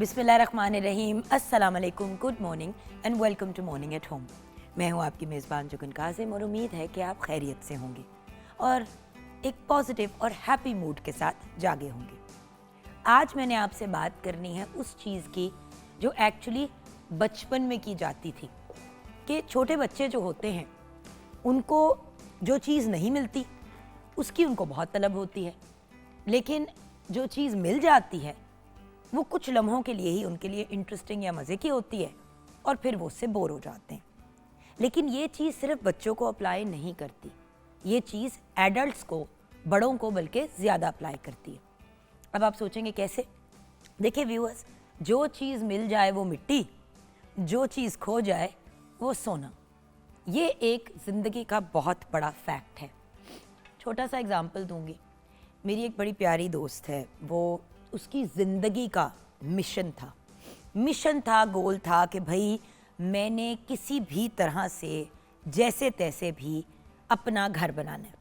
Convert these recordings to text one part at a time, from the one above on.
बिस्मिल्लाहिर्रहमानिर्रहीम, अस्सलाम वालेकुम, good morning and welcome to morning at home. मैं हूँ आपकी मेज़बान जुगन कासिम और उम्मीद है कि आप खैरियत से होंगे और एक पॉजिटिव और हैप्पी मूड के साथ जागे होंगे। आज मैंने आपसे बात करनी है उस चीज़ की जो एक्चुअली बचपन में की जाती थी कि छोटे बच्चे जो होते हैं उनको जो चीज़ नहीं मिलती उसकी उनको बहुत तलब होती है, लेकिन जो चीज़ मिल जाती है वो कुछ लम्हों के लिए ही उनके लिए इंटरेस्टिंग या मज़े की होती है और फिर वो उससे बोर हो जाते हैं। लेकिन ये चीज़ सिर्फ बच्चों को अप्लाई नहीं करती, ये चीज़ एडल्ट्स को, बड़ों को बल्कि ज़्यादा अप्लाई करती है। अब आप सोचेंगे कैसे? देखिए व्यूअर्स, जो चीज़ मिल जाए वो मिट्टी, जो चीज़ खो जाए वो सोना। ये एक ज़िंदगी का बहुत बड़ा फैक्ट है। छोटा सा एग्ज़ाम्पल दूंगी। मेरी एक बड़ी प्यारी दोस्त है, वो उसकी ज़िंदगी का मिशन था, गोल था कि भाई मैंने किसी भी तरह से जैसे तैसे भी अपना घर बनाना है,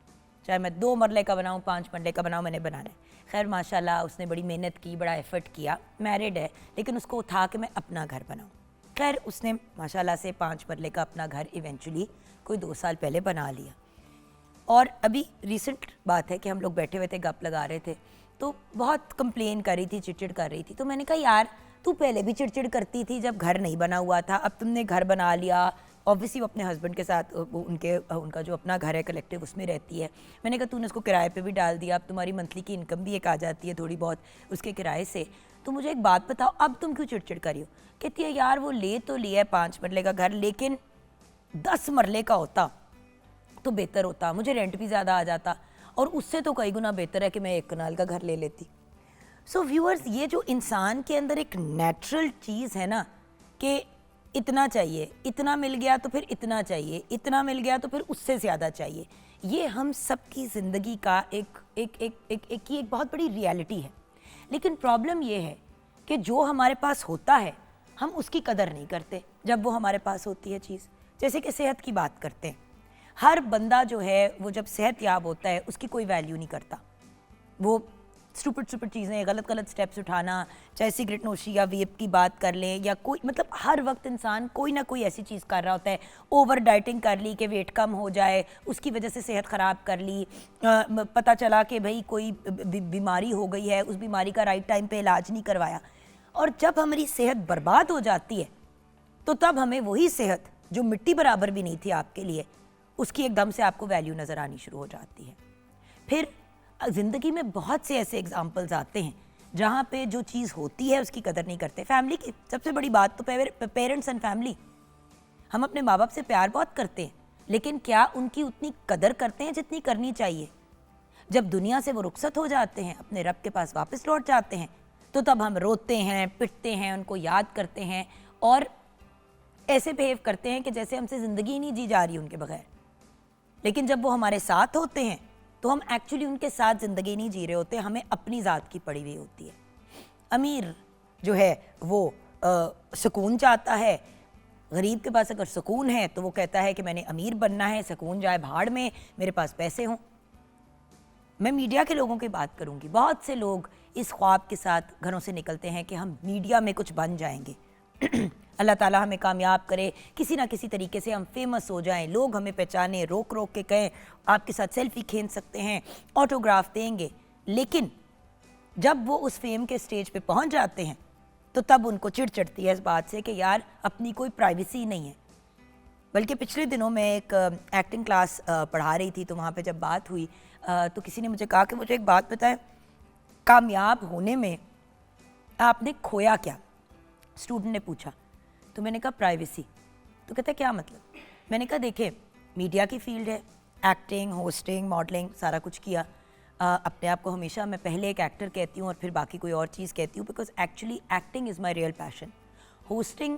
चाहे मैं 2 मरले का बनाऊँ 5 मरले का बनाऊँ, मैंने बनाना है। खैर माशाल्लाह उसने बड़ी मेहनत की, बड़ा एफर्ट किया, मैरिड है, लेकिन उसको था कि मैं अपना घर बनाऊँ। खैर उसने माशाल्लाह से 5 मरले का अपना घर इवेंचुअली कोई 2 साल पहले बना लिया। और अभी रिसेंट बात है कि हम लोग बैठे हुए थे, गप लगा रहे थे, तो बहुत कंप्लेन कर रही थी, चिड़चिड़ कर रही थी। तो मैंने कहा यार तू पहले भी चिड़चिड़ करती थी जब घर नहीं बना हुआ था, अब तुमने घर बना लिया। ऑब्वियसली वो अपने हस्बैंड के साथ उनका जो अपना घर है कलेक्टिव उसमें रहती है। मैंने कहा तूने उसको किराए पे भी डाल दिया, अब तुम्हारी मंथली की इनकम भी एक आ जाती है थोड़ी बहुत उसके किराए से। तो मुझे एक बात बताओ, अब तुम क्यों चिड़चिड़ करी हो? कहती है यार वो ले तो लिया है 5 मरले का घर, लेकिन 10 मरले का होता तो बेहतर होता, मुझे रेंट भी ज़्यादा आ जाता और उससे तो कई गुना बेहतर है कि मैं 1 कनाल का घर ले लेती। सो व्यूअर्स, ये जो इंसान के अंदर एक नेचुरल चीज़ है ना कि इतना चाहिए, इतना मिल गया तो फिर इतना चाहिए, इतना मिल गया तो फिर उससे ज़्यादा चाहिए, ये हम सब की ज़िंदगी का एक बहुत बड़ी रियलिटी है। लेकिन प्रॉब्लम ये है कि जो हमारे पास होता है हम उसकी कदर नहीं करते जब वो हमारे पास होती है चीज़। जैसे कि सेहत की बात करते हैं, हर बंदा जो है वो जब सेहत याब होता है उसकी कोई वैल्यू नहीं करता। वो स्टूपिड चीज़ें, गलत स्टेप्स उठाना, चाहे सिगरेट नोशी या वेप की बात कर लें या कोई, मतलब हर वक्त इंसान कोई ना कोई ऐसी चीज़ कर रहा होता है। ओवर डाइटिंग कर ली कि वेट कम हो जाए, उसकी वजह से सेहत ख़राब कर ली। पता चला कि भाई कोई बीमारी हो गई है, उस बीमारी का राइट टाइम पे इलाज नहीं करवाया, और जब हमारी सेहत बर्बाद हो जाती है तो तब हमें वही सेहत जो मिट्टी बराबर भी नहीं थी आपके लिए, उसकी एकदम से आपको वैल्यू नज़र आनी शुरू हो जाती है। फिर ज़िंदगी में बहुत से ऐसे एग्जाम्पल्स आते हैं जहाँ पे जो चीज़ होती है उसकी कदर नहीं करते। फैमिली की सबसे बड़ी बात तो पेरेंट्स एंड फैमिली। हम अपने माँ बाप से प्यार बहुत करते हैं, लेकिन क्या उनकी उतनी कदर करते हैं जितनी करनी चाहिए? जब दुनिया से वो रुखसत हो जाते हैं, अपने रब के पास वापस लौट जाते हैं, तो तब हम रोते हैं, पिटते हैं, उनको याद करते हैं और ऐसे बिहेव करते हैं कि जैसे हमसे ज़िंदगी ही नहीं जी जा रही उनके बगैर। लेकिन जब वो हमारे साथ होते हैं तो हम एक्चुअली उनके साथ ज़िंदगी नहीं जी रहे होते, हमें अपनी ज़ात की पड़ी हुई होती है। अमीर जो है वो सुकून चाहता है, गरीब के पास अगर सुकून है तो वो कहता है कि मैंने अमीर बनना है, सुकून जाए भाड़ में, मेरे पास पैसे हों। मैं मीडिया के लोगों की बात करूंगी। बहुत से लोग इस ख्वाब के साथ घरों से निकलते हैं कि हम मीडिया में कुछ बन जाएंगे। अल्लाह ताला हमें कामयाब करे, किसी ना किसी तरीके से हम फेमस हो जाएं, लोग हमें पहचाने, रोक रोक के कहें आपके साथ सेल्फी खींच सकते हैं, ऑटोग्राफ देंगे। लेकिन जब वो उस फेम के स्टेज पे पहुंच जाते हैं तो तब उनको चिढ़ चढ़ती है इस बात से कि यार अपनी कोई प्राइवेसी नहीं है। बल्कि पिछले दिनों मैं एक एक्टिंग क्लास पढ़ा रही थी, तो वहाँ पे जब बात हुई तो किसी ने मुझे कहा कि मुझे एक बात बताएं, कामयाब होने में आपने खोया क्या? स्टूडेंट ने पूछा। तो मैंने कहा प्राइवेसी। तो कहता क्या मतलब? मैंने कहा देखें, मीडिया की फील्ड है, एक्टिंग, होस्टिंग, मॉडलिंग, सारा कुछ किया। अपने आप को हमेशा मैं पहले एक एक्टर कहती हूँ और फिर बाकी कोई और चीज़ कहती हूँ, because actually acting is my real passion. Hosting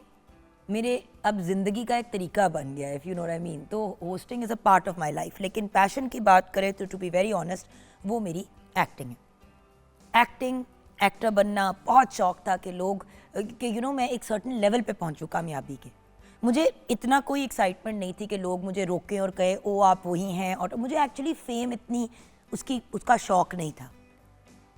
मेरे अब ज़िंदगी का एक तरीका बन गया है, if you know what I mean. तो hosting is a part of my life. लेकिन पैशन की बात करें तो टू बी वेरी ऑनेस्ट वो मेरी एक्टिंग है। एक्टिंग, एक्टर बनना बहुत शौक था कि लोग कि मैं एक सर्टन लेवल पे पहुंचूं कामयाबी के। मुझे इतना कोई एक्साइटमेंट नहीं थी कि लोग मुझे रोकें और कहें ओ आप वही हैं, और मुझे एक्चुअली फेम इतनी उसका शौक नहीं था।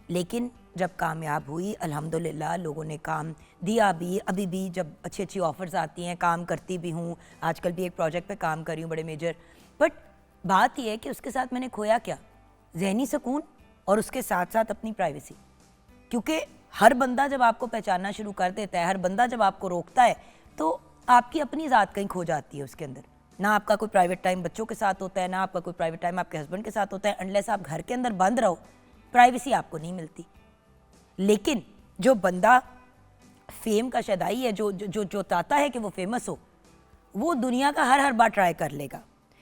लेकिन जब कामयाब हुई अल्हम्दुलिल्लाह, लोगों ने काम दिया भी, अभी भी जब अच्छी अच्छी ऑफ़र्स आती हैं काम करती भी हूँ, आजकल भी एक प्रोजेक्ट पे काम कर रही हूँ बड़े मेजर। बट बात यह है कि उसके साथ मैंने खोया क्या? ज़हनी सुकून और उसके साथ साथ अपनी प्राइवेसी। क्योंकि हर बंदा जब आपको पहचानना शुरू कर देता है, हर बंदा जब आपको रोकता है, तो आपकी अपनी ज़ात कहीं खो जाती है उसके अंदर। ना आपका कोई प्राइवेट टाइम बच्चों के साथ होता है, ना आपका कोई प्राइवेट टाइम आपके हस्बैंड के साथ होता है। अनलेस आप घर के अंदर बंद रहो, प्राइवेसी आपको नहीं मिलती। लेकिन जो बंदा फेम का शदाई है, जो चाहता है कि वो फेमस हो, वो दुनिया का हर बार ट्राई कर लेगा।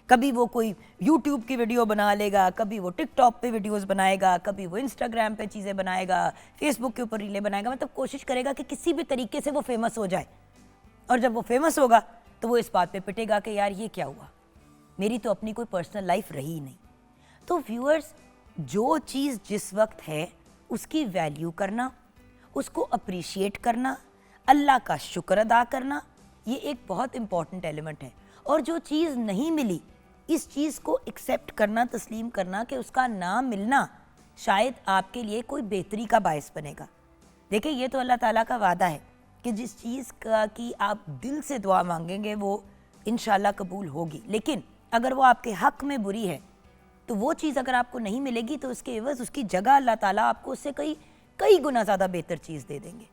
कभी वो कोई यूट्यूब की वीडियो बना लेगा, कभी वो टिकटॉक पे वीडियोस बनाएगा, कभी वो इंस्टाग्राम पे चीज़ें बनाएगा, फेसबुक के ऊपर रीलें बनाएगा। मतलब कोशिश करेगा कि किसी भी तरीके से वो फेमस हो जाए। और जब वो फेमस होगा तो वो इस बात पे पिटेगा कि यार ये क्या हुआ, मेरी तो अपनी कोई पर्सनल लाइफ रही ही नहीं। तो व्यूअर्स, जो चीज़ जिस वक्त है उसकी वैल्यू करना, उसको अप्रिशिएट करना, अल्लाह का शुक्र अदा करना, ये एक बहुत इम्पॉर्टेंट एलिमेंट है। और जो चीज़ नहीं मिली, इस चीज़ को एक्सेप्ट करना, तस्लीम करना कि उसका ना मिलना शायद आपके लिए कोई बेहतरी का बायस बनेगा। देखिए, ये तो अल्लाह ताला का वादा है कि जिस चीज़ का कि आप दिल से दुआ मांगेंगे वो इंशाल्लाह कबूल होगी। लेकिन अगर वो आपके हक़ में बुरी है, तो वो चीज़ अगर आपको नहीं मिलेगी तो उसके एवज़ उसकी जगह अल्लाह ताला आपको उससे कई गुना ज़्यादा बेहतर चीज़ दे देंगे।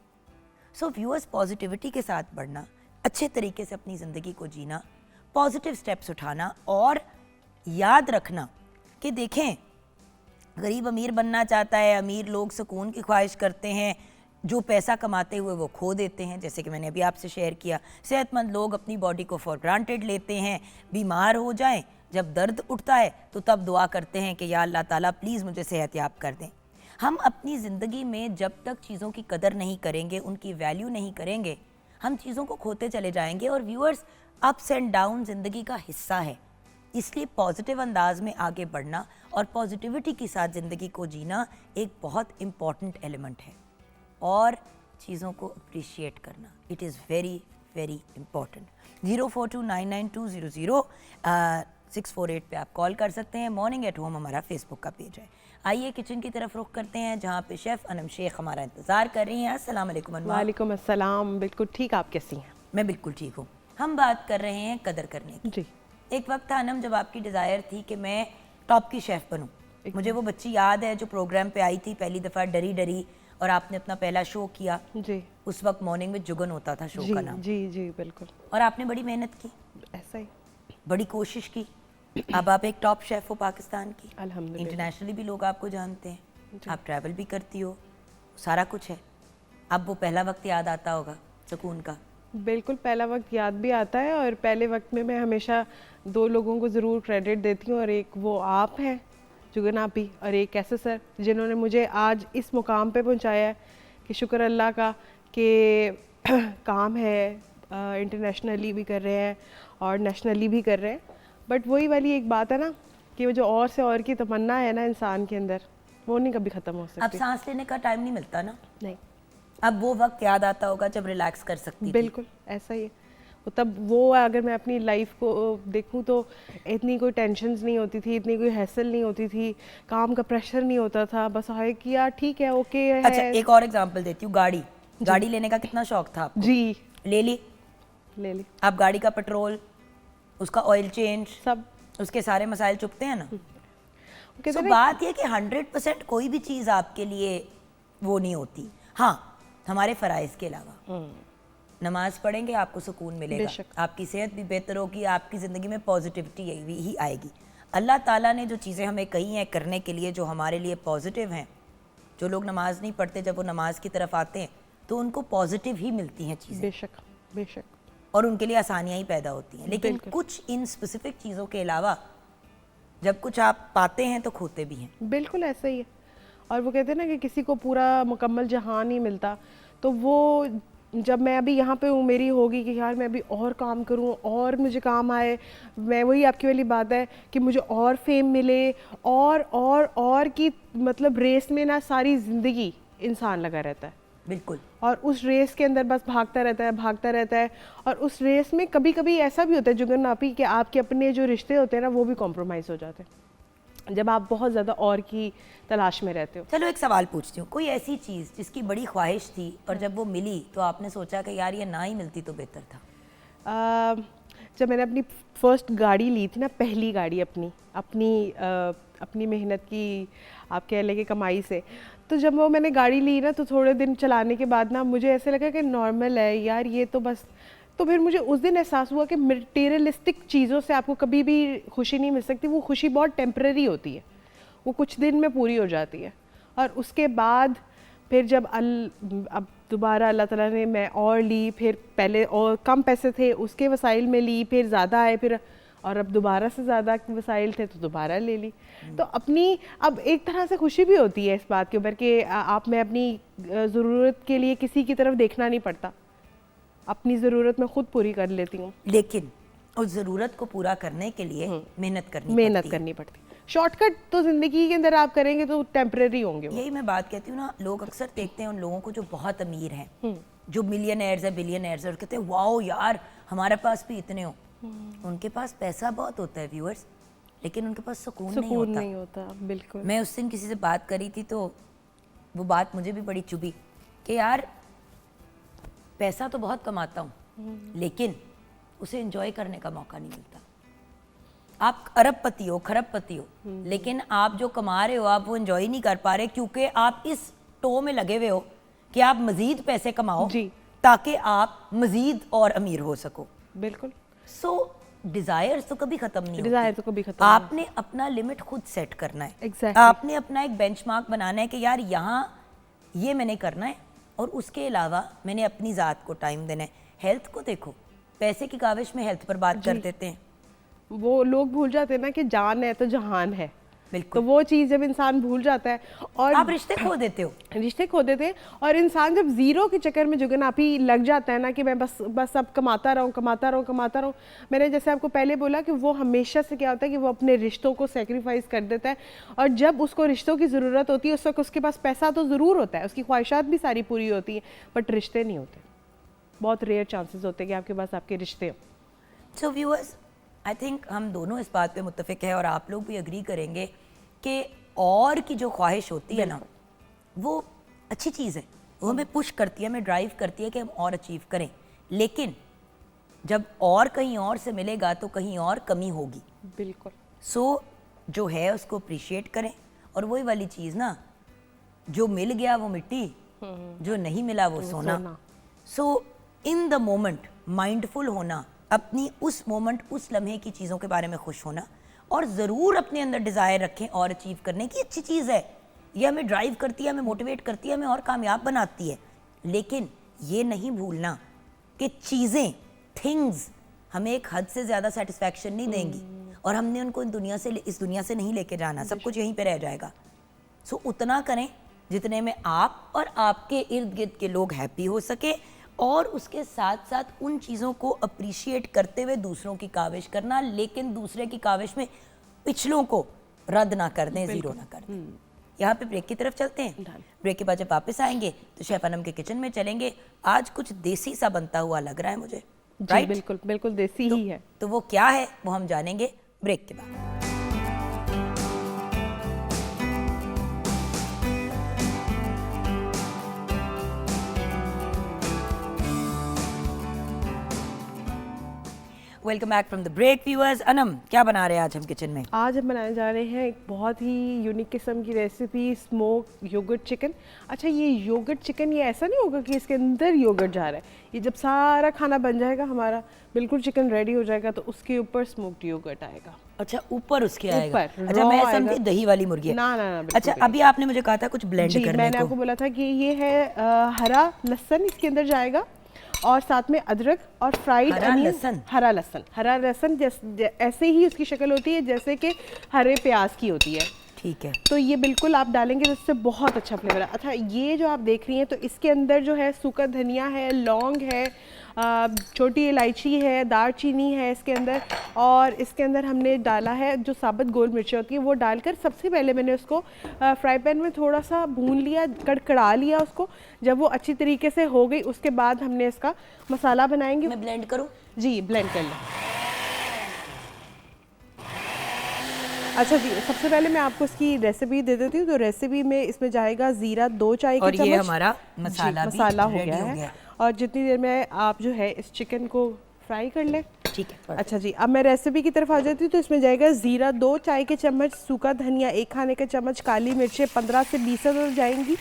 सो व्यूअर्स, पॉजिटिविटी के साथ बढ़ना, अच्छे तरीके से अपनी ज़िंदगी को जीना, पॉजिटिव स्टेप्स उठाना, और याद रखना कि देखें, गरीब अमीर बनना चाहता है, अमीर लोग सुकून की ख्वाहिश करते हैं, जो पैसा कमाते हुए वो खो देते हैं। जैसे कि मैंने अभी आपसे शेयर किया, सेहतमंद लोग अपनी बॉडी को फॉर ग्रांटेड लेते हैं, बीमार हो जाएं, जब दर्द उठता है तो तब दुआ करते हैं कि या अल्लाह ताला प्लीज़ मुझे सेहत याब कर दें। हम अपनी ज़िंदगी में जब तक चीज़ों की कदर नहीं करेंगे, उनकी वैल्यू नहीं करेंगे, हम चीज़ों को खोते चले जाएंगे। और व्यूअर्स, अप्स एंड डाउन ज़िंदगी का हिस्सा है, इसलिए पॉजिटिव अंदाज में आगे बढ़ना और पॉजिटिविटी के साथ ज़िंदगी को जीना एक बहुत इम्पॉर्टेंट एलिमेंट है। और चीज़ों को अप्रिशिएट करना, it is very very important. 042992000648 पे आप कॉल कर सकते हैं। मॉर्निंग एट होम हमारा फेसबुक का पेज है। आइए किचन की तरफ रुख करते हैं, जहाँ पे शेफ़ अनम शेख हमारा इंतज़ार कर रही हैं। अस्सलाम वालेकुम अनम। वालेकुम अस्सलाम। बिल्कुल ठीक, आप कैसी हैं? मैं बिल्कुल ठीक हूँ। हम बात कर रहे हैं कदर करने की। जी। एक वक्त था अनम जब आपकी डिज़ायर थी कि मैं टॉप की शेफ़ बनूँ। मुझे वो बच्ची याद है जो प्रोग्राम पे आई थी पहली दफ़ा, डरी डरी, और आपने अपना पहला शो किया। जी। उस वक्त मॉर्निंग में जुगन होता था शो जी का नाम। जी जी बिल्कुल। और आपने बड़ी मेहनत की, ऐसा ही, बड़ी कोशिश की। अब आप एक टॉप शेफ़ हो पाकिस्तान की, अल्हम्दुलिल्लाह। इंटरनेशनली भी लोग आपको जानते हैं, आप ट्रैवल भी करती हो, सारा कुछ है। अब वो पहला वक्त याद आता होगा सुकून का? बिल्कुल, पहला वक्त याद भी आता है, और पहले वक्त में मैं हमेशा दो लोगों को ज़रूर क्रेडिट देती हूँ, और एक वो आप हैं जुगन आपी, और एक कैसे सर, जिन्होंने मुझे आज इस मुकाम पे पहुँचाया है कि शुक्र अल्लाह का कि काम है, इंटरनेशनली भी कर रहे हैं और नेशनली भी कर रहे हैं। बट वही वाली एक बात है ना कि वो जो और से और की तमन्ना है ना इंसान के अंदर, वो नहीं कभी ख़त्म हो सकती। अब सांस लेने का टाइम नहीं मिलता ना। नहीं, अब वो वक्त याद आता होगा जब रिलैक्स कर सकती थी। बिल्कुल ऐसा ही है। तब वो अगर मैं अपनी लाइफ को देखूं तो इतनी कोई टेंशन्स नहीं होती थी, इतनी कोई हैसल नहीं होती थी, काम का प्रेशर नहीं होता था, बस है कि यार ठीक है, ओके है। अच्छा, एक और एग्जांपल देती हूँ। गाड़ी लेने का कितना शौक था आपको? जी, ले ली। आप गाड़ी का पेट्रोल, उसका ऑयल चेंज, सब उसके सारे मसाइल चुपते हैं ना। तो बात ये कि 100% कोई भी चीज़ आपके लिए वो नहीं होती। हाँ, हमारे फ़राइज़ के अलावा नमाज पढ़ेंगे आपको सुकून मिलेगा, आपकी सेहत भी बेहतर होगी, आपकी ज़िंदगी में पॉजिटिविटी ही आएगी। अल्लाह ताला ने जो चीज़ें हमें कही हैं करने के लिए, जो हमारे लिए पॉजिटिव हैं, जो लोग नमाज नहीं पढ़ते जब वो नमाज की तरफ आते हैं तो उनको पॉजिटिव ही मिलती हैं चीज़ें, बेशक, और उनके लिए आसानियाँ ही पैदा होती हैं। लेकिन कुछ इन स्पेसिफिक चीज़ों के अलावा जब कुछ आप पाते हैं तो खोते भी हैं। बिल्कुल ऐसा ही है। और वो कहते हैं ना कि किसी को पूरा मुकम्मल जहान नहीं मिलता, तो वो जब मैं अभी यहाँ पे हूँ, मेरी होगी कि यार मैं अभी और काम करूँ और मुझे काम आए, मैं वही आपकी वाली बात है कि मुझे और फेम मिले, और की मतलब रेस में ना सारी ज़िंदगी इंसान लगा रहता है। बिल्कुल। और उस रेस के अंदर बस भागता रहता है, और उस रेस में कभी कभी ऐसा भी होता है जुगन आपी कि आपके अपने जो रिश्ते होते हैं ना वो भी कॉम्प्रोमाइज़ हो जाते हैं। जब आप बहुत ज़्यादा और की तलाश में रहते हो। चलो एक सवाल पूछती हूँ, कोई ऐसी चीज़ जिसकी बड़ी ख्वाहिश थी और जब वो मिली तो आपने सोचा कि यार ये ना ही मिलती तो बेहतर था? जब मैंने अपनी फर्स्ट गाड़ी ली थी ना, पहली गाड़ी अपनी मेहनत की, आप कह लें कि कमाई से, तो जब वो मैंने गाड़ी ली ना तो थोड़े दिन चलाने के बाद ना मुझे ऐसे लगा कि नॉर्मल है यार ये तो बस। तो फिर मुझे उस दिन एहसास हुआ कि मटेरियलिस्टिक चीज़ों से आपको कभी भी खुशी नहीं मिल सकती। वो खुशी बहुत टेम्परेरी होती है, वो कुछ दिन में पूरी हो जाती है। और उसके बाद फिर जब अब दोबारा अल्लाह ताला ने मैं और ली, फिर पहले और कम पैसे थे उसके वसाइल में ली, फिर ज़्यादा आए, फिर और अब दोबारा से ज़्यादा वसाइल थे तो दोबारा ले ली। तो अपनी अब एक तरह से खुशी भी होती है इस बात के ऊपर कि आप मैं अपनी ज़रूरत के लिए किसी की तरफ देखना नहीं पड़ता, अपनी ज़रूरत मैं खुद पूरी कर लेती हूँ। लेकिन उस ज़रूरत को पूरा करने के लिए मेहनत करनी पड़ती है। शॉर्टकट तो ज़िंदगी के अंदर आप करेंगे तो टेम्परेरी होंगे। यही मैं बात कहती हूँ ना, लोग अक्सर देखते हैं उन लोगों को जो बहुत अमीर हैं, जो मिलियनेयर्स है, बिलियनेयर्स है, और कहते हैं वाओ यार हमारे पास भी इतने हो। उनके पास पैसा बहुत होता है व्यूअर्स, लेकिन उनके पास सुकून नहीं होता। बिल्कुल। मैं उस दिन किसी से बात करी थी तो वो बात मुझे भी बड़ी चुभी कि यार पैसा तो बहुत कमाता हूँ लेकिन उसे एंजॉय करने का मौका नहीं मिलता। आप अरबपति हो, खरबपति हो, लेकिन आप जो कमा रहे हो आप वो एंजॉय नहीं कर पा रहे क्योंकि आप इस टो में लगे हुए हो कि आप मजीद पैसे कमाओ ताकि आप मजीद और अमीर हो सको। बिल्कुल। सो डिजायर्स तो कभी खत्म नहीं डिजायर तो कभी खत्म आपने अपना लिमिट खुद सेट करना है। Exactly. आपने अपना एक बेंचमार्क बनाना है कि यार यहाँ ये मैंने करना है और उसके अलावा मैंने अपनी ज़ात को टाइम देना है। हेल्थ को देखो, पैसे की काविश में हेल्थ पर बात कर देते हैं। वो लोग भूल जाते हैं ना कि जान है तो जहान है। बिल्कुल। तो वो चीज़ जब इंसान भूल जाता है और आप रिश्ते खो देते हैं और इंसान जब जीरो के चक्कर में जुगनापी लग जाता है ना कि मैं बस अब कमाता रहूं। मैंने जैसे आपको पहले बोला कि वो हमेशा से क्या होता है कि वो अपने रिश्तों को सेक्रीफाइस कर देता है और जब उसको रिश्तों की ज़रूरत होती है उस वक्त उसके पास पैसा तो ज़रूर होता है, उसकी ख्वाहिशात भी सारी पूरी होती हैं, बट रिश्ते नहीं होते। बहुत रेयर चांसेस होते हैं कि आपके पास आपके रिश्ते हो। सो व्यूअर्स, आई थिंक हम दोनों इस बात पे मुत्तफिक है और आप लोग भी एग्री करेंगे कि और की जो ख्वाहिश होती है ना वो अच्छी चीज़ है, वो हमें पुश करती है, हमें ड्राइव करती है कि हम और अचीव करें। लेकिन जब और कहीं और से मिलेगा तो कहीं और कमी होगी। बिल्कुल। सो जो है उसको अप्रिशिएट करें। और वही वाली चीज़ ना, जो मिल गया वो मिट्टी, जो नहीं मिला वो सोना। सो इन द मोमेंट माइंडफुल होना, अपनी उस मोमेंट उस लम्हे की चीज़ों के बारे में खुश होना और ज़रूर अपने अंदर डिज़ायर रखें और अचीव करने की। अच्छी चीज़ है, ये हमें ड्राइव करती है, हमें मोटिवेट करती है, हमें और कामयाब बनाती है। लेकिन ये नहीं भूलना कि चीज़ें, थिंग्स हमें एक हद से ज़्यादा सेटिस्फैक्शन नहीं देंगी और हमने उनको इस दुनिया से नहीं लेके जाना, सब कुछ यहीं पे रह जाएगा। सो उतना करें जितने में आप और आपके इर्द गिर्द के लोग हैप्पी हो सके और उसके साथ साथ उन चीज़ों को अप्रिशिएट करते हुए दूसरों की काविश करना, लेकिन दूसरे की काविश में पिछलों को रद्द ना कर दें, ज़ीरो ना कर दें। यहाँ पे ब्रेक की तरफ चलते हैं। ब्रेक के बाद जब वापस आएंगे तो शेफ अनम के किचन में चलेंगे। आज कुछ देसी सा बनता हुआ लग रहा है मुझे, राइट? बिल्कुल बिल्कुल देसी ही है। तो वो क्या है वो हम जानेंगे ब्रेक के बाद। Welcome back from the break viewers. Anam, क्या बना रहे हैं आज हम किचन में? आज हम बनाने जा रहे हैं एक बहुत ही यूनिक किस्म की रेसिपी, स्मोक योगर्ट चिकन। अच्छा, ये योगर्ट चिकन, ये ऐसा नहीं होगा कि इसके अंदर योगर्ट जा रहा है। ये जब सारा खाना बन जाएगा हमारा, बिल्कुल चिकन रेडी हो जाएगा, तो उसके ऊपर स्मोक्ड योगर्ट आएगा। अच्छा, ऊपर उसके आएगा। ऊपर अच्छा, मैं समझी दही वाली मुर्गी है। ना ना ना। अच्छा, अभी आपने मुझे कहा था कुछ ब्लेंड करने को। मैंने आपको बोला था कि ये है हरा लहसुन इसके अंदर जाएगा और साथ में अदरक और फ्राइड अनियन। हरा लहसुन ऐसे ही उसकी शक्ल होती है जैसे कि हरे प्याज की होती है। ठीक है। तो ये बिल्कुल आप डालेंगे तो इससे बहुत अच्छा फ्लेवर है। अच्छा, ये जो आप देख रही हैं तो इसके अंदर जो है सूखा धनिया है, लौंग है, छोटी इलायची है, दालचीनी है इसके अंदर, और इसके अंदर हमने डाला है जो साबुत गोल मिर्ची होती है वो डालकर सबसे पहले मैंने उसको फ्राई पैन में थोड़ा सा भून लिया, कड़कड़ा लिया उसको। जब वो अच्छी तरीके से हो गई उसके बाद हमने इसका मसाला बनाएंगे। मैं ब्लेंड करूं? जी, ब्लेंड कर लें। अच्छा जी, सबसे पहले मैं आपको इसकी रेसिपी दे देती हूँ। तो रेसिपी में इसमें जाएगा ज़ीरा 2 चाय के और चम्मच। ये हमारा मसाला भी मसाला हो रेडी गया है। और जितनी देर में आप जो है इस चिकन को फ्राई कर लें। ठीक है। अच्छा जी, अब मैं रेसिपी की तरफ आ जाती हूँ। तो इसमें जाएगा ज़ीरा 2 चाय के चम्मच, सूखा धनिया 1 खाने का चम्मच, काली मिर्चें 15 से 20 अदद जाएंगी,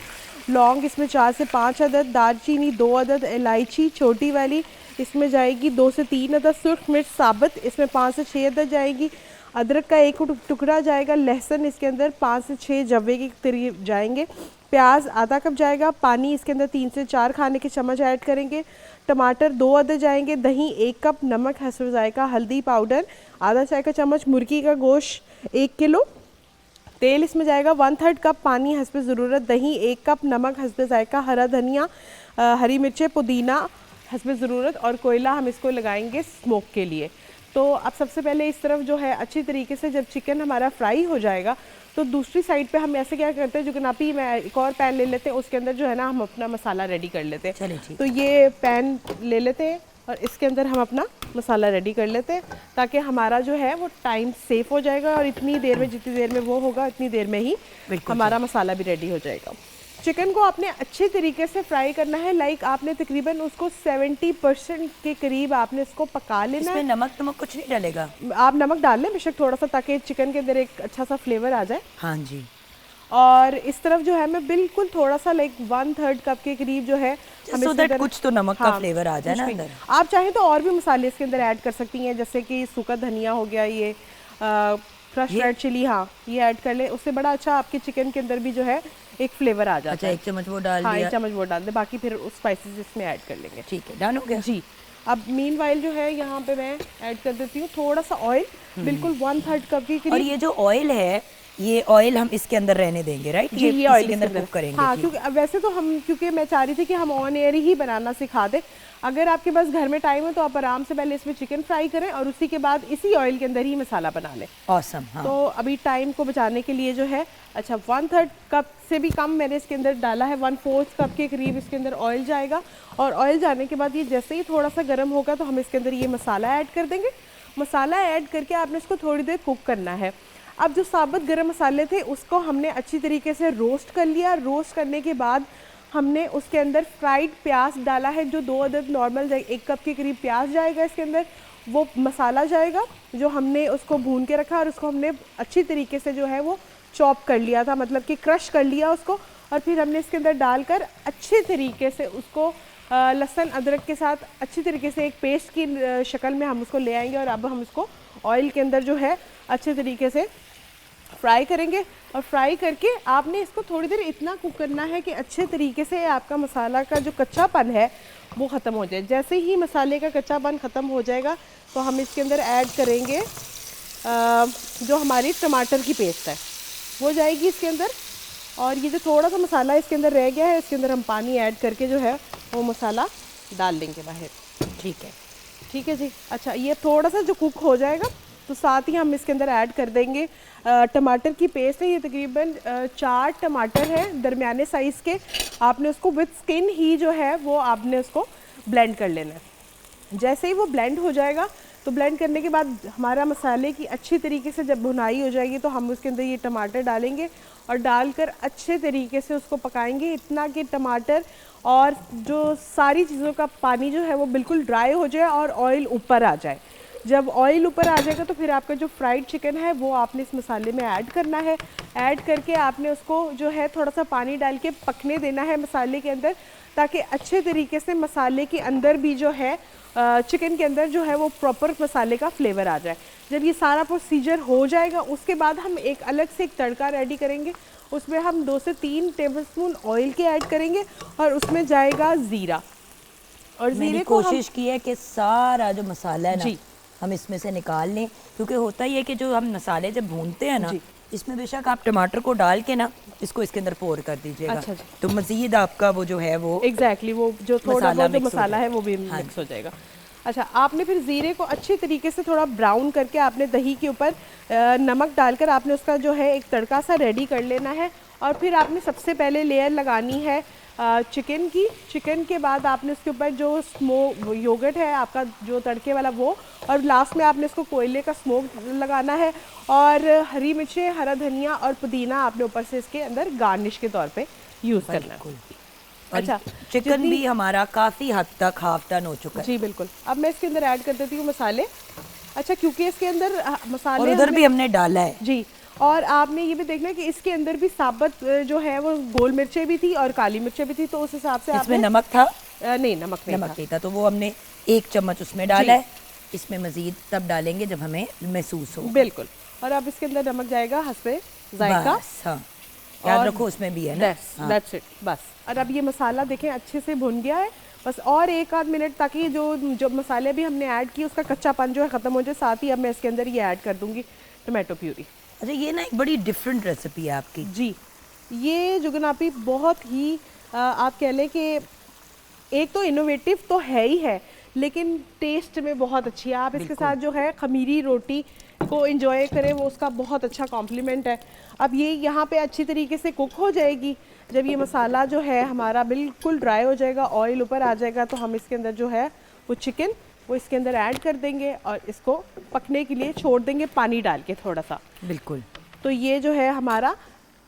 लौंग इसमें 4 से 5 अदद, दालचीनी 2 अदद, इलायची छोटी वाली इसमें जाएगी 2 से 3 अदद, सुर्ख मिर्च साबुत इसमें 5 से 6 अदद जाएगी, अदरक का 1 टुकड़ा जाएगा, लहसुन इसके अंदर 5 से 6 जव्वे के करीब जाएंगे, प्याज आधा कप जाएगा, पानी इसके अंदर 3 से 4 खाने के चम्मच ऐड करेंगे, टमाटर 2 अदद जाएंगे, दही 1 कप, नमक हस्ब जायका, हल्दी पाउडर आधा चाय का चम्मच, मुर्गी का गोश्त 1 किलो, तेल इसमें जाएगा 1/3 कप, पानी हस्ब ज़रूरत, दही 1 कप, नमक हस्ब जायका, हरा धनिया, हरी मिर्चें, पुदीना हस्ब ज़रूरत और कोयला हम इसको लगाएंगे स्मोक के लिए। तो अब सबसे पहले इस तरफ जो है अच्छी तरीके से जब चिकन हमारा फ्राई हो जाएगा तो दूसरी साइड पे हम ऐसे क्या करते हैं, जो कनापी मैं एक और पैन ले लेते हैं, उसके अंदर जो है ना हम अपना मसाला रेडी कर लेते हैं। चलिए ठीक। तो ये पैन ले लेते हैं और इसके अंदर हम अपना मसाला रेडी कर लेते हैं ताकि हमारा जो है वो टाइम सेफ हो जाएगा और इतनी देर में, जितनी देर में वो होगा इतनी देर में ही हमारा मसाला भी रेडी हो जाएगा। चिकन को आपने अच्छे तरीके से फ्राई करना है। लाइक आपने तकरीबन उसको 70% के करीब आपने इसको पका लेना है। इसमें नमक कुछ नहीं डलेगा? आप नमक डाल लें बेशक थोड़ा सा, ताकि चिकन के अंदर एक अच्छा सा फ्लेवर आ जाए। हाँ जी। और इस तरफ जो है मैं बिल्कुल थोड़ा सा लाइक 1/3 कप के करीब जो है हम इसके अंदर कुछ तो नमक का फ्लेवर आ जाए ना अंदर। आप चाहें तो और भी मसाले इसके अंदर ऐड कर सकती हैं, जैसे कि सूखा धनिया हो गया, ये फ्रेश रेड चिली, हाँ ये ऐड कर ले, उससे बड़ा अच्छा आपके चिकन के अंदर भी जो है एक फ्लेवर आ जाता है। 1 चम्मच वो डाल हाँ, दिया। 1 चम्मच वो डाल दे, बाकी फिर स्पाइसेस इसमें ऐड कर लेंगे। ठीक है, डन हो गया जी। अब मीनवाइल जो है यहाँ पे मैं ऐड कर देती हूँ थोड़ा सा ऑयल, बिल्कुल 1/3 कप की करीब। और ये जो ऑयल है, ये ऑयल हम इसके अंदर रहने देंगे, राइट? जी, ये ऑयल के अंदर कुक करेंगे। हाँ, क्योंकि वैसे तो हम, क्योंकि मैं चाह रही थी कि हम ऑन एयर ही बनाना सिखा दें। अगर आपके पास घर में टाइम है तो आप आराम से पहले इसमें चिकन फ्राई करें और उसी के बाद इसी ऑयल के अंदर ही मसाला बना लें। ऑसम। हाँ। तो अभी टाइम को बचाने के लिए जो है, अच्छा 1/3 कप से भी कम मैंने इसके अंदर डाला है, 1/4 कप के करीब इसके अंदर ऑयल जाएगा। और ऑयल जाने के बाद ये जैसे ही थोड़ा सा गर्म होगा तो हम इसके अंदर ये मसाला ऐड कर देंगे। मसाला ऐड करके आपने इसको थोड़ी देर कुक करना है। अब जो साबुत गरम मसाले थे उसको हमने अच्छी तरीके से रोस्ट कर लिया। रोस्ट करने के बाद हमने उसके अंदर फ्राइड प्याज डाला है, जो 2 अदद नॉर्मल 1 कप के करीब प्याज जाएगा इसके अंदर। वो मसाला जाएगा जो हमने उसको भून के रखा और उसको हमने अच्छी तरीके से जो है वो चॉप कर लिया था, मतलब कि क्रश कर लिया उसको। और फिर हमने इसके अंदर डालकर अच्छे तरीके से उसको लहसुन अदरक के साथ अच्छी तरीके से एक पेस्ट की शक्ल में हम उसको ले आएंगे। और अब हम उसको ऑयल के अंदर जो है अच्छे तरीके से फ्राई करेंगे। और फ्राई करके आपने इसको थोड़ी देर इतना कुक करना है कि अच्छे तरीके से आपका मसाला का जो कच्चापन है वो ख़त्म हो जाए। जैसे ही मसाले का कच्चापन ख़त्म हो जाएगा तो हम इसके अंदर ऐड करेंगे जो हमारी टमाटर की पेस्ट है वो जाएगी इसके अंदर। और ये जो थोड़ा सा मसाला इसके अंदर रह गया है, इसके अंदर हम पानी ऐड करके जो है वो मसाला डाल देंगे बाहर। ठीक है जी। अच्छा, ये थोड़ा सा जो कुक हो जाएगा तो साथ ही हम इसके अंदर ऐड कर देंगे टमाटर की पेस्ट है। ये तकरीबन 4 टमाटर हैं दरमियाने साइज़ के। आपने उसको विद स्किन ही जो है वो आपने उसको ब्लेंड कर लेना है। जैसे ही वो ब्लेंड हो जाएगा तो ब्लेंड करने के बाद हमारा मसाले की अच्छी तरीके से जब भुनाई हो जाएगी तो हम उसके अंदर ये टमाटर डालेंगे और डालकर अच्छे तरीके से उसको पकाएंगे, इतना कि टमाटर और जो सारी चीज़ों का पानी जो है वो बिल्कुल ड्राई हो जाए और ऑयल ऊपर आ जाए। जब ऑयल ऊपर आ जाएगा तो फिर आपका जो फ्राइड चिकन है वो आपने इस मसाले में ऐड करना है। ऐड करके आपने उसको जो है थोड़ा सा पानी डाल के पकने देना है मसाले के अंदर, ताकि अच्छे तरीके से मसाले के अंदर भी जो है चिकन के अंदर जो है वो प्रॉपर मसाले का फ्लेवर आ जाए। जब ये सारा प्रोसीजर हो जाएगा उसके बाद हम एक अलग से एक तड़का रेडी करेंगे। उसमें हम 2 से 3 टेबलस्पून ऑयल के ऐड करेंगे और उसमें जाएगा ज़ीरा। और ज़ीरे को कोशिश की है कि सारा जो मसाला है ना हम इसमें से निकाल लें, क्योंकि होता ही है कि जो हम मसाले जब भूनते हैं ना इसमें बेशक आप टमाटर को डाल के ना इसको इसके अंदर पोर कर दीजिएगा। अच्छा तो मज़ीद आपका वो जो है वो एग्जैक्टली वो जो थोड़ा बहुत जो मसाला है वो भी मिक्स हो जाएगा। अच्छा, आपने फिर ज़ीरे को अच्छी तरीके से थोड़ा ब्राउन करके आपने दही के ऊपर नमक डालकर आपने उसका जो है एक तड़का सा रेडी कर लेना है। और फिर आपने सबसे पहले लेयर लगानी है चिकन के बाद आपने इसके ऊपर जो योगर्ट है आपका जो तड़के वाला वो, और लास्ट में आपने इसको कोयले का स्मोक लगाना है, और हरी मिर्चें, हरा धनिया और पुदीना आपने ऊपर से इसके अंदर गार्निश के तौर पे यूज़ करना है। अच्छा, चिकन भी हमारा काफ़ी हद तक हाफ डन हो चुका है। जी बिल्कुल। अब मैं इसके अंदर ऐड कर देती हूँ मसाले। अच्छा, क्योंकि इसके अंदर मसाले और उधर भी हमने डाला है जी, और आपने ये भी देखना है कि इसके अंदर भी साबुत जो है वो गोल मिर्चें भी थी और काली मिर्चें भी थी, तो उस हिसाब से इसमें नमक था? नहीं, नमक नहीं था, तो वो हमने 1 चम्मच उसमें डाला है। इसमें मजीद तब डालेंगे जब हमें महसूस हो। बिल्कुल। और अब इसके अंदर नमक जाएगा हस्बे जायका। हाँ, याद रखो उसमें भी है ना। दैट्स इट, बस। और अब ये मसाला देखें अच्छे से भुन गया है, बस और 1 आध मिनट, ताकि जो मसाले भी हमने ऐड किए उसका कच्चापन जो है ख़त्म हो जाए। साथ ही अब मैं इसके अंदर ये ऐड कर दूंगी टमाटो प्यूरी। अच्छा, ये ना एक बड़ी डिफरेंट रेसिपी है आपकी। जी, ये जुगनापी बहुत ही आप कह लें कि एक तो इनोवेटिव तो है ही है, लेकिन टेस्ट में बहुत अच्छी है। आप इसके साथ जो है खमीरी रोटी को एंजॉय करें, वो उसका बहुत अच्छा कॉम्प्लीमेंट है। अब ये यहाँ पे अच्छी तरीके से कुक हो जाएगी। जब ये मसाला जो है हमारा बिल्कुल ड्राई हो जाएगा, ऑयल ऊपर आ जाएगा, तो हम इसके अंदर जो है वो चिकन वो इसके अंदर ऐड कर देंगे और इसको पकने के लिए छोड़ देंगे पानी डाल के थोड़ा सा। बिल्कुल। तो ये जो है हमारा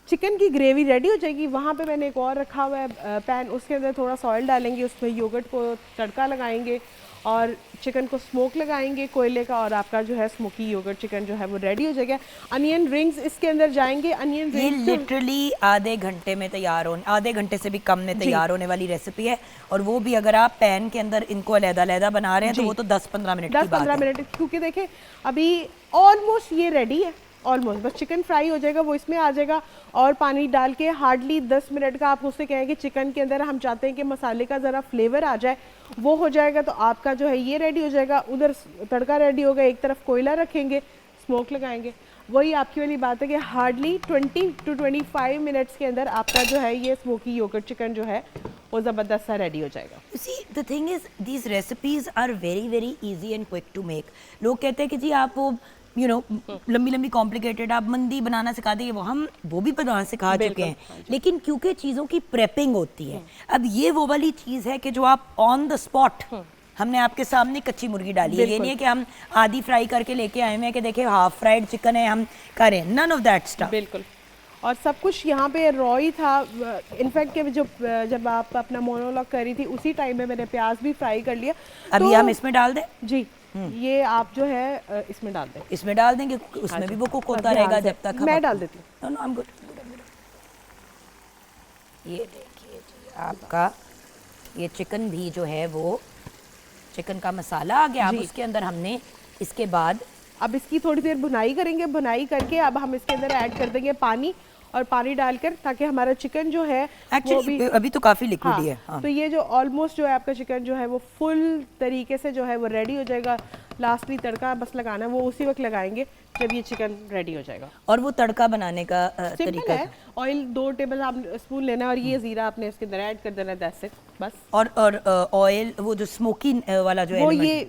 चिकन की ग्रेवी रेडी हो जाएगी। वहाँ पे मैंने एक और रखा हुआ है पैन, उसके अंदर थोड़ा सा ऑयल डालेंगे, उसमें योगर्ट को तड़का लगाएंगे और चिकन को स्मोक लगाएंगे कोयले का, और आपका जो है स्मोकी योगर्ट चिकन जो है वो रेडी हो जाएगा। अनियन रिंग्स इसके अंदर जाएंगे। अनियन ये रिंग्स लिटरली आधे घंटे में तैयार होने, आधे घंटे से भी कम में तैयार होने वाली रेसिपी है। और वो भी अगर आप पैन के अंदर इनको अलग-अलग बना रहे हैं तो वो तो 10-15 मिनट की बात है। 10-15 मिनट, क्योंकि देखें अभी ऑलमोस्ट ये रेडी है, ऑलमोस्ट बस चिकन फ्राई हो जाएगा, वो इसमें आ जाएगा। और पानी डाल के हार्डली 10 मिनट का आप उससे कहें कि चिकन के अंदर हम चाहते हैं कि मसाले का ज़रा फ्लेवर आ जाए, वो हो जाएगा। तो आपका जो है ये रेडी हो जाएगा। उधर तड़का रेडी होगा, एक तरफ कोयला रखेंगे, स्मोक लगाएंगे। वही आपकी वाली बात है कि हार्डली 20 to 25 मिनट्स के अंदर आपका जो है ये स्मोकी योगर्ट चिकन जो है वो ज़बरदस्त सा रेडी हो जाएगा। See, the thing is, these recipes are very very easy and quick to make. लोग कहते हैं कि जी आप वो लंबी लंबी कॉम्प्लिकेटेड आप मंदी बनाना सिखा देंगे, हम वो भी बनाना सिखा चुके हैं, लेकिन क्योंकि चीज़ों की प्रेपिंग होती है। अब ये वो वाली चीज़ है कि जो आप ऑन द स्पॉट, हमने आपके सामने कच्ची मुर्गी डाली है, ये नहीं है कि हम आधी फ्राई करके लेके आए हुए हैं कि देखिए हाफ फ्राइड चिकन है हम करें, नन ऑफ दैट स्टफ। बिल्कुल। और सब कुछ यहाँ पे रॉ ही था। इनफैक्ट जब आप अपना मोनोलॉग कर रही थी उसी टाइम में मैंने प्याज भी फ्राई कर लिया। अभी हम इसमें डाल दें? जी, ये आप जो है इसमें डाल दें। इसमें डाल देंगे, उसमें भी वो कुक होता रहेगा जब तक मैं डाल देती हूँ। No, I am good. ये देखिए जी, आपका ये चिकन भी जो है वो चिकन का मसाला आ गया। अब उसके अंदर हमने इसके बाद अब इसकी थोड़ी देर भुनाई करेंगे। भुनाई करके अब हम इसके अंदर ऐड कर देंगे पानी, और पानी डालकर, ताकि हमारा चिकन जो है वो भी अभी तो काफ़ी लिक्विड ही है। हाँ। तो ये जो ऑलमोस्ट जो है आपका चिकन जो है वो फुल तरीके से जो है वो रेडी हो जाएगा। लास्टली तड़का बस लगाना है, वो उसी वक्त लगाएंगे जब ये चिकन रेडी हो जाएगा। और वो तड़का बनाने का तरीका है, ऑयल 2 टेबल स्पून लेना है और ये जीरा आपने इसके अंदर ऐड कर देना है, दैट्स इट, बस। और ऑयल वो जो स्मोकी वाला जो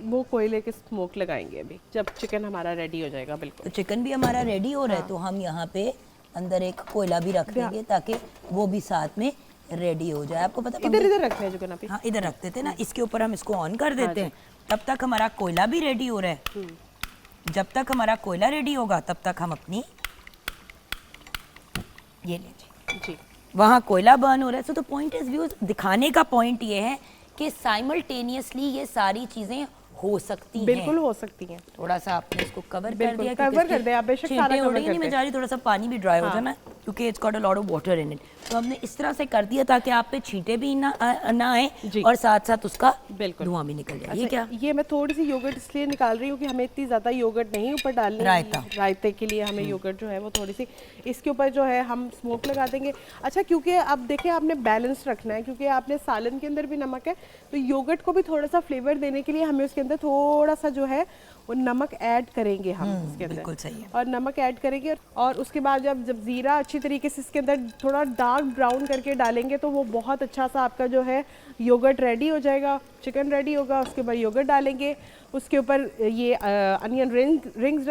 वो कोयले के स्मोक लगाएंगे अभी जब चिकन हमारा रेडी हो जाएगा। बिल्कुल। तो चिकन भी हमारा रेडी हो रहा है, तो हम यहाँ पे अंदर एक कोयला भी रख देंगे ताकि वो भी साथ में रेडी हो जाए। आपको पता इधर रखते हैं जो ना, हाँ इधर रख देते ना, इसके ऊपर हम इसको ऑन कर देते हैं, तब तक हमारा कोयला भी रेडी हो रहा है। जब तक हमारा कोयला रेडी होगा तब तक हम अपनी ये लीजिए जी, वहाँ कोयला बर्न हो रहा है। So the point is views, दिखाने का पॉइंट ये है कि साइमल्टेनियसली ये सारी चीजें हो सकती हैं। बिल्कुल हो सकती हैं। थोड़ा सा आपने इसको कवर कर दिया, कवर कर दे आप, बेशक सारा कवर कर दे। मैं जा रही थोड़ा सा पानी भी ड्राई हो जाए ना, क्योंकि it's got a lot of water in it. तो हमने इस तरह से कर दिया ताकि आप पे छींटे भी ना आए और साथ साथ उसका धुआं भी निकल जाए। ये क्या? ये मैं थोड़ी सी योगर्ट इसलिए निकाल रही हूँ कि हमें इतनी ज़्यादा योगर्ट नहीं ऊपर डालनी, रायते के लिए हमें योगर्ट जो है वो थोड़ी सी इसके ऊपर जो है हम स्मोक लगा देंगे। अच्छा, क्योंकि अब देखें आपने बैलेंस रखना है, क्योंकि आपने सालन के अंदर भी नमक है, तो योगर्ट को भी थोड़ा सा फ्लेवर देने के लिए हमें उसके अंदर थोड़ा सा जो है वो नमक ऐड करेंगे हम इसके अंदर। बिल्कुल सही है। और नमक ऐड करेंगे और उसके बाद जब जीरा अच्छी अच्छी तरीके से इसके अंदर थोड़ा डार्क ब्राउन करके डालेंगे तो वो बहुत अच्छा सा आपका जो है योगर्ट रेडी हो जाएगा, चिकन रेडी होगा। उसके बाद योगर्ट डालेंगे, उसके ऊपर ये अनियन रिंग्स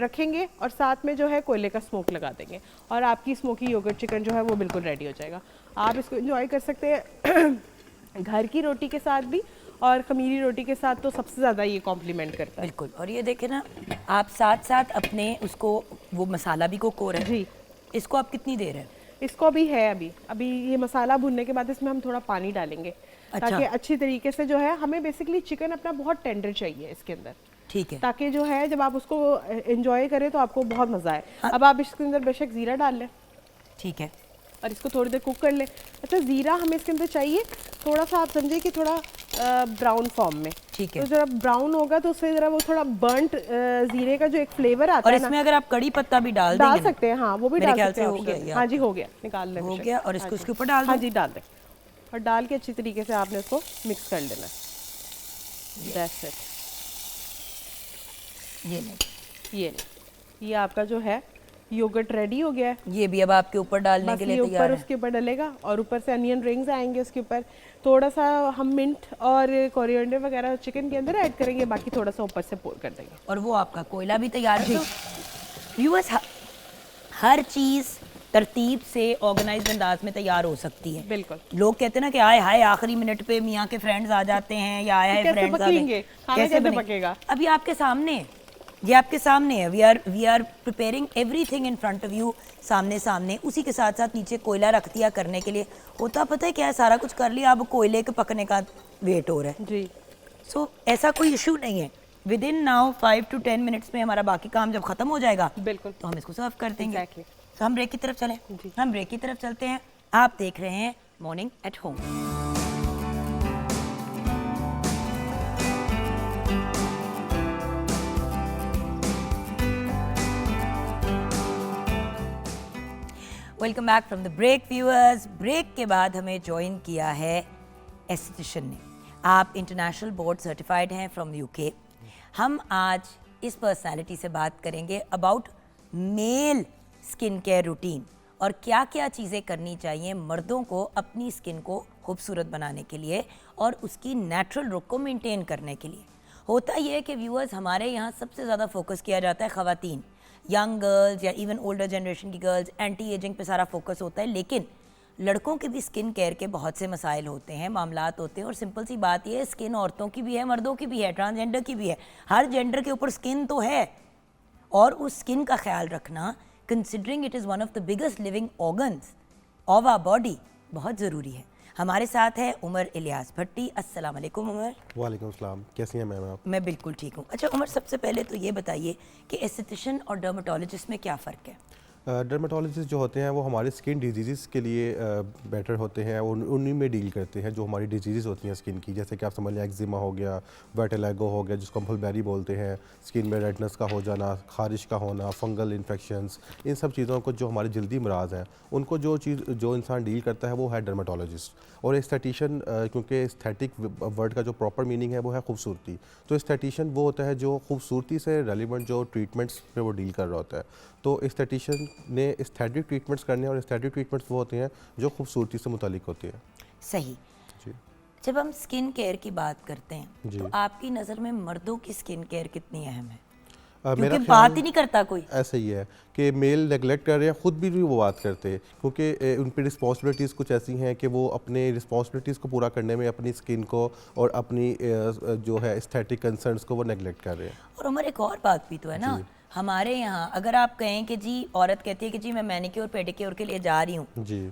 रखेंगे और साथ में जो है कोयले का स्मोक लगा देंगे और आपकी स्मोकी योगर्ट चिकन जो है वो बिल्कुल रेडी हो जाएगा। आप इसको एंजॉय कर सकते हैं घर की रोटी के साथ भी और खमीरी रोटी के साथ, तो सबसे ज़्यादा ये कॉम्प्लीमेंट करता है। बिल्कुल। और ये देखें ना, आप साथ साथ अपने उसको वो मसाला भी कुक हो रहा है जी। इसको आप कितनी देर है? इसको भी है अभी ये मसाला भुनने के बाद इसमें हम थोड़ा पानी डालेंगे ताकि अच्छी तरीके से जो है, हमें बेसिकली चिकन अपना बहुत टेंडर चाहिए इसके अंदर, ठीक है, ताकि जो है जब आप उसको एंजॉय करें तो आपको बहुत मज़ा आए। हाँ। अब आप इसके अंदर बेशक ज़ीरा डाल लें, ठीक है, और इसको थोड़ी देर कुक कर लें। अच्छा, ज़ीरा हमें इसके अंदर चाहिए थोड़ा सा, आप समझिए कि थोड़ा ब्राउन फॉर्म में, ठीक है। तो जरा ब्राउन होगा तो उससे जरा वो थोड़ा बर्न्ट ज़ीरे का जो एक फ्लेवर आता और है ना, इसमें अगर आप कड़ी पत्ता भी डाल सकते हैं। हाँ, वो भी मेरे डाल ख्याल सकते से हैं हो गया optional। ये हाँ जी, हो गया, निकाल लें हो बेशक। गया। और हाँ इसको जी। उसके ऊपर डाल हाँ दूं? जी, डाल दें और डाल के अच्छी तरीके से आपने इसको मिक्स कर लेना। That's it. ये आपका जो है योगर्ट रेडी हो गया है। ये भी अब आपके ऊपर डालने के लिए तैयार ऊपर है। उसके ऊपर डलेगा और ऊपर से अनियन रिंग्स आएंगे उसके ऊपर। थोड़ा सा हम मिंट और कोरिएंडर वगैरह चिकन के अंदर ऐड करेंगे, बाकी थोड़ा सा ऊपर से पोर कर देंगे। और वो आपका कोयला भी तैयार है। व्यूअर्स, हर चीज़ तरतीब से ऑर्गेनाइज्ड अंदाज में तैयार हो सकती है। बिल्कुल। लोग कहते हैं ना कि आए हाय आखिरी मिनट पे मियाँ के फ्रेंड्स आ जाते हैं या आए हाय फ्रेंड्स आ गए, कैसे पकेगा? अभी आपके सामने है, ये आपके सामने है। We are preparing everything in front of you, सामने। उसी के साथ साथ नीचे कोयला रख दिया करने के लिए। होता पता है क्या है, सारा कुछ कर लिया, अब कोयले के पकने का वेट हो रहा है जी। सो ऐसा कोई इशू नहीं है। With in now 5 to 10 minutes में हमारा बाकी काम जब खत्म हो जाएगा, बिल्कुल, तो हम इसको सर्व कर देंगे। Exactly. तो हम ब्रेक की तरफ चलें। हम ब्रेक की तरफ चलते हैं। आप देख रहे हैं morning at home. Welcome back from the break viewers. Break के बाद हमें ज्वाइन किया है एस्थेटिशियन ने। आप इंटरनेशनल बोर्ड सर्टिफाइड हैं फ्रॉम यूके। हम आज इस पर्सनालिटी से बात करेंगे about male skin care routine और क्या क्या चीज़ें करनी चाहिए मर्दों को अपनी स्किन को खूबसूरत बनाने के लिए और उसकी नेचुरल लुक को मेंटेन करने के लिए। होता ये है कि व्यूअर्स, हमारे यहाँ सबसे ज़्यादा फोकस किया जाता है ख़वातीन, यंग गर्ल्स या इवन ओल्डर जनरेशन की गर्ल्स, एंटी एजिंग पे सारा फोकस होता है। लेकिन लड़कों के भी स्किन केयर के बहुत से मसाइल होते हैं, मामलात होते हैं। और सिंपल सी बात यह है, स्किन औरतों की भी है, मर्दों की भी है, ट्रांसजेंडर की भी है। हर जेंडर के ऊपर स्किन तो है, और उस स्किन का ख्याल रखना, considering it is one of the biggest living organs of our body, बहुत ज़रूरी है। हमारे साथ है उमर इलियास भट्टी। अस्सलाम वालेकुम उमर। वालेकुम सलाम, कैसी हैं मैम आप? मैं बिल्कुल ठीक हूँ। अच्छा उमर, सबसे पहले तो ये बताइए कि एस्थेटिशियन और डर्मेटोलॉजिस्ट में क्या फ़र्क है? डर्मेटोलॉजिस्ट जो होते हैं वो हमारे स्किन डिजीज़ के लिए बेटर होते हैं, उन्हीं में डील करते हैं जो हमारी डिजीज़ होती हैं स्किन की। जैसे कि आप समझ लें एक्जिमा हो गया, वेटिलिगो हो गया जिसको हम फुलबेरी बोलते हैं, स्किन में रेडनेस का हो जाना, खारिश का होना, फंगल इन्फेक्शंस, इन सब चीज़ों को जो हमारे जल्दी मराज हैं उनको जो इंसान डील करता है वो है डर्मेटोलॉजिस्ट। और एस्थेटिशियन, क्योंकि एस्थेटिक वर्ड का जो प्रॉपर मीनिंग है वो है खूबसूरती, तो एस्थेटिशियन वो होता है जो खूबसूरती से रेलिवेंट जो ट्रीटमेंट्स पे वो डील कर रहा होता है। तो एस्थेटिशियन ने एस्थेटिक ट्रीटमेंट्स करने हैं, और एस्थेटिक ट्रीटमेंट्स वो होते हैं जो खूबसूरती से मुतालिक होती है। सही जी। जब हम स्किन केयर की बात करते हैं जी। तो आपकी नज़र में मर्दों की स्किन केयर कितनी अहम है? मेरा क्योंकि बात ही नहीं करता कोई। ऐसा ही है कि मेल नेगलेक्ट कर रहे हैं, ख़ुद भी वो बात करते हैं, क्योंकि उन पर रिस्पॉन्सिबिलिटीज़ कुछ ऐसी हैं कि वो अपने रिस्पॉन्सिबिलिटीज़ को पूरा करने में अपनी स्किन को और अपनी जो है एस्थेटिक कंसर्न्स को वो नेगलेक्ट कर रहे हैं। और उमर, एक और बात भी तो है ना, हमारे यहाँ अगर आप कहें कि जी, औरत कहती है कि जी मैं मैनिक्योर पेडिक्योर के लिए जा रही हूँ,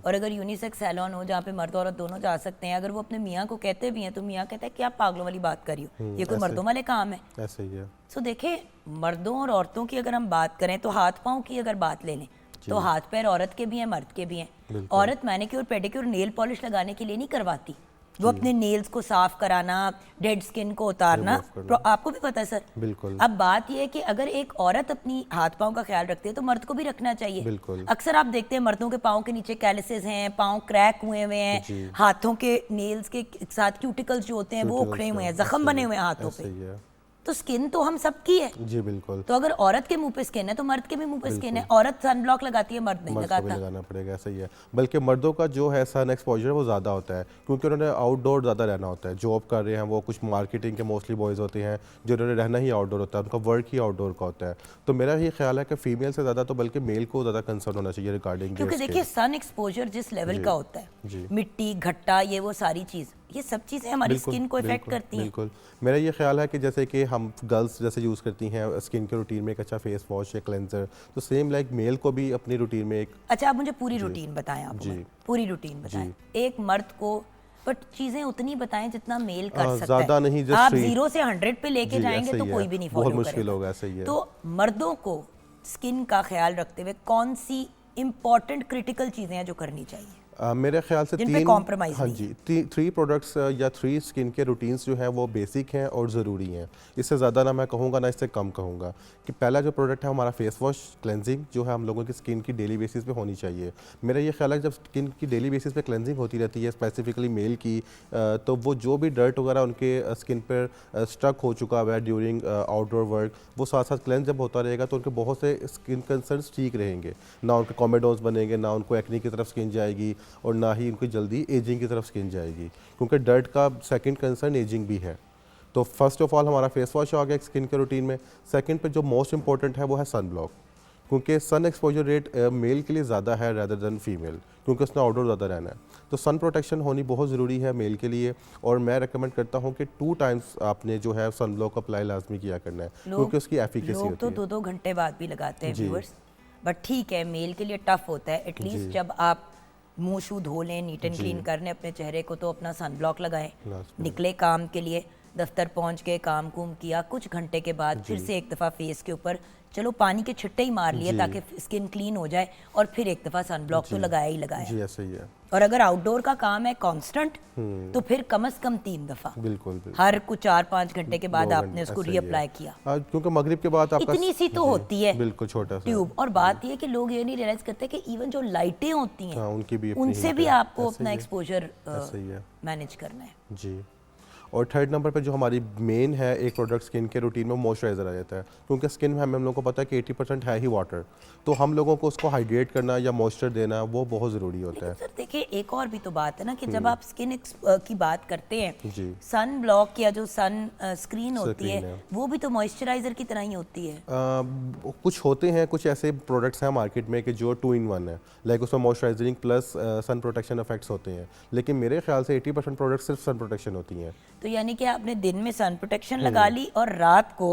और अगर यूनिसेक्स सैलून हो जहाँ पे मर्द औरत दोनों जा सकते हैं, अगर वो अपने मियाँ को कहते भी हैं तो मियाँ कहता है कि आप पागलों वाली बात करी हो, ये कोई मर्दों वाले काम है? ऐसे ही है। सो देखें, मर्दों और औरतों की अगर हम बात करें तो हाथ पाँव की अगर बात ले लें तो हाथ पैर औरत के भी हैं, मर्द के भी हैं। औरत मैनिक्योर पेडिक्योर नेल पॉलिश लगाने के लिए नहीं करवाती, वो अपने नेल्स को साफ कराना, डेड स्किन को उतारना, आपको भी पता है सर। बिल्कुल। अब बात यह है कि अगर एक औरत अपनी हाथ पाँव का ख्याल रखती है तो मर्द को भी रखना चाहिए। बिल्कुल। अक्सर आप देखते हैं मर्दों के पाँव के नीचे कैलिसेस हैं, पाँव क्रैक हुए हुए हैं, हाथों के नेल्स के साथ क्यूटिकल्स जो होते हैं वो उखड़े हुए हैं, जख्म बने हुए हैं हाथों पे। तो स्किन तो हम सबकी है। जी बिल्कुल। तो अगर औरत के मुंह पे स्किन है तो मर्द के भी मुंह पे स्किन है। औरत सनब्लॉक लगाती है, मर्द नहीं मर्द को भी लगाता। लगाना पड़ेगा, सही है। बल्कि मर्दों का जो है सन एक्सपोजर वो ज़्यादा होता है क्योंकि उन्होंने आउटडोर ज़्यादा रहना होता है। जॉब कर रहे हैं वो, कुछ मार्केटिंग के मोस्टली बॉयज़ होते हैं जिन्होंने रहना ही आउटडोर होता है, उनका वर्क ही आउटडोर का होता है। तो मेरा ये ख्याल है कि फीमेल से ज़्यादा तो बल्कि मेल को ज़्यादा कंसर्न होना चाहिए रिगार्डिंग, क्योंकि देखिए सन एक्सपोजर जिस लेवल का होता जी। है, मिट्टी, घट्टा, ये वो सारी चीज़, ये सब चीज़ें हमारी स्किन को इफेक्ट करती हैं। बिल्कुल। मेरा ये ख्याल है कि जैसे कि हम गर्ल्स जैसे यूज़ करती हैं स्किन के रूटीन में एक अच्छा फेस वॉश या क्लेंजर, तो सेम लाइक मेल को भी अपनी रूटीन में एक। अच्छा, आप मुझे पूरी रूटीन बताएं, आपको जी। पूरी रूटीन बताएं एक मर्द को, बट चीजें उतनी बताएं जितना मेल कर सकता ज़्यादा है। नहीं, just आप three। 0 से 100 पे लेके जी, जाएंगे ऐसा तो ही कोई है। भी नहीं बहुत फॉलो मुश्किल करेगा। होगा, ऐसा ही है। तो मर्दों को स्किन का ख्याल रखते हुए कौन सी इंपॉर्टेंट क्रिटिकल चीजें हैं जो करनी चाहिए, मेरे ख्याल से जिन पे 3 compromise हाँ नहीं जी, 3 प्रोडक्ट्स या 3 स्किन के रूटीन्स जो हैं वो बेसिक हैं और ज़रूरी हैं। इससे ज़्यादा ना मैं कहूँगा ना इससे कम कहूँगा। कि पहला जो प्रोडक्ट है हमारा फेस वॉश क्लेंजिंग, जो है हम लोगों की स्किन की डेली बेसिस पे होनी चाहिए। मेरा ये ख्याल है जब स्किन की डेली बेसिस पे क्लेंजिंग होती रहती है, स्पेसिफिकली मेल की, तो वो जो भी डर्ट वगैरह उनके स्किन पर स्टक हो चुका हुआ है ड्यूरिंग आउटडोर वर्क, वो साथ साथ क्लेंज जब होता रहेगा तो उनके बहुत से स्किन कंसर्न्स ठीक रहेंगे। ना उनके कॉमेडोन्स बनेंगे, ना उनको एक्ने की तरफ स्किन जाएगी, और ना ही उनकी जल्दी एजिंग की तरफ स्किन जाएगी, क्योंकि डर्ट का सेकंड कंसर्न एजिंग भी है। तो फर्स्ट ऑफ ऑल हमारा फेस वॉश आ गया स्किन के रूटीन में। सेकंड पे जो मोस्ट इंपॉर्टेंट है वो है सन ब्लॉक, क्योंकि सन एक्सपोजर रेट मेल के लिए ज़्यादा है रेदर देन फीमेल, क्योंकि उसने आउटडोर ज़्यादा रहना है। तो सन प्रोटेक्शन होनी बहुत ज़रूरी है मेल के लिए, और मैं रेकमेंड करता हूँ कि 2 टाइम्स आपने जो है सन ब्लॉक अप्लाई लाजमी किया करना है, क्योंकि उसकी एफिकेसी लोग होती तो है। 2-2 घंटे बाद भी लगाते हैं जी। व्यूअर्स, बट ठीक है, मेल के लिए टफ होता है। एटलीस्ट जब आप मुंह शू धो लें, नीट एंड क्लीन कर लें अपने चेहरे को, तो अपना सन ब्लॉक लगाएं, लाजमी। निकले काम के लिए, दफ्तर पहुंच के काम कुम किया, कुछ घंटे के बाद फिर से एक दफ़ा फेस के ऊपर चलो पानी के छिट्टे ही मार लिए ताकि स्किन क्लीन हो जाए, और फिर एक दफ़ा सन ब्लॉक तो लगाया ही लगाया। जी ऐसा ही है। और अगर आउटडोर का काम है कांस्टेंट, तो फिर कम से कम 3 दफ़ा, बिल्कुल बिल्कुल। हर कुछ 4-5 घंटे के बाद 2 आपने घंटे, उसको ऐसा ही है। रीअप्लाई किया। क्योंकि मगरिब के बाद आपका इतनी सी तो जी, होती है बिल्कुल छोटा सा ट्यूब। और बात ये है कि लोग ये नहीं रियलाइज करते कि इवन जो लाइटें होती हैं, हाँ, उनकी भी अपनी उनसे हीट भी है। आपको ऐसा अपना ही है। एक्सपोजर ऐसा ही है। मैनेज करना है। जी। और थर्ड नंबर पे जो हमारी मेन है एक प्रोडक्ट स्किन के रूटीन में, मॉइस्चराइज़र आ जाता है, क्योंकि स्किन में हम लोगों को पता है कि 80% है ही वाटर, तो हम लोगों को उसको हाइड्रेट करना या मॉइस्चर देना वो बहुत ज़रूरी होता है। सर देखिए, एक और भी तो बात है ना कि जब आप स्किन की बात करते हैं, जी। सन ब्लॉक या जो सन स्क्रीन होती स्क्रीन है है। वो भी तो मॉइस्चराइजर की तरह ही होती है। कुछ होते हैं, कुछ ऐसे प्रोडक्ट्स हैं मार्केट में कि जो 2 in 1 है, लाइक उसमें moisturising plus sun protection effects होते हैं, लेकिन मेरे ख्याल से 80% प्रोडक्ट्स सिर्फ सन प्रोटेक्शन होती हैं। तो यानी कि आपने दिन में सन प्रोटेक्शन लगा ली और रात को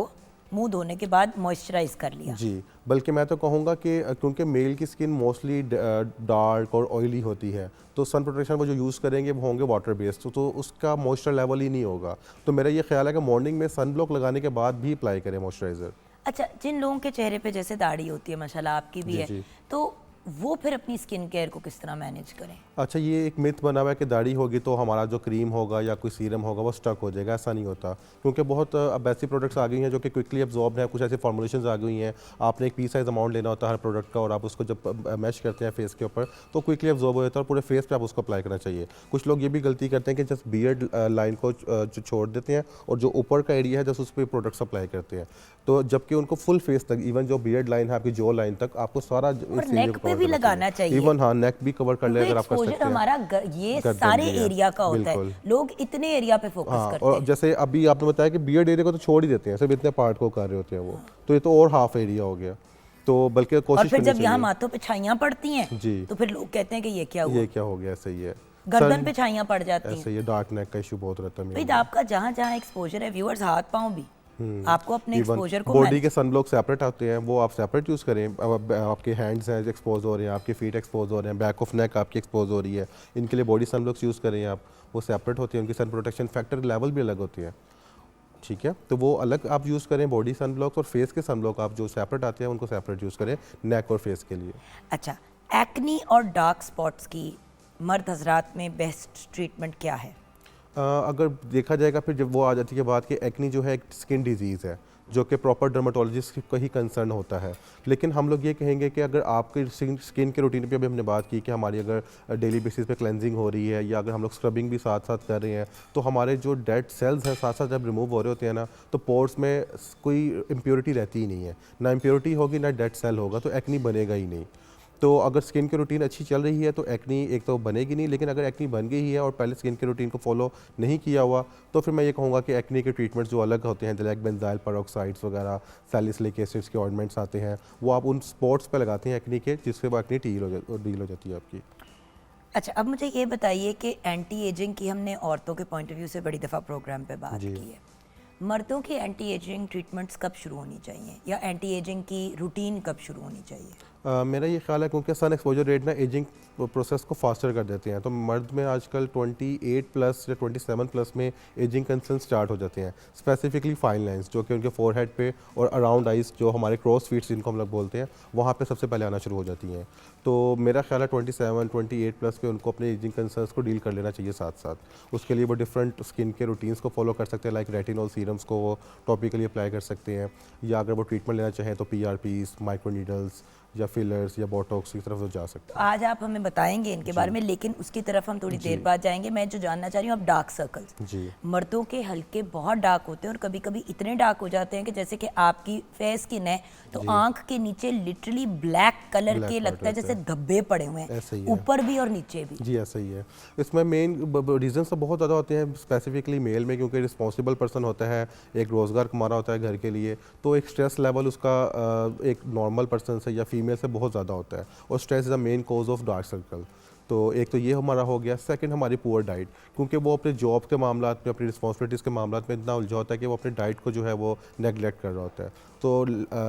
मुंह धोने के बाद मॉइस्चराइज कर लिया। जी, बल्कि मैं तो कहूँगा कि क्योंकि मेल की स्किन मोस्टली डार्क और ऑयली होती है, तो सन प्रोटेक्शन वो जो यूज़ करेंगे वो होंगे वाटर बेस्ड, तो उसका मॉइस्चर लेवल ही नहीं होगा। तो मेरा ये ख्याल है कि मॉर्निंग में सन ब्लॉक लगाने के बाद भी अप्लाई करें मॉइस्चराइज़र। अच्छा, जिन लोगों के चेहरे पे जैसे दाढ़ी होती है, माशाल्लाह आपकी भी जी, है, जी। तो वो फिर अपनी स्किन केयर को किस तरह मैनेज करें? अच्छा, ये एक मिथ बना हुआ है कि दाढ़ी होगी तो हमारा जो क्रीम होगा या कोई सीरम होगा वो स्टक हो जाएगा। ऐसा नहीं होता, क्योंकि बहुत अब ऐसी प्रोडक्ट्स आ गई हैं जो कि क्विकली एब्जॉर्ब हैं, कुछ ऐसी फॉर्मुलेशंस आ गई हैं। आपने एक पीस साइज अमाउंट लेना होता है हर प्रोडक्ट का, और आप उसको जब मैश करते हैं फेस के ऊपर तो क्विकली एब्जॉर्ब हो जाता है और पूरे फेस पे आप उसको अप्लाई करना चाहिए। कुछ लोग ये भी गलती करते हैं कि जस्ट बियर्ड लाइन को छोड़ देते हैं और जो ऊपर का एरिया है जस्ट उस पर प्रोडक्ट्स अप्लाई करते हैं, तो जबकि उनको फुल फेस तक, इवन जो बियर्ड लाइन है आपकी जो लाइन तक, आपको सारा और नेक पे भी लगाना चाहिए। इवन हाँ, नेक भी कवर कर ले अगर आप कर एक्सपोजर सकते हैं। हमारा ये गर्दन सारे भी है, एरिया का होता है, बिल्कुल। लोग इतने एरिया पे फोकस हाँ, करते और हैं। जैसे अभी आपने बताया कि बियर्ड एरिया को तो छोड़ ही देते हैं, सिर्फ इतने पार्ट को कर रहे होते हैं वो, तो ये तो और हाफ एरिया हो गया। तो बल्कि और कोशिश फिर करनी जब यहाँ चाहिए। माथों पे छाइयाँ पड़ती हैं जी। तो फिर लोग कहते हैं कि ये क्या हुआ, ये क्या हो गया, सही है। गर्दन पे छाइयाँ पड़ जाती हैं। ऐसे ये डार्क नेक का इशू बहुत रहता है भाई मेरे आपका जहाँ जहाँ एक्सपोजर है व्यूअर्स, हाथ पाँव भी, आपको अपने एक्सपोजर को बॉडी के सन ब्लॉक सेपरेट आते हैं, वो आप सेपरेट यूज़ करें। अब आपके हैंड्स हैं एक्सपोज हो रहे हैं, आपके फीट एक्सपोज हो रहे हैं, बैक ऑफ नेक आपकी एक्सपोज हो रही है, इनके लिए बॉडी सन ब्लॉक्स यूज़ करें आप, वो सेपरेट होती है, उनकी सन प्रोटेक्शन फैक्टर लेवल भी अलग होती है, ठीक है। तो वो अलग आप यूज़ करें बॉडी सन ब्लॉक्स, और फेस के सन ब्लॉक आप जो सेपरेट आते हैं उनको सेपरेट यूज़ करें नेक और फेस के लिए। अच्छा, एक्नी और डार्क स्पॉट्स की मर्द हजरात में बेस्ट ट्रीटमेंट क्या है? अगर देखा जाएगा फिर जब वो आ जाती है बात कि एक्नी जो है एक स्किन डिजीज़ है, जो कि प्रॉपर डर्माटोलॉजिस्ट का ही कंसर्न होता है। लेकिन हम लोग ये कहेंगे कि अगर आपके स्किन के रूटीन पे अभी हमने बात की कि हमारी अगर डेली बेसिस पे क्लेंजिंग हो रही है या अगर हम लोग स्क्रबिंग भी साथ साथ कर रहे हैं, तो हमारे जो डेड सेल्स हैं साथ साथ जब रिमूव हो रहे होते हैं ना, तो पोर्स में कोई इम्प्योरिटी रहती ही नहीं है, ना इम्प्योरिटी होगी ना डेड सेल होगा, तो एक्नी बनेगा ही नहीं। तो अगर स्किन की रूटीन अच्छी चल रही है तो एक्नी एक तो बनेगी नहीं, लेकिन अगर एक्नी बन गई है और पहले स्किन की रूटीन को फॉलो नहीं किया हुआ, तो फिर मैं ये कहूँगा कि एक्नी के ट्रीटमेंट्स जो अलग होते हैं, जैसे बेंजाइल पेरोक्साइड्स वगैरह, सैलिसिलिक एसिड्स के ऑइंटमेंट्स आते हैं, वो आप उन स्पॉट्स पे लगाते हैं एक्नी के, जिससे वो एक्नी डील हो जाती है आपकी। अच्छा, अब मुझे ये बताइए कि एंटी एजिंग की हमने औरतों के पॉइंट ऑफ व्यू से बड़ी दफ़ा प्रोग्राम पे बात जी। की है, मर्दों की एंटी एजिंग ट्रीटमेंट्स कब शुरू होनी चाहिए या एंटी एजिंग की रूटीन कब शुरू होनी चाहिए? मेरा ये ख्याल है क्योंकि सन एक्सपोजर रेट ना एजिंग प्रोसेस को फास्टर कर देते हैं, तो मर्द में आजकल 28 प्लस या 27 प्लस में एजिंग कंसर्न स्टार्ट हो जाते हैं, स्पेसिफिकली फाइन लाइंस जो कि उनके फोरहेड पे और अराउंड आइज, जो हमारे क्रॉस फीट्स जिनको हम लोग बोलते हैं, वहाँ पे सबसे पहले आना शुरू हो जाती हैं। तो मेरा ख्याल है 27 28 प्लस पे उनको अपने एजिंग कंसर्न्स को डील कर लेना चाहिए साथ साथ। उसके लिए वो डिफरेंट स्किन के रूटीन्स को फॉलो कर सकते हैं, लाइक रेटिनॉल सीरम्स को वो टॉपिकली अप्लाई कर सकते हैं, या अगर वो ट्रीटमेंट लेना चाहें तो PRPs, माइक्रोनीडल्स या फिलर्स या बोटॉक्स की तरफ तो जा सकते हैं। आज आप हमें बताएंगे इनके बारे में, लेकिन उसकी तरफ हम थोड़ी देर बाद जाएंगे। मैं जो जानना चाह रही हूँ, अब डार्क सर्कल्स, जी। मर्दों के हल्के बहुत डार्क होते हैं और कभी कभी इतने डार्क हो जाते हैं कि जैसे कि आपकी फेस स्किन है तो आंख के नीचे लिटरली ब्लैक कलर के लगता है जैसे धब्बे पड़े हुए हैं, ऊपर भी और नीचे भी। जी ऐसा ही है। इसमें मेन रीजन तो बहुत ज़्यादा होते हैं, स्पेसिफिकली मेल में, क्योंकि रिस्पॉन्सिबल पर्सन होता है, एक रोज़गार कमा रहा होता है घर के लिए, तो एक स्ट्रेस लेवल उसका एक नॉर्मल पर्सन से या फीमेल से बहुत ज़्यादा होता है, और stress is the main cause of dark circle. तो एक तो ये हमारा हो गया। सेकंड, हमारी पुअर डाइट, क्योंकि वो अपने जॉब के मामला में, अपनी रिस्पॉन्सिबिलिटीज़ के मामला में इतना उलझा होता है कि वो अपनी डाइट को जो है वो नेगलेक्ट कर रहा होता है। तो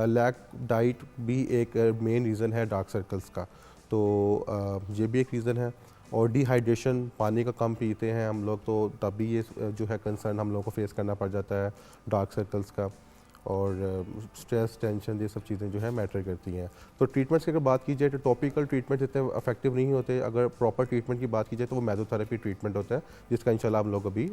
लैक डाइट भी एक मेन रीज़न है डार्क सर्कल्स का, तो ये भी एक रीज़न है। और डिहाइड्रेशन, पानी का कम पीते हैं हम लोग, तो तब भी ये जो है कंसर्न हम लोगों को फेस करना पड़ जाता है डार्क सर्कल्स का। और स्ट्रेस, टेंशन, ये सब चीज़ें जो है मैटर करती हैं। तो ट्रीटमेंट्स की अगर बात की जाए तो टॉपिकल ट्रीटमेंट इतने इफेक्टिव नहीं होते। अगर प्रॉपर ट्रीटमेंट की बात की जाए तो वो मेसोथेरेपी ट्रीटमेंट होता है, जिसका इंशाल्लाह हम लोग अभी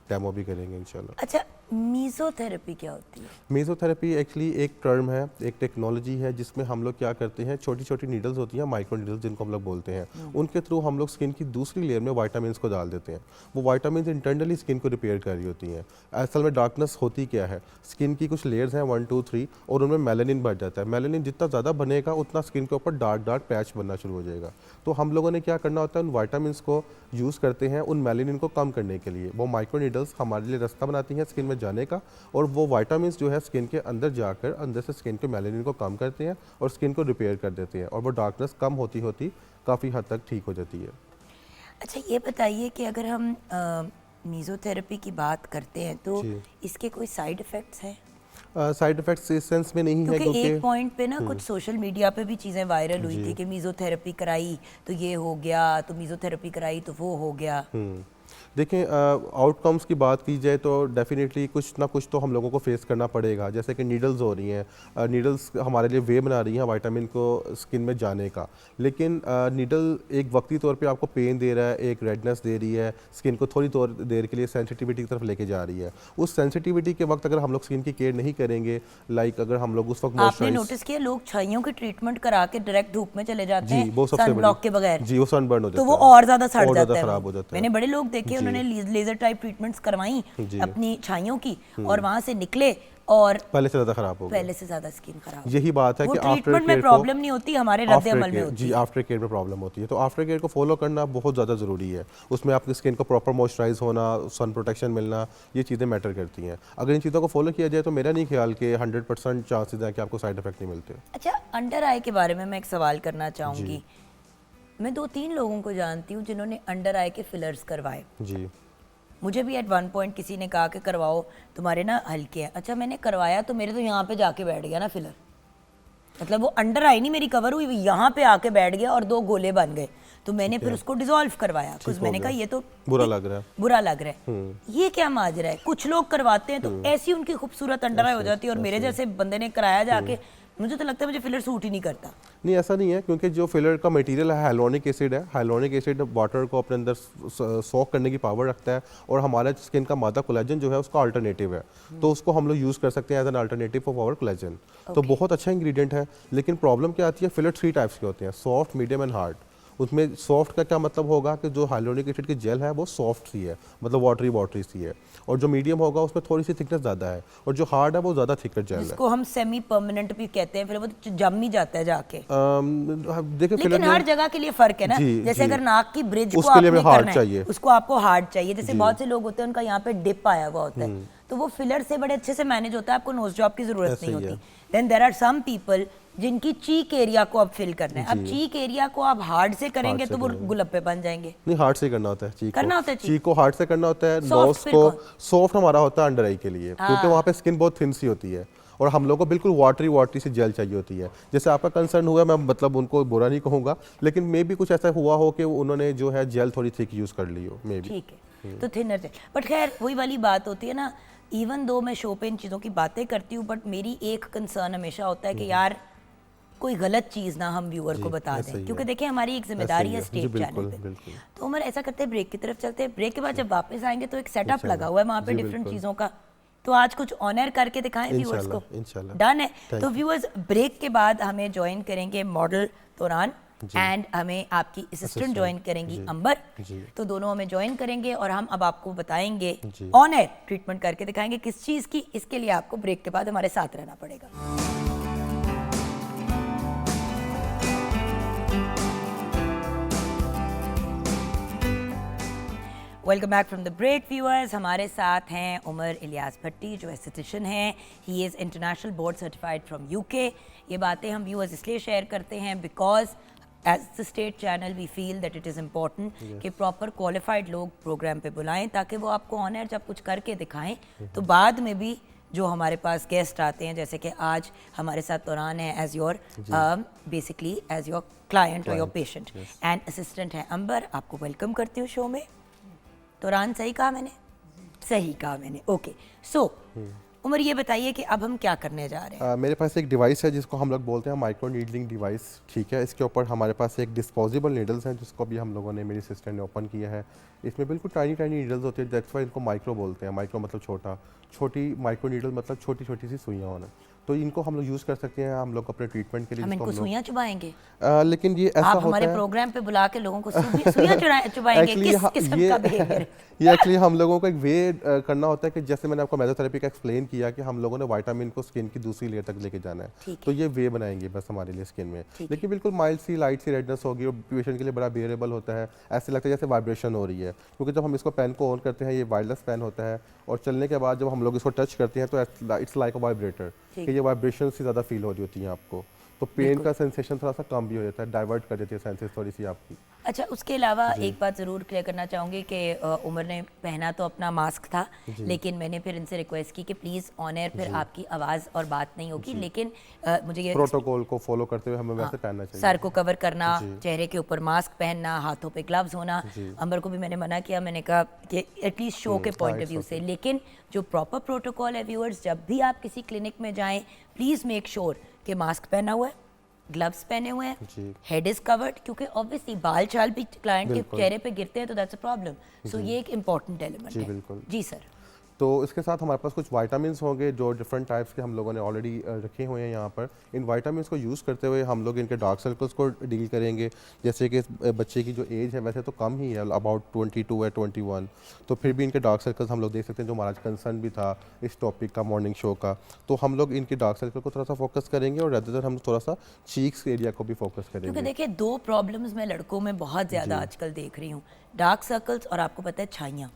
डेमो भी करेंगे इंशाल्लाह। अच्छा, मीज़ोथेरेपी क्या होती है? मेसोथेरेपी एक्चुअली एक टर्म है, एक टेक्नोलॉजी है, जिसमें हम लोग क्या करते हैं, छोटी छोटी नीडल्स होती हैं, माइक्रो नीडल्स जिनको हम लोग बोलते हैं, उनके थ्रू हम लोग स्किन की दूसरी लेयर में वाइटामिन को डाल देते हैं। वो वाइटामिन इंटरनली स्किन को रिपेयर कर रही होती हैं। असल में डार्कनेस होती क्या है, स्किन की कुछ लेयर्स हैं 1 2 3, और उनमें मेलानिन बढ़ जाता है। मेलानिन जितना ज़्यादा बनेगा उतना स्किन के ऊपर डार्क डार्क पैच बनना शुरू हो जाएगा। तो हम लोगों ने क्या करना होता है, उन वाइटामिन को यूज़ करते हैं उन मेलानिन को कम करने के लिए। वो माइक्रो नीडल्स हमारे लिए रास्ता बनाती हैं स्किन में जाने का, और वो वाइटामिन जो है स्किन के अंदर जाकर अंदर से स्किन के मेलानिन को कम करते हैं और स्किन को रिपेयर कर देते हैं, और वो डार्कनेस कम होती होती काफ़ी हद तक ठीक हो जाती है। अच्छा, ये बताइए कि अगर हम मीज़ोथेरेपी की बात करते हैं तो जी। इसके कोई साइड इफ़ेक्ट्स हैं? साइड इफ़ेक्ट्स इस सेंस में नहीं है, क्योंकि एक पॉइंट पे ना कुछ सोशल मीडिया पे भी चीज़ें वायरल हुई थी कि मीज़ोथेरेपी कराई तो ये हो गया, तो मीज़ोथेरेपी कराई तो वो हो गया। देखें, आउटकम्स की बात की जाए तो डेफिनेटली कुछ ना कुछ तो हम लोगों को फेस करना पड़ेगा। जैसे कि नीडल्स हो रही हैं, नीडल्स हमारे लिए वे बना रही हैं वाइटामिन को स्किन में जाने का, लेकिन नीडल एक वक्ती तौर पे आपको पेन दे रहा है, एक रेडनेस दे रही है, स्किन को थोड़ी देर के लिए सेंसिटिविटी की तरफ लेके जा रही है। उस सेंसिटिविटी के वक्त अगर हम लोग स्किन की केयर नहीं करेंगे, लाइक अगर हम लोग उस वक्त आपने नोटिस किया लोग छाइयों की ट्रीटमेंट करा के डायरेक्ट धूप में चले जाते हैं, वो सबसे सनब्लॉक के बगैर, जी, वो सनबर्न हो जाता तो है, वो और ज्यादा सड़ और जाता ज़्यादा है। खराब हो जाता है। मैंने बड़े लोग देखे, उन्होंने लेजर टाइप ट्रीटमेंट्स करवाई अपनी छाइयों की, और वहां से निकले और पहले से ज़्यादा खराब हो गया। पहले से ज्यादा स्किन खराब। यही बात है कि आफ्टर ट्रीटमेंट में प्रॉब्लम नहीं होती, हमारे रद्द अमल में होती जी, है। आफ्टर केयर में प्रॉब्लम होती है। तो आफ्टर केयर को फॉलो करना बहुत ज़्यादा ज़रूरी है। उसमें आपकी स्किन को प्रॉपर मॉइस्चराइज होना, सन प्रोटेक्शन मिलना, ये चीज़ें मैटर करती हैं। अगर इन चीज़ों को फॉलो किया जाए तो मेरा नहीं ख्याल कि 100% चांसेस हैं कि आपको साइड इफेक्ट नहीं मिलते। अच्छा, अंडर आई के बारे में मैं एक सवाल करना चाहूंगी। मैं 2-3 लोगों को जानती हूँ जिन्होंने अंडर आई के फिलर्स करवाए। जी, मुझे भी एट वन पॉइंट किसी ने कहा कि करवाओ, तुम्हारे ना हल्के हैं। अच्छा, मैंने करवाया तो मेरे तो यहाँ पे जाके बैठ गया ना फिलर, मतलब वो अंडर आई नहीं मेरी कवर हुई, यहाँ पे आके बैठ गया और 2 गोले बन गए। तो मैंने फिर उसको डिसॉल्व करवाया, कुछ मैंने कहा ये तो बुरा लग रहा है, बुरा लग रहा है। ये क्या माजरा है? कुछ लोग करवाते हैं तो ऐसी उनकी खूबसूरत अंडर आई हो जाती है, और मेरे जैसे बंदे ने कराया जाके मुझे तो लगता है मुझे फिलर सूट ही नहीं करता। नहीं, ऐसा नहीं है, क्योंकि जो फिलर का मटेरियल है हाइलोनिक एसिड है। हाइलोनिक एसिड वाटर को अपने अंदर सॉक करने की पावर रखता है, और हमारा स्किन का मादा कोलेजन जो है उसका अल्टरनेटिव है, तो उसको हम लोग यूज़ कर सकते हैं as an alternative for our collagen. तो बहुत अच्छा इंग्रेडिएंट है। लेकिन प्रॉब्लम क्या आती है, फिलर 3 टाइप्स के होते हैं, सॉफ्ट, मीडियम एंड हार्ड। उसमें सॉफ्ट का क्या मतलब होगा कि जो हाइलोनिक एसिड की जेल है वो सॉफ्ट सी है, मतलब वाटरी सी है, और जो मीडियम होगा उसमें थोड़ी सी थिकनेस ज़्यादा है, और जो हार्ड है वो ज़्यादा थिकर जेल है, जिसको हम सेमी परमानेंट भी कहते हैं, फिर वो तो जम ही जाता है जाके। देखिए लेकिन हर जगह के लिए फर्क है ना। जी, जैसे जी। अगर नाक की ब्रिज को उसके लिए आपने हमें हार्ड करना चाहिए। है, उसको आपको हार्ड चाहिए। जैसे बहुत से लोग होते हैं उनका यहाँ पे डिप आया हुआ होता है, तो वो फिलर से बड़े अच्छे से मैनेज होता है, आपको नोज जॉब की जरूरत ऐसे नहीं ही है। होती। Then there are some people जिनकी चीक एरिया को अब फिल करना है। अब चीक एरिया को आप हार्ड से करेंगे से तो वो करेंगे। गुलप्पे बन जाएंगे। नहीं, हार्ड से करना होता है चीक करना को। होता है चीक। चीक को हार्ड से करना होता है। Soft नोज फिर को कौन? सॉफ्ट हमारा होता है अंडर आई के लिए, क्योंकि वहाँ पे स्किन बहुत थिन सी होती है, और हम लोग को बिल्कुल वाटरी सी जेल चाहिए होती है। जैसे आपका कंसर्न हुआ, मैं मतलब उनको बुरा नहीं कहूँगा, लेकिन मे भी कुछ ऐसा हुआ हो कि उन्होंने जो है जेल थोड़ी थिक यूज़ कर ली हो, मे बी। ठीक है, तो थिनर से। बट खैर वही वाली बात होती है ना, इवन दो मैं शो पे इन चीज़ों की बातें करती हूँ, बट मेरी एक कंसर्न हमेशा होता है कि यार कोई गलत चीज़ ना हम व्यूअर को बता ऐसा दें, ही क्योंकि है। देखिए हमारी एक जिम्मेदारी है जी, स्टेट चैनल बिल्कुल, पे। बिल्कुल। तो उमर ऐसा करते हैं, ब्रेक की तरफ चलते हैं। ब्रेक के बाद जब वापस आएंगे तो एक सेटअप लगा हुआ है वहाँ पे जी, डिफरेंट बिल्कुल। चीज़ों का, तो आज कुछ ऑनर करके दिखाएं व्यूअर्स को। इंशाल्लाह। डन है। Thank तो you. व्यूअर्स ब्रेक के बाद हमें ज्वाइन करेंगे मॉडल तोरान, एंड हमें आपकी असिस्टेंट ज्वाइन करेंगी अंबर। जी। तो दोनों हमें ज्वाइन करेंगे और हम अब आपको बताएंगे जी। ऑन एयर ट्रीटमेंट करके दिखाएंगे किस चीज़ की। इसके लिए आपको ब्रेक के बाद हमारे साथ रहना पड़ेगा। Welcome back from the break viewers. हमारे साथ हैं उमर इलियास भट्टी जो एस्थेटिशियन हैं। He is international board certified from UK. ये बातें हम व्यूअर्स इसलिए शेयर करते हैं because as the state channel we feel that it is important कि प्रॉपर क्वालिफाइड लोग प्रोग्राम पे बुलाएं, ताकि वो आपको ऑन एयर जब कुछ करके दिखाएं तो बाद में भी जो हमारे पास गेस्ट आते हैं, जैसे कि आज हमारे साथ तोरान है as your basically as your client और योर पेशेंट, एंड असिस्टेंट है अंबर। आपको वेलकम करती हूँ शो में। तोरान सही कहा मैंने? सही कहा मैंने। ओके, सो उमर ये बताइए कि अब हम क्या करने जा रहे हैं? मेरे पास एक डिवाइस है जिसको हम लोग बोलते हैं माइक्रो नीडलिंग डिवाइस, ठीक है। इसके ऊपर हमारे पास एक डिस्पोजेबल नीडल्स हैं जिसको भी हम लोगों ने, मेरी असिस्टेंट ने ओपन किया है। इसमें बिल्कुल टाइनी नीडल्स होती है, दैट्स वाई इनको माइक्रो बोलते हैं। माइक्रो मतलब छोटा, छोटी माइक्रो नीडल मतलब छोटी सी सुइयाँ होना। तो इनको हम लोग यूज़ कर सकते हैं हम लोग अपने ट्रीटमेंट के लिए। हम इनको सुइयां चुबाएंगे? लेकिन ये ऐसा आप होता हमारे है, प्रोग्राम पे बुला के लोगों को सुइयां चुबाएंगे? किस किस्म का बिहेवियर? ये एक्चुअली हम लोगों को एक वे करना होता है कि जैसे मैंने आपको मेसोथेरेपी का एक्सप्लेन किया कि हम लोगों ने विटामिन को स्किन की दूसरी लेयर तक लेके जाना है, तो ये वे बनाएंगे बस हमारे लिए स्किन में। लेकिन बिल्कुल माइल्ड सी लाइट सी रेडनेस होगी और पेशेंट के लिए बड़ा बेयरेबल होता है। ऐसे लगता है जैसे वाइब्रेशन हो रही है, क्योंकि जब हम इसको पेन को ऑन करते हैं, ये वायरलेस पेन होता है, और चलने के बाद जब हम लोग इसको टच करते हैं तो इट्स लाइक अ वाइब्रेटर, कि ये वाइब्रेशन से ज़्यादा फील हो रही होती है आपको। तो पेन का सेंसेशन थोड़ा सा कम भी हो जाता है, डाइवर्ट कर देती है सेंसेस थोड़ी सी आपकी। अच्छा, उसके अलावा एक बात ज़रूर क्लियर करना चाहूँगी कि उमर ने पहना तो अपना मास्क था, लेकिन मैंने फिर इनसे रिक्वेस्ट की कि प्लीज़ ऑन एयर फिर आपकी आवाज़ और बात नहीं होगी, लेकिन मुझे ये प्रोटोकॉल को फॉलो करते हुए हमें वैसे पहनना चाहिए। सर को कवर करना, चेहरे के ऊपर मास्क पहनना, हाथों पे ग्लव्स होना। अंबर को भी मैंने मना किया, मैंने कहा कि एटलीस्ट शो के पॉइंट ऑफ व्यू से। लेकिन जो प्रॉपर प्रोटोकॉल है व्यूअर्स, जब भी आप किसी क्लिनिक में जाएं प्लीज़ मेक श्योर कि मास्क पहना हुआ है, ग्लव्स पहने हुए हैं, हेड इज कवर्ड, क्योंकि ऑब्वियसली बाल चाल भी क्लाइंट के चेहरे पे गिरते हैं तो दैट्स अ प्रॉब्लम। सो ये एक इंपॉर्टेंट एलिमेंट है। बिल्कुल जी सर। तो इसके साथ हमारे पास कुछ विटामिन्स होंगे जो डिफरेंट टाइप्स के हम लोगों ने ऑलरेडी रखे हुए हैं यहाँ पर। इन विटामिन्स को यूज़ करते हुए हम लोग इनके डार्क सर्कल्स को डील करेंगे। जैसे कि इस बच्चे की जो एज है वैसे तो कम ही है, अबाउट 22 है 21, तो फिर भी इनके डार्क सर्कल्स हम लोग देख सकते हैं, जो हमारा कंसर्न भी था इस टॉपिक का मॉर्निंग शो का। तो हम लोग इनके डार्क सर्कल को थोड़ा सा फोकस करेंगे और रेदर हम थोड़ा सा चीक्स एरिया को भी फोकस क्योंकि करेंगे। देखिए दो प्रॉब्लम्स मैं लड़कों में बहुत ज़्यादा आजकल देख रही हूँ, डार्क सर्कल्स और आपको पता है छाइयाँ।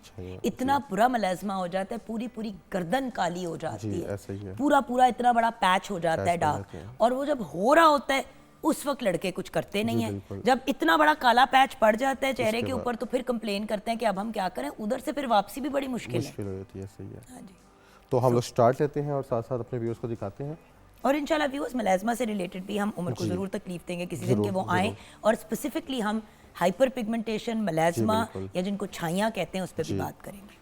इतना बुरा मलाजमा हो जाता है, पूरी गर्दन काली हो जाती है, ऐसा ही है। पूरा इतना बड़ा पैच हो जाता है डार्क, और वो जब हो रहा होता है उस वक्त लड़के कुछ करते नहीं हैं। जब इतना बड़ा काला पैच पड़ जाता है चेहरे के ऊपर तो फिर कंप्लेन करते हैं कि अब हम क्या करें। उधर से फिर वापसी भी बड़ी मुश्किल हो जाती है। सही है। हाँ जी। तो हम लोग स्टार्ट लेते हैं और साथ साथ अपने व्यूअर्स को दिखाते हैं, और इंशाल्लाह व्यूअर्स मलाजमा से रिलेटेड भी हम उमर को ज़रूर तकलीफ देंगे किसी दिन के वो आए, और स्पेसिफिकली हम हाइपर पिगमेंटेशन, मलाजमा या जिनको छाइयाँ कहते हैं उस पर भी बात करेंगे।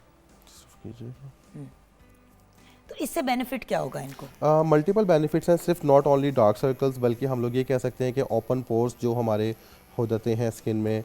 तो इससे बेनिफिट क्या होगा इनको? मल्टीपल बेनिफिट्स हैं, सिर्फ नॉट ओनली डार्क सर्कल्स, बल्कि हम लोग ये कह सकते हैं कि ओपन पोर्स जो हमारे हो जाते हैं स्किन में,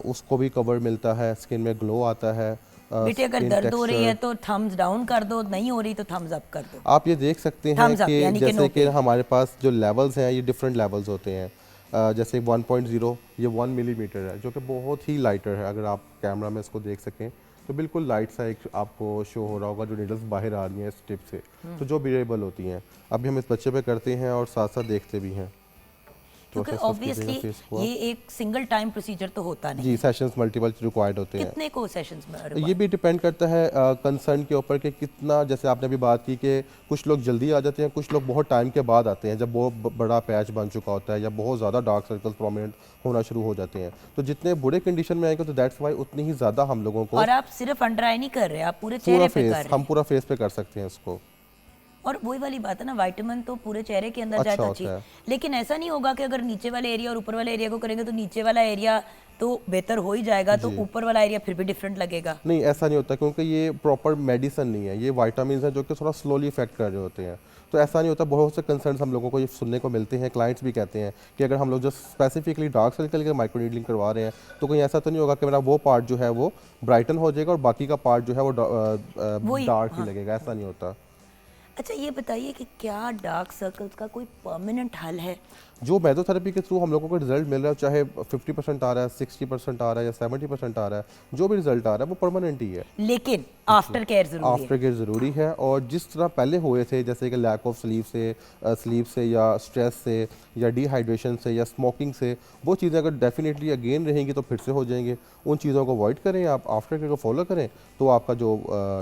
उसको भी कवर मिलता है, स्किन में ग्लो आता है। बेटे अगर skin दर्द हो रही है texture- तो थम्स डाउन कर दो, नहीं हो रही तो थम्स अप कर दो। आप ये देख सकते हैं Thumbs up, कि यानी कि जैसे no कि pain। हमारे पास जो लेवल्स हैं ये डिफरेंट लेवल्स होते हैं। जैसे 1.0 ये 1 मिलीमीटर है, जो कि बहुत ही लाइटर है। अगर आप कैमरा में इसको देख सकें तो बिल्कुल लाइट सा एक आपको शो हो रहा होगा जो नीडल्स बाहर आ रही हैं इस टिप से, तो जो ब्रीदेबल होती हैं। अभी हम इस बच्चे पे करते हैं और साथ साथ देखते भी हैं। क्योंकि ऐसा कीजिएगा ऑब्वियसली face को आप। ये एक सिंगल टाइम प्रोसीजर तो होता नहीं। जी, सेशंस मल्टीपल रिक्वायर्ड होते हैं। कितने को सेशंस में ये require? भी डिपेंड करता है कंसर्न के ऊपर कि कितना, जैसे आपने अभी बात की कि कुछ लोग जल्दी आ जाते हैं, कुछ लोग बहुत टाइम के बाद आते हैं, जब बहुत बड़ा पैच बन चुका होता है या बहुत ज़्यादा डार्क सर्कल्स प्रोमिनेंट होना शुरू हो जाते हैं। तो जितने बुरे कंडीशन में आएंगे तो दैट्स वाई उतनी ही ज़्यादा हम लोगों को और आप सिर्फ अंडर आई नहीं कर रहे, आप पूरे पूरा चेहरे पे कर फेस, रहे हम हैं। पूरा फेस पे कर सकते हैं इसको। और वही वाली बात है ना, विटामिन तो पूरे चेहरे के अंदर अच्छा जाए तो होता अच्छी। है। लेकिन ऐसा नहीं होगा कि अगर नीचे वाले एरिया और ऊपर वाले एरिया को करेंगे तो नीचे वाला एरिया तो बेहतर हो ही जाएगा, तो ऊपर वाला एरिया फिर भी डिफरेंट लगेगा। नहीं, ऐसा नहीं होता, क्योंकि ये प्रॉपर मेडिसिन नहीं है, ये विटामिन हैं जो कि थोड़ा स्लोली इफेक्ट कर रहे होते हैं। तो ऐसा नहीं होता। बहुत से कंसर्न्स हम लोगों को ये सुनने को मिलते हैं, क्लाइंट्स भी कहते हैं कि अगर हम लोग जो स्पेसिफिकली डार्क सर्कल के माइक्रो नीडलिंग करवा रहे हैं तो कहीं ऐसा तो नहीं होगा कि मेरा वो पार्ट जो है वो ब्राइटन हो जाएगा और बाकी का पार्ट जो है वो डार्क ही लगेगा। ऐसा नहीं होता। अच्छा ये बताइए कि क्या डार्क सर्कल्स का कोई परमानेंट हल है? जो मेसोथेरेपी के थ्रू हम लोगों को रिजल्ट मिल रहा है, चाहे 50% आ रहा है, 60% आ रहा है या 70% आ रहा है, जो भी रिजल्ट आ रहा है वो परमानेंट ही है। लेकिन आफ्टर केयर जरूरी है। आफ्टर केयर ज़रूरी है। और जिस तरह पहले हुए थे, जैसे कि लैक ऑफ स्लीप से या स्ट्रेस से या डिहाइड्रेशन से या स्मोकिंग से, वो चीज़ें अगर डेफिनेटली अगेन रहेंगी तो फिर से हो जाएंगे। उन चीज़ों को अवॉइड करें, आप आफ्टर केयर को फॉलो करें तो आपका जो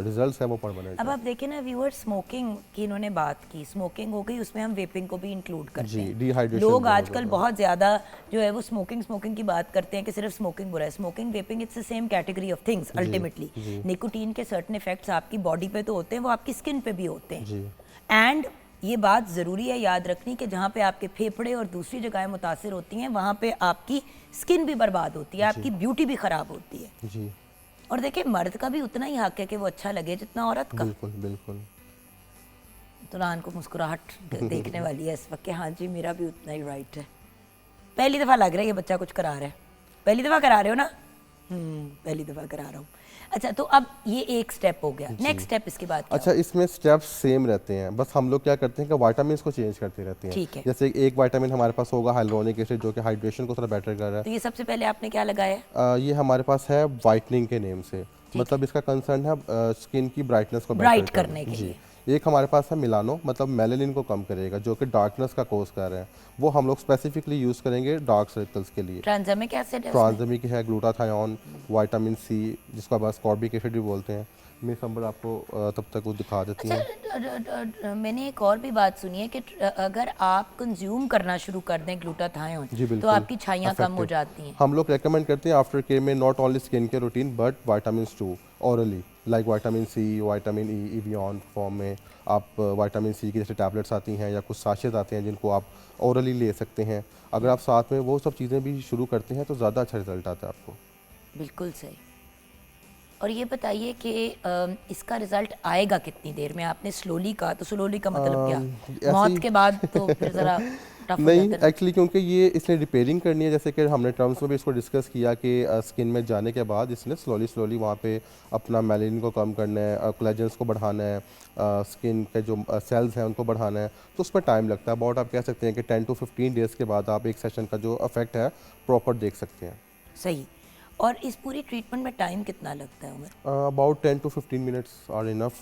रिजल्ट है वो परमानेंट अब है। आप देखें ना व्यूअर, स्मोकिंग की इन्होंने बात की, स्मोकिंग हो गई, उसमें हम वेपिंग को भी इंक्लूड करते जी, हैं। डिहाइड्रेशन लोग बहुत आजकल ज़्यादा। बहुत ज़्यादा जो है वो स्मोकिंग की बात करते हैं कि सिर्फ स्मोकिंग बुरा है। Smoking, vaping, it's the same category of things ultimately. Nicotine के सर्टेन इफेक्ट्स आपकी बॉडी पे तो होते हैं, वो आपकी स्किन पे भी होते हैं। जी। एंड ये बात ज़रूरी है याद रखनी कि जहाँ पे आपके फेफड़े और दूसरी जगहें मुतासिर होती हैं, वहाँ पे आपकी स्किन भी बर्बाद होती है, आपकी ब्यूटी भी ख़राब होती है। जी, और देखिए मर्द का भी उतना ही हक है कि वो अच्छा लगे जितना औरत का। बिल्कुल बिल्कुल। तुरान को मुस्कुराहट देखने वाली है इस वक्त कि हाँ जी मेरा भी उतना ही राइट है। पहली दफ़ा लग रहा है ये बच्चा कुछ करा रहा है। पहली दफ़ा करा रहे हो ना? पहली दफ़ा करा रहा हूँ। अच्छा तो अब ये एक स्टेप हो गया, नेक्स्ट स्टेप इसके बाद क्या अच्छा, इसमें स्टेप्स सेम रहते हैं, बस हम लोग क्या करते हैं कि विटामिन को चेंज करते रहते हैं। ठीक है। जैसे एक विटामिन हमारे पास होगा हाइलुरोनिक एसिड, जो कि हाइड्रेशन को थोड़ा बेटर कर रहा है। तो ये सबसे पहले आपने क्या लगाया है? ये हमारे पास है वाइटनिंग के नेम से, मतलब इसका कंसर्न है स्किन की ब्राइटनेस को Bright बेटर करने के लिए। एक हमारे पास है मिलानो, मतलब मेलेनिन को कम करेगा, जो कि डार्कनेस का कोज कर रहा है। वो हम लोग स्पेसिफिकली यूज़ करेंगे डार्क सर्कल्स के लिए। ट्रांसमिक एसिड है उसमें? ट्रांसमिक है, ग्लूटाथायोन, विटामिन सी, जिसको आप स्कॉर्बिक एसिड भी बोलते हैं। मिस अंबर आपको तब तक वो दिखा देती हैं। अच्छा, मैंने एक और भी बात सुनी है कि अगर आप कंज्यूम करना शुरू कर दें ग्लूटाथायोन जी, बिल्कुल। तो आपकी छाइयाँ कम हो Effective। जाती हैं। हम लोग रेकमेंड करते हैं आफ्टर केयर में not only skin care routine but vitamin too orally, like vitamin C, vitamin E, इवियन फॉर्म में आप विटामिन सी की जैसे टैबलेट्स आती हैं या कुछ साशेज आते हैं जिनको आप ओरली ले सकते हैं। अगर आप साथ में वो सब चीज़ें भी शुरू करते हैं तो ज़्यादा अच्छा रिजल्ट आता है आपको। बिल्कुल सही। और ये बताइए कि इसका रिजल्ट आएगा कितनी देर में? आपने स्लोली कहा, तो स्लोली का मतलब क्या? मौत के बाद तो फिर ज़रा टफ हो नहीं, जाता है। एक्चुअली क्योंकि ये इसने रिपेयरिंग करनी है, जैसे कि हमने टर्म्स में भी इसको डिस्कस किया कि स्किन में जाने के बाद इसने स्लोली वहाँ पे अपना मेलेनिन को कम करना है, कोलेजन्स को बढ़ाना है, स्किन के जो सेल्स हैं उनको बढ़ाना है, तो उस पर टाइम लगता है। अबाउट आप कह सकते हैं कि 10 to 15 डेज़ के बाद आप एक सेशन का जो इफेक्ट है प्रॉपर देख सकते हैं। सही। और इस पूरी ट्रीटमेंट में टाइम कितना लगता है Umar? About 10 to 15 minutes are enough.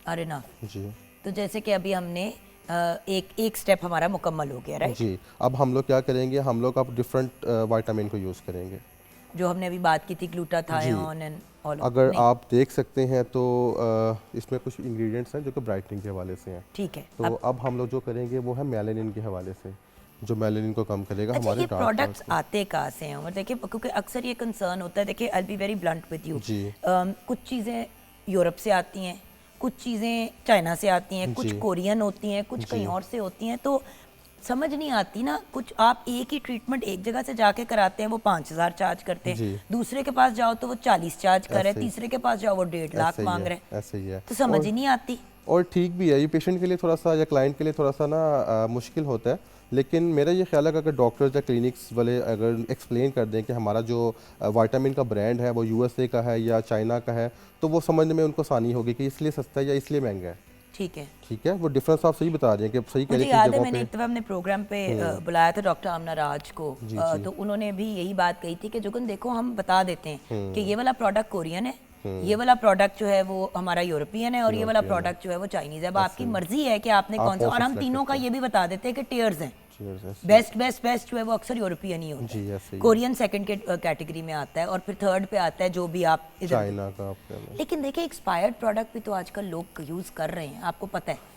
Are enough. जी तो जैसे कि अभी हमने एक स्टेप हमारा मुकम्मल हो गया, राइट? जी। अब हम लोग क्या करेंगे, हम लोग अब डिफरेंट विटामिन को यूज़ करेंगे। जो हमने अभी बात की थी ग्लूटाथायोन एंड ऑल। अगर आप देख सकते हैं तो इसमें कुछ इंग्रेडिएंट्स हैं जो कि ब्राइटनिंग के हवाले से हैं। ठीक है। तो अब हम लोग जो करेंगे वो है मेलेनिन के हवाले से, जो मेलेनिन को कम करेगा अच्छा हमारे ये डार्क प्रोडक्ट्स आते कहाँ से हैं? और देखिए क्योंकि अक्सर ये कंसर्न होता है, देखिए I be very blunt with you, जी। कुछ चीज़ें यूरोप से आती हैं, कुछ चीज़ें चाइना से आती हैं, कुछ जी। कोरियन होती हैं, कुछ कहीं और से होती हैं, तो समझ नहीं आती ना। कुछ आप एक ही ट्रीटमेंट एक जगह से जाके कराते हैं, वो 5,000 चार्ज करते हैं, जी। दूसरे के पास जाओ तो वो 40 चार्ज कर रहे हैं, ऐसे ही। तीसरे के पास जाओ वो 1.5 लाख ऐसे ही मांग है, रहे हैं, ऐसे ही है। तो समझ और ही नहीं आती। और ठीक भी है, ये पेशेंट के लिए थोड़ा सा या क्लाइंट के लिए थोड़ा सा ना मुश्किल होता है, लेकिन मेरा ये ख्याल है कि अगर डॉक्टर्स या क्लिनिक्स वाले अगर एक्सप्लेन कर दें कि हमारा जो विटामिन का ब्रांड है वो यूएसए का है या चाइना का है, तो वो समझने में उनको आसानी होगी कि इसलिए सस्ता है या इसलिए महंगा है। ठीक है। ठीक है, वो डिफरेंस आप सही बता रहे हैं कि सही कह मुझे रहे हैं याद कि है जगहों मैंने पे। एक दफ़ा अपने प्रोग्राम पे बुलाया था डॉक्टर आमना राज को, जी, तो उन्होंने भी यही बात कही थी कि जुगन देखो हम बता देते हैं कि ये वाला प्रोडक्ट कोरियन है, ये वाला प्रोडक्ट जो है वो हमारा यूरोपियन है और ये वाला प्रोडक्ट जो है वो चाइनीज़ है। अब आपकी मर्जी है कि आपने कौन सा, और हम तीनों का ये भी बता देते हैं कि टीयर्स हैं, बेस्ट बेस्ट बेस्ट जो है वो अक्सर यूरोपियन ही होता जी, है, ऐसे ही। कोरियन सेकंड के कैटेगरी में आता है और फिर थर्ड पे आता है जो भी आप इधर। चाइना का आपका लेकिन देखिए एक्सपायर्ड प्रोडक्ट भी तो आजकल लोग यूज़ कर रहे हैं, आपको पता है।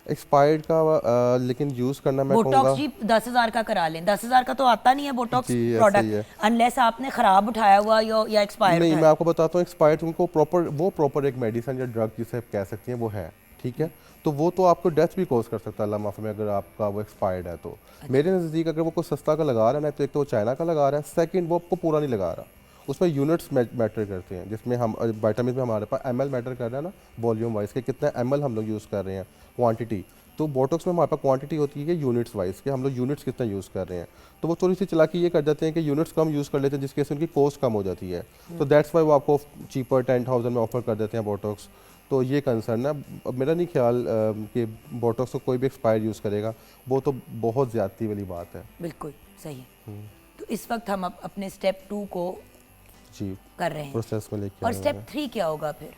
एक्सपायर्ड का लेकिन यूज़ करना मैं बोटॉक्स कहूँगा जी 10,000 का करा लें, 10,000 का तो आता नहीं है बोटॉक्स जी, ऐसे ही है। प्रोडक्ट, अनलेस आपने खराब उठाया हुआ या एक्सपायर्ड नहीं, मैं आपको बताता हूँ एक्सपायर्ड उनको प्रॉपर एक मेडिसिन या ड्रग जिसे आप कह सकते हैं वो है, ठीक है, तो वो तो आपको डेथ भी कॉज कर सकता है अल्लाह माफ़ में अगर आपका वो एक्सपायर्ड है तो। मेरे नज़दीक अगर वो कोई सस्ता का लगा रहा है ना, तो एक तो वो चाइना का लगा रहा है, सेकंड वो आपको पूरा नहीं लगा रहा, उसमें यूनिट्स मैटर करते हैं, जिसमें हम विटामिन में हमारे पास एमएल मैटर कर रहा है ना, वॉल्यूम वाइज के कितना एमएल हम लोग यूज़ कर रहे हैं, क्वांटिटी। तो बोटॉक्स में हमारे पास क्वांटिटी होती है यूनिट्स वाइज के, हम लोग यूनिट्स कितना यूज़ कर रहे हैं, तो वो थोड़ी सी चालाकी ये कर देते हैं कि यूनिट्स कम यूज़ कर लेते हैं जिसके से उनकी कॉस्ट कम हो जाती है, तो दैट्स वाई वो आपको चीपर 10,000 में ऑफर कर देते हैं बोटॉक्स। तो ये कंसर्न है। अब मेरा नहीं ख्याल कि बोटॉक्स को कोई भी एक्सपायर यूज़ करेगा, वो तो बहुत ज़्यादती वाली बात है। बिल्कुल सही है। तो इस वक्त हम अपने स्टेप 2 को जी, कर रहे हैं प्रोसेस में लेके और आए स्टेप हैं। 3 क्या होगा फिर?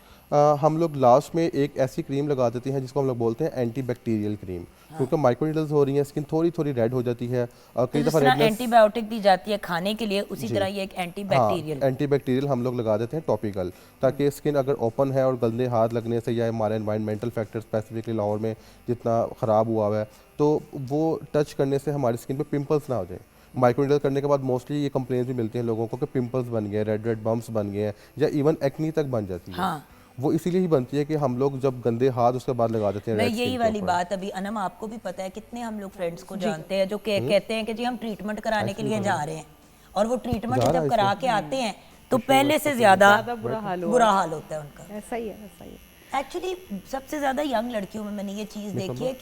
हम लोग लास्ट में एक ऐसी क्रीम लगा देते हैं जिसको हम लोग बोलते हैं एंटी बैक्टीरियल क्रीम, क्योंकि माइक्रोनीडल्स हो रही हैं, स्किन थोड़ी थोड़ी रेड हो जाती है और तो कई जिस दफ़ा तरह रेडनेस। एंटीबायोटिक दी जाती है खाने के लिए, उसी तरह ये एक एंटी बैक्टीरियल। एंटी बैक्टीरियल हम लोग लगा देते हैं टॉपिकल, ताकि स्किन अगर ओपन है और गंदे हाथ लगने से या हमारे एनवायरमेंटल फैक्टर स्पेसिफिकली लाहौर में जितना ख़राब हुआ हुआ है, तो वो टच करने से हमारी स्किन पे पिंपल्स ना हो जाए। माइक्रोनीडल करने के बाद मोस्टली ये कंप्लेंट्स भी मिलती हैं लोगों को कि पिंपल्स बन गए, रेड रेड बम्प्स बन गए हैं, या इवन एक्नी तक बन जाती है। हाँ। वो इसीलिए ही बनती है कि हम लोग जब गंदे हाथ उसके बाद लगा देते हैं मैं red skin यही के वाली ऊपर। बात अभी अनम आपको भी पता है, कितने हम लोग फ्रेंड्स को जानते हैं जो कहते हैं कि जी हम ट्रीटमेंट कराने के लिए जा रहे हैं, और वो ट्रीटमेंट जा रहा जब है करा के आते हैं तो पहले से ज्यादा बुरा हाल बुरा हाल होता है उनका। ऐसा ही है, ऐसा ही है। एक्चुअली सबसे ज्यादा यंग लड़कियों में मैंने ये चीज देखी है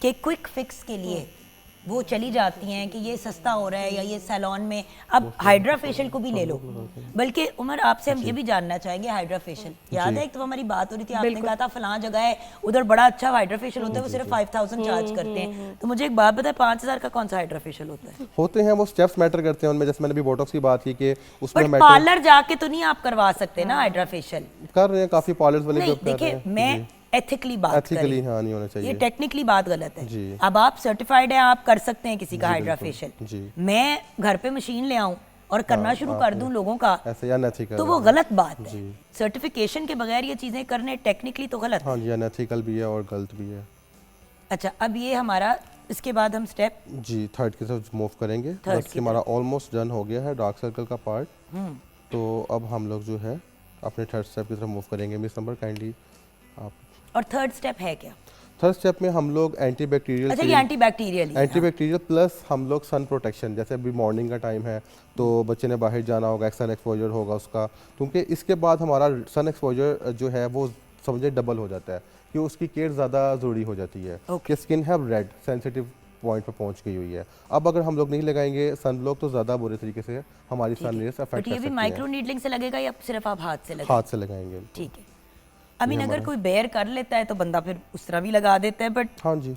कि क्विक फिक्स के लिए वो चली जाती हैं कि ये सस्ता हो रहा है या ये सैलून में, अब हाइड्रा फेशियल को भी ले लो। बल्कि उमर आपसे हम ये भी जानना चाहेंगे, हाइड्रा फेशियल याद है एक तो हमारी बात हो रही थी, आपने कहा था फलां जगह है उधर बड़ा अच्छा हाइड्रा फेशियल होता है, वो सिर्फ 5,000 चार्ज करते हैं, तो मुझे एक बात बताए 5,000 का कौन सा हाइड्रा फेशियल होता है? होते हैं वो स्टेप्स मैटर करते हैं उनमें, जैसे मैंने भी बोटॉक्स की बात की कि उसमें बट मैटर पार्लर जाके तो नहीं आप करवा सकते ना हाइड्रा फेशियल? कर रहे हैं, काफ़ी पार्लर्स वाले नहीं भी अब कर रहे देखिए, हैं। मैं एथिकली बात कर एथिकली रही हूँ, हाँ नहीं होना ये चाहिए। टेक्निकली बात गलत है। जी। अब आप सर्टिफाइड है, आप कर सकते हैं किसी का जी, हाइड्रा बिल्कुल। फेशियल, जी। मैं घर पे मशीन ले आऊं और करना शुरू कर दूं लोगों का, ऐसे या अनएथिकल तो वो गलत बात है। जी। सर्टिफिकेशन के बगैर ये चीजें करने टेक्निकली तो गलत है। हाँ जी, अनएथिकल भी है और गलत भी है। अच्छा, अब ये हमारा, इसके बाद हम स्टेप जी थर्ड की तरफ मूव करेंगे। Third बस की हमारा ऑलमोस्ट डन हो गया है डार्क सर्कल का पार्ट, तो अब हम लोग जो है अपने थर्ड स्टेप की तरफ मूव करेंगे। मिस नंबर काइंडली आप। और थर्ड स्टेप है क्या? थर्ड स्टेप में हम लोग एंटी बैक्टीरियल अच्छा, ये एंटी बैक्टीरियल एंटीबैक्टीरियल प्लस हम लोग सन प्रोटेक्शन, जैसे अभी मॉर्निंग का टाइम है तो बच्चे ने बाहर जाना होगा, सन एक्सपोजर होगा उसका, क्योंकि इसके बाद हमारा सन एक्सपोजर जो है वो समझे डबल हो जाता है कि उसकी केयर ज़्यादा ज़रूरी हो जाती है कि स्किन है रेड सेंसिटिव पॉइंट पर पहुंच गई हुई है। अब अगर हम लोग नहीं लगाएंगे सन ब्लॉक तो ज़्यादा बुरे तरीके से हमारी सन रेस अफेक्ट बट कर ये सकती भी है। माइक्रो नीडलिंग से लगेगा या सिर्फ आप हाथ से लगेगा? हाथ से लगाएंगे। ठीक है। आई मीन अगर कोई बेयर कर लेता है तो बंदा फिर उस तरह भी लगा देता है, बट हाँ जी,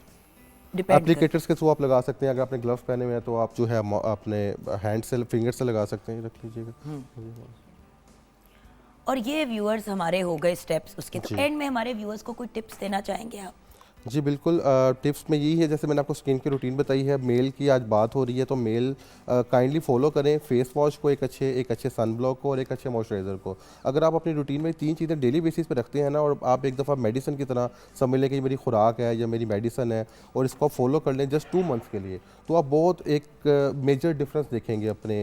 डिपेंड एप्लीकेटर्स के थ्रू आप लगा सकते हैं। अगर आपने ग्लव्स पहने हुए हैं तो आप जो है अपने हैंड से फिंगर से लगा सकते हैं, रख लीजिएगा। और ये व्यूअर्स हमारे हो गए स्टेप्स उसके, तो जी। एंड में हमारे व्यूअर्स को कोई टिप्स देना चाहेंगे आप? जी बिल्कुल, टिप्स में यही है, जैसे मैंने आपको स्किन की रूटीन बताई है, मेल की आज बात हो रही है तो मेल काइंडली फॉलो करें फेस वॉश को, एक अच्छे सन ब्लॉक को और एक अच्छे मॉइस्चराइज़र को। अगर आप अपनी रूटीन में 3 चीज़ें डेली बेसिस पे रखते हैं ना, और आप एक दफ़ा मेडिसिन की तरह समझ लें कि ये मेरी खुराक है या मेरी मेडिसिन है, और इसको आप फॉलो कर लें जस्ट 2 मंथ्स के लिए, तो आप बहुत एक मेजर डिफरेंस देखेंगे अपने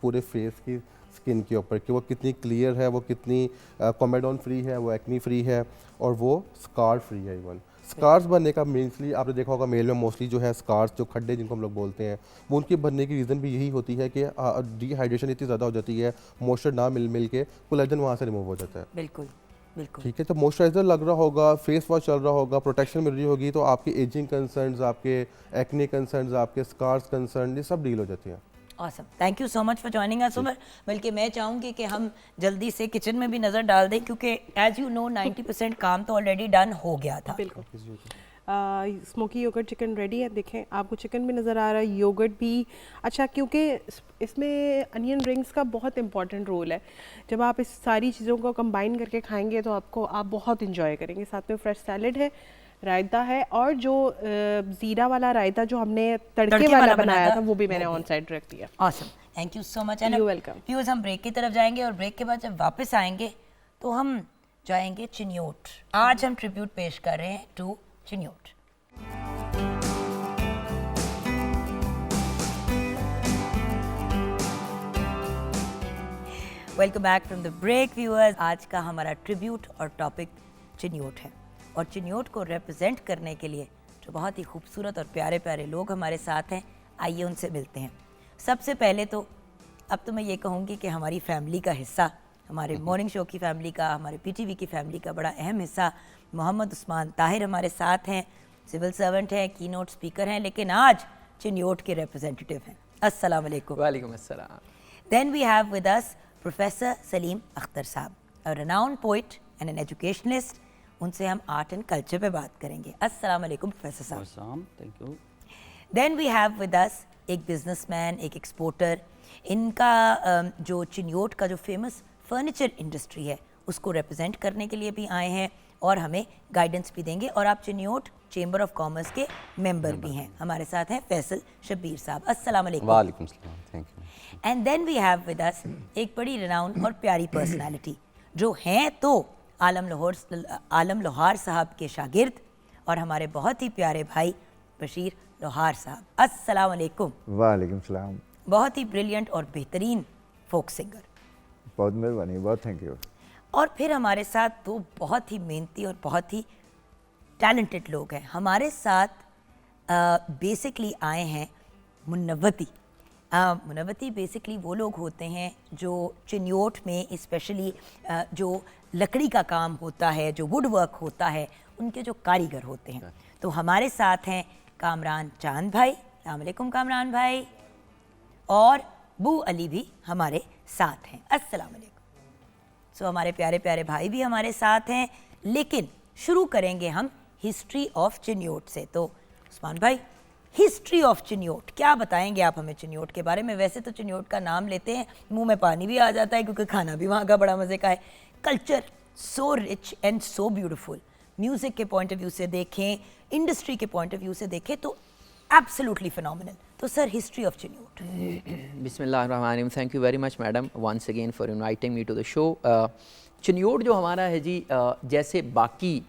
पूरे फेस की स्किन के ऊपर कि वो कितनी क्लियर है, वो कितनी कोमेडोन फ्री है, वो एक्नी फ्री है, और वो स्कार फ्री है। इवन स्कार्स बनने का मेनली आपने देखा होगा मेल में मोस्टली जो है स्कार्स, जो खड्डे जिनको हम लोग बोलते हैं, वो उनके बनने की रीज़न भी यही होती है कि डिहाइड्रेशन इतनी ज़्यादा हो जाती है, मॉइस्चर ना मिल के कोलेजन वहाँ से रिमूव हो जाता है। बिल्कुल। बिल्कुल। ठीक है, तो मॉइस्चराइजर लग रहा होगा, फेस वॉश चल रहा होगा, प्रोटेक्शन मिल रही होगी, तो आपकी एजिंग कंसर्न्स, आपके एक्ने कंसर्न्स, आपके स्कार्स कंसर्न, ये सब डील हो जाती हैं। Awesome, thank you so much for joining us Umar. बल्कि मैं चाहूँगी कि हम जल्दी से किचन में भी नज़र डाल दें, क्योंकि एज यू नो 90% काम तो ऑलरेडी डन हो गया था। बिल्कुल। स्मोकी योगर्ट चिकन रेडी है, देखें आपको चिकन भी नज़र आ रहा है, योगर्ट भी। अच्छा, क्योंकि इसमें अनियन रिंग्स का बहुत इंपॉर्टेंट रोल है। जब आप इस सारी चीज़ों को कंबाइन करके खाएंगे तो आप बहुत इंजॉय करेंगे। साथ में फ्रेश सैलड है, रायता है, और जो ज़ीरा वाला रायता जो हमने तड़के वाला बनाया था वो भी मैंने ऑन साइड रख दिया। Awesome, thank you so much. You're welcome. Viewers, हम ब्रेक की तरफ जाएंगे और ब्रेक के बाद जब वापस आएंगे तो हम जाएंगे चिन्योट। आज हम ट्रिब्यूट पेश कर रहे हैं to Chiniot. Welcome back from the break viewers. आज का हमारा ट्रिब्यूट और टॉपिक चिन्योट है, और चिन्योट को रिप्रेजेंट करने के लिए जो बहुत ही खूबसूरत और प्यारे प्यारे लोग हमारे साथ हैं, आइए उनसे मिलते हैं। सबसे पहले तो अब तो मैं ये कहूँगी कि हमारी फैमिली का हिस्सा, हमारे मॉर्निंग शो की फैमिली का, हमारे पीटीवी की फैमिली का बड़ा अहम हिस्सा मोहम्मद उस्मान ताहिर हमारे साथ हैं। सिविल सर्वेंट हैं, कीनोट स्पीकर हैं, लेकिन आज चिन्योट के रिप्रेजेंटेटिव हैं। अस्सलाम वालेकुम। वालेकुम अस्सलाम। Then we have with us Professor Salim Akhtar साहब, a renowned poet and an educationist. उनसे हम आर्ट एंड कल्चर पे बात करेंगे। अस्सलाम वालेकुम प्रोफेसर साहब। अस्सलाम, thank you. Then we have with us एक बिजनेसमैन, एक एक्सपोर्टर। इनका जो चिन्योट का जो फेमस फर्नीचर इंडस्ट्री है उसको रिप्रेजेंट करने के लिए भी आए हैं और हमें गाइडेंस भी देंगे। और आप चिन्योट चेंबर ऑफ कॉमर्स के मेंबर भी हैं। हमारे साथ हैं फैसल शब्बीर साहब। अस्सलाम वालेकुम। वालेकुम सलाम, thank you. And then we have with us एक बड़ी रिनाउंड और प्यारी पर्सनालिटी जो हैं तो आलम लोहार साहब के शागिर्द और हमारे बहुत ही प्यारे भाई बशीर लोहार साहब। अस्सलाम वालेकुम। वालेकुम सलाम। बहुत ही ब्रिलियंट और बेहतरीन फोक सिंगर। बहुत मेहरबानी, बहुत थैंक यू। और फिर हमारे साथ दो बहुत ही मेहनती और बहुत ही टैलेंटेड लोग हैं। हमारे साथ बेसिकली आए हैं मुन्नवती। मुन्नवती बेसिकली वो लोग होते हैं जो चिन्योट में स्पेशली जो लकड़ी का काम होता है, जो वुड वर्क होता है, उनके जो कारीगर होते हैं। तो हमारे साथ हैं कामरान चांद भाई। अस्सलाम वालेकुम कामरान भाई। और बू अली भी हमारे साथ हैं। अस्सलाम वालेकुम। सो हमारे प्यारे प्यारे भाई भी हमारे साथ हैं। लेकिन शुरू करेंगे हम हिस्ट्री ऑफ चिन्योट से। तो उस्मान भाई, हिस्ट्री ऑफ चिन्योट क्या बताएंगे आप हमें चिन्योट के बारे में? वैसे तो चिन्योट का नाम लेते हैं मुंह में पानी भी आ जाता है क्योंकि खाना भी वहाँ का बड़ा मज़े का है। Culture so rich and so beautiful. Music के पॉइंट ऑफ व्यू से देखें, इंडस्ट्री के पॉइंट ऑफ व्यू से देखें तो एब्सोल्युटली फिनोमिनल। तो सर, हिस्ट्री ऑफ चिन्योट। बिस्मिल्लाहिर्रहमानिर्रहीम। Thank you very much madam once again for inviting me to the show. Chiniot जो हमारा है जी, जैसे बाकी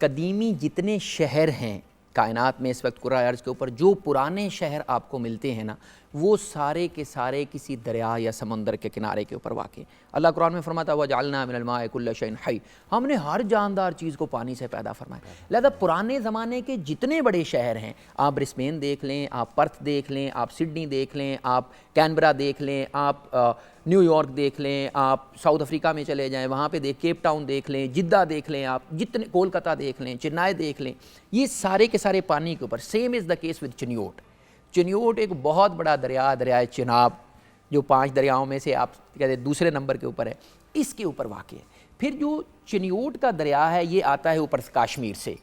कदीमी जितने शहर हैं कायनात में इस वक्त कुर्रा अर्ज़ के ऊपर, जो पुराने शहर आपको मिलते हैं ना, वो सारे के सारे किसी दरिया या समंदर के किनारे के ऊपर वाक़। अल्लाह कुरान में फरमाता हुआ वजअलना मिनल माइ कुल्ल शैइन हई, हमने हर जानदार चीज़ को पानी से पैदा फरमाया। लिहाजा पुराने ज़माने के जितने बड़े शहर हैं, आप ब्रिस्बेन देख लें, आप पर्थ देख लें, आप सिडनी देख लें, आप कैनबरा देख लें, आप न्यूयॉर्क देख लें, आप साउथ अफ्रीका में चले जाएं, वहाँ पे केप टाउन देख लें, जिद्दा देख लें, आप जितने कोलकाता देख लें, चेन्नई देख लें, ये सारे के सारे पानी के ऊपर। Same is the case with Chiniot. Chiniot एक बहुत बड़ा दरियाए चिनाब, जो 5 दरियाओं में से आप कहते दूसरे नंबर के ऊपर है, इसके ऊपर वाक़ है। फिर जो चिन्योट का दरिया है ये आता है ऊपर कश्मीर से।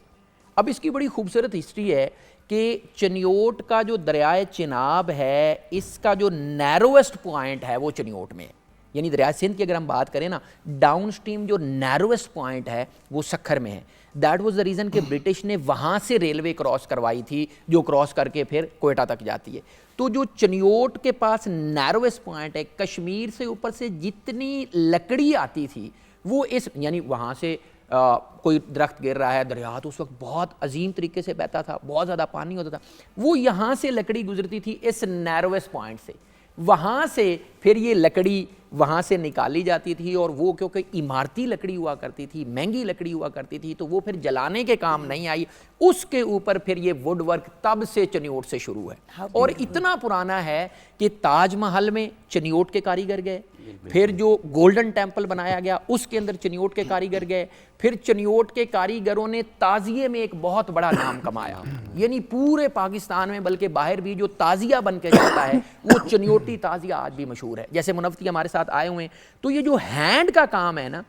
अब इसकी बड़ी खूबसूरत हिस्ट्री है कि चिन्योट का जो दरियाए चिनाब है, इसका जो नैरोएस्ट पॉइंट है वो चिन्योट में है। यानी दरिया सिंध की अगर हम बात करें ना, डाउन स्ट्रीम जो नैरोएस्ट पॉइंट है वो सक्खर में है। दैट वाज द रीज़न कि ब्रिटिश ने वहाँ से रेलवे क्रॉस करवाई थी, जो क्रॉस करके फिर कोयटा तक जाती है। तो जो चिन्योट के पास नैरोएस्ट पॉइंट है, कश्मीर से ऊपर से जितनी लकड़ी आती थी वो इस, यानी वहाँ से कोई दरख्त गिर रहा है, दरिया तो उस वक्त बहुत अजीम तरीके से बहता था, बहुत ज़्यादा पानी होता था, वो यहाँ से लकड़ी गुजरती थी इस नैरोएस्ट पॉइंट से। वहाँ से फिर ये लकड़ी वहाँ से निकाली जाती थी, और वो क्योंकि इमारती लकड़ी हुआ करती थी, महंगी लकड़ी हुआ करती थी, तो वो फिर जलाने के काम नहीं आई। उसके ऊपर फिर ये वुड वर्क तब से चिन्योट से शुरू है, और इतना पुराना है कि ताजमहल में चिन्योट के कारीगर गए, फिर जो गोल्डन टेम्पल बनाया गया उसके अंदर चनियोट के कारीगर गए, फिर चनियोट के कारीगरों ने ताजिए में एक बहुत बड़ा नाम कमाया, यानी पूरे पाकिस्तान में बल्कि बाहर भी जो ताजिया बन के जाता है वो चनियोटी ताजिया आज भी मशहूर है। जैसे मुनफ्ती हमारे साथ आए हुए हैं, तो ये जो हैंड का काम है ना